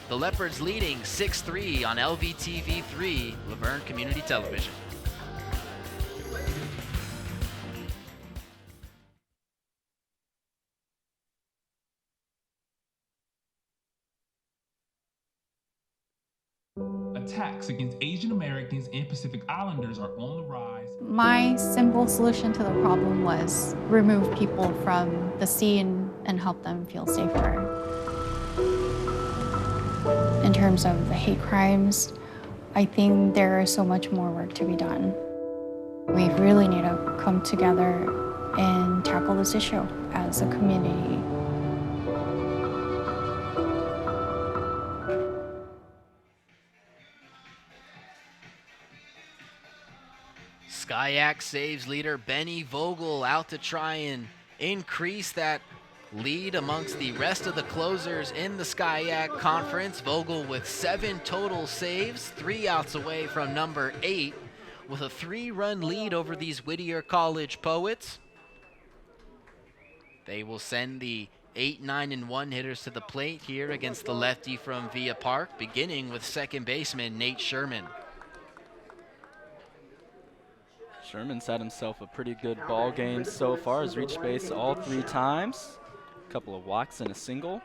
The Leopards leading 6-3 on LVTV 3, Laverne Community Television. Attacks against Asian Americans and Pacific Islanders are on the rise. My simple solution to the problem was remove people from the scene and help them feel safer. In terms of the hate crimes, I think there is so much more work to be done. We really need to come together and tackle this issue as a community. Skyac saves leader Benny Vogel out to try and increase that lead amongst the rest of the closers in the Skyac Conference. Vogel with 7 total saves, 3 outs away from number 8, with a 3-run lead over these Whittier College Poets. They will send the 8, 9, and 1 hitters to the plate here against the lefty from Villa Park, beginning with second baseman Nate Sherman. Sherman's had himself a pretty good ball game so far. Has reached base all 3 times. A couple of walks and a single.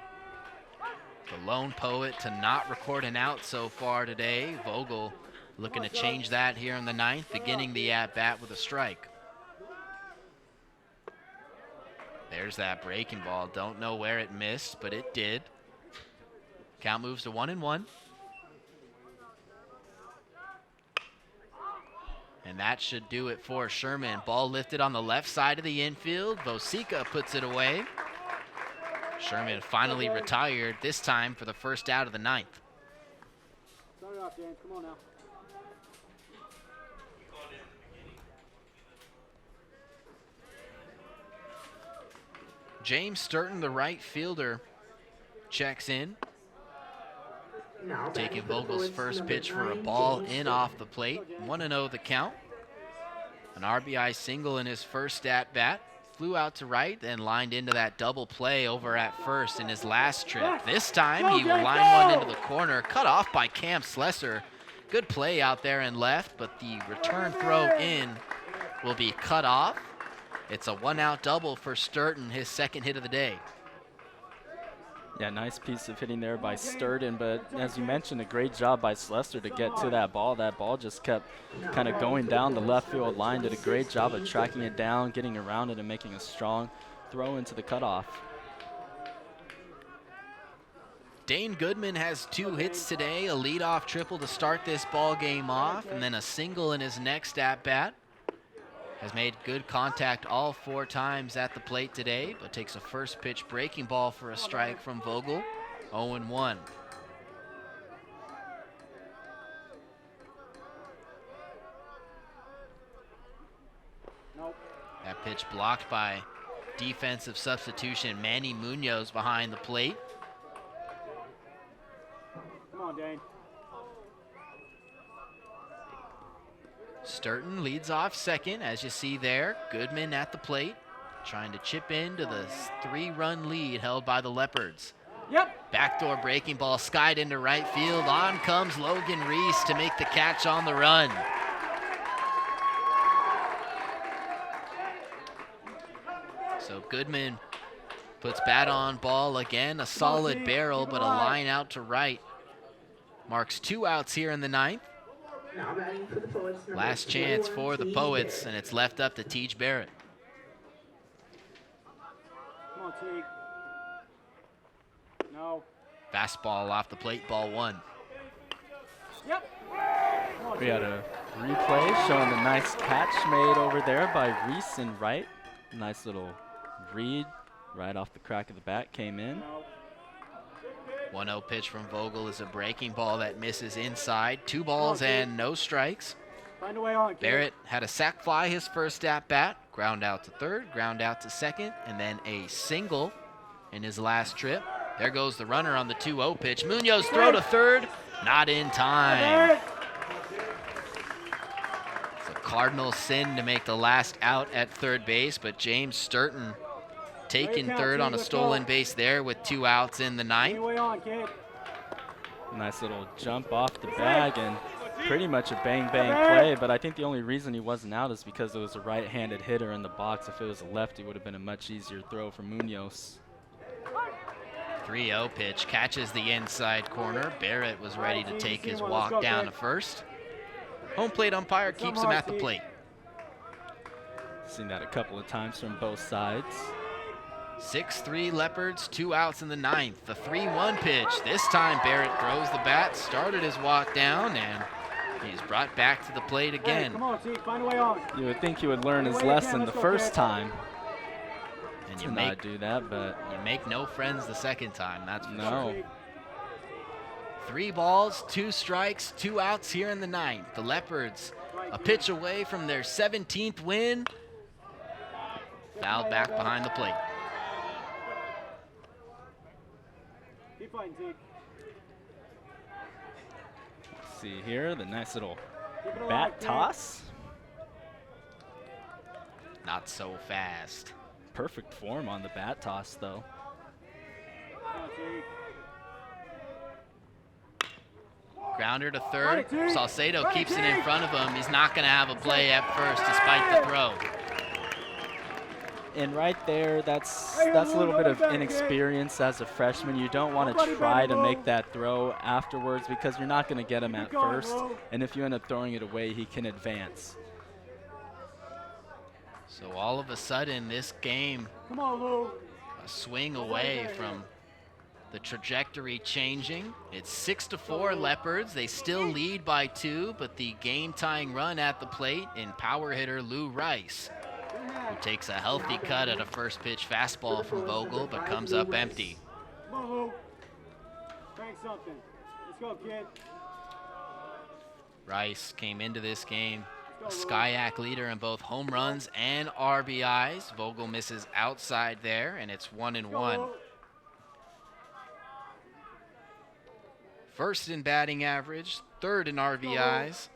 The lone Poet to not record an out so far today. Vogel looking to change that here in the 9th, beginning the at-bat with a strike. There's that breaking ball. Don't know where it missed, but it did. Count moves to 1-1. And that should do it for Sherman. Ball lifted on the left side of the infield. Vosica puts it away. Sherman finally retired, this time for the first out of the 9th. Start it off, Dan. Come on now. James Sturton, the right fielder, checks in. Taking Vogel's first pitch for a ball in off the plate. 1-0 the count. An RBI single in his first at-bat. Flew out to right and lined into that double play over at first in his last trip. This time he will line one into the corner, cut off by Cam Slesser. Good play out there and left, but the return throw in will be cut off. It's a 1-out double for Sturton, his second hit of the day. Yeah, nice piece of hitting there by Sturton, but as you mentioned, a great job by Slesser to get to that ball. That ball just kept kind of going down the left field line. Did a great job of tracking it down, getting around it, and making a strong throw into the cutoff. Dane Goodman has 2 hits today, a leadoff triple to start this ball game off, and then a single in his next at-bat. Has made good contact all 4 times at the plate today, but takes a first pitch breaking ball for a strike from Vogel. 0-1. That pitch blocked by defensive substitution Manny Munoz behind the plate. Come on, Dane. Sturton leads off second, as you see there. Goodman at the plate, trying to chip into the 3-run lead held by the Leopards. Yep. Backdoor breaking ball skied into right field. On comes Logan Reese to make the catch on the run. So Goodman puts bat on ball again. A solid barrel, but a line out to right. Marks 2 outs here in the 9th. Now batting for the Poets. Last chance for the Poets, and it's left up to Tej Barrett. Come on, Teague. No. Fastball off the plate, ball 1. Yep. We had a replay showing the nice catch made over there by Reese and right. Nice little read right off the crack of the bat, came in. 1-0 pitch from Vogel is a breaking ball that misses inside. 2 balls and no strikes. Find a way on, kid. Barrett had a sac fly his first at bat, ground out to third, ground out to second, and then a single in his last trip. There goes the runner on the 2-0 pitch. Munoz throw to third, not in time. It's a Cardinal sin to make the last out at third base, but James Sturton taking third on a stolen base there with 2 outs in the 9th. Nice little jump off the bag and pretty much a bang-bang play, but I think the only reason he wasn't out is because it was a right-handed hitter in the box. If it was a lefty, it would have been a much easier throw for Munoz. 3-0 pitch catches the inside corner. Barrett was ready to take his walk down to first. Home plate umpire keeps him at the plate. Seen that a couple of times from both sides. 6-3 Leopards, 2 outs in the 9th. The 3-1 pitch. This time Barrett throws the bat, started his walk down, and he's brought back to the plate again. Hey, come on, Teague, find a way on. You would think he would learn his lesson the first time. And you not do that, but you make no friends the second time, that's for no. sure. 3 balls, 2 strikes, 2 outs here in the 9th. The Leopards a pitch away from their 17th win. Fouled back behind the plate. Keep fighting, Teague. Let's see here, the nice little bat toss. Not so fast. Perfect form on the bat toss, though. Grounder to third. Salcedo keeps it in front of him. He's not going to have a play at first despite the throw. And right there, that's a little bit of inexperience as a freshman. You don't want to try to make that throw afterwards because you're not going to get him at first. And if you end up throwing it away, he can advance. So all of a sudden, this game, a swing away from the trajectory changing. It's 6-4 Leopards. They still lead by 2, but the game-tying run at the plate in power hitter Lou Rice, who takes a healthy cut at a first pitch fastball from Vogel, but comes up empty. Come on, Lou. Crank something. Let's go, kid. Rice came into this game a SCIAC leader in both home runs and RBIs. Vogel misses outside there, and it's 1-1. First in batting average, third in RBIs,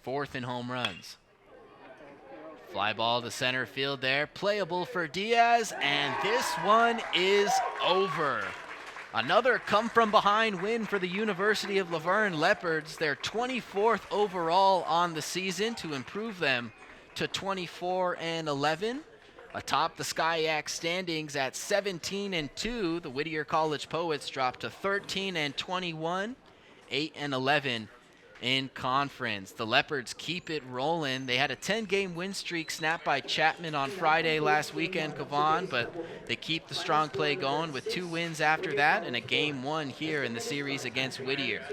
fourth in home runs. Fly ball to center field there, playable for Diaz, and this one is over. Another come-from-behind win for the University of La Verne Leopards, their 24th overall on the season to improve them to 24-11. Atop the SCIAC standings at 17-2, the Whittier College Poets dropped to 13-21, 8-11 in conference. The Leopards keep it rolling. They had a 10-game win streak snapped by Chapman on Friday last weekend, Kavan, but they keep the strong play going with 2 wins after that and a game 1 here in the series against Whittier.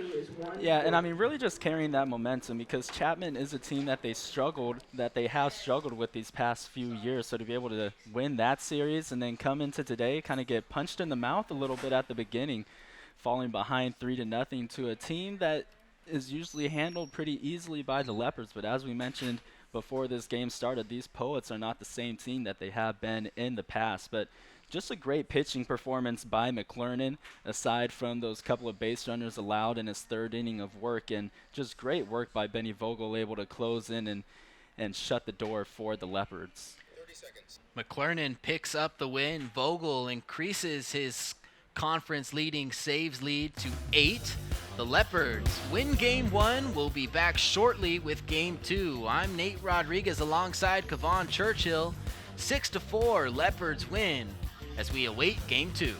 Yeah, and I mean, really just carrying that momentum, because Chapman is a team that they have struggled with these past few years. So to be able to win that series and then come into today, kind of get punched in the mouth a little bit at the beginning, falling behind 3-0 to a team that is usually handled pretty easily by the Leopards. But as we mentioned before this game started, these Poets are not the same team that they have been in the past. But just a great pitching performance by McClernand, aside from those couple of base runners allowed in his 3rd inning of work, and just great work by Benny Vogel, able to close in and shut the door for the Leopards. 30 seconds. McClernand picks up the win. Vogel increases his conference leading saves lead to 8. The Leopards win game 1. We'll be back shortly with game 2. I'm Nate Rodriguez alongside Kavan Churchill. 6-4 Leopards win as we await game 2.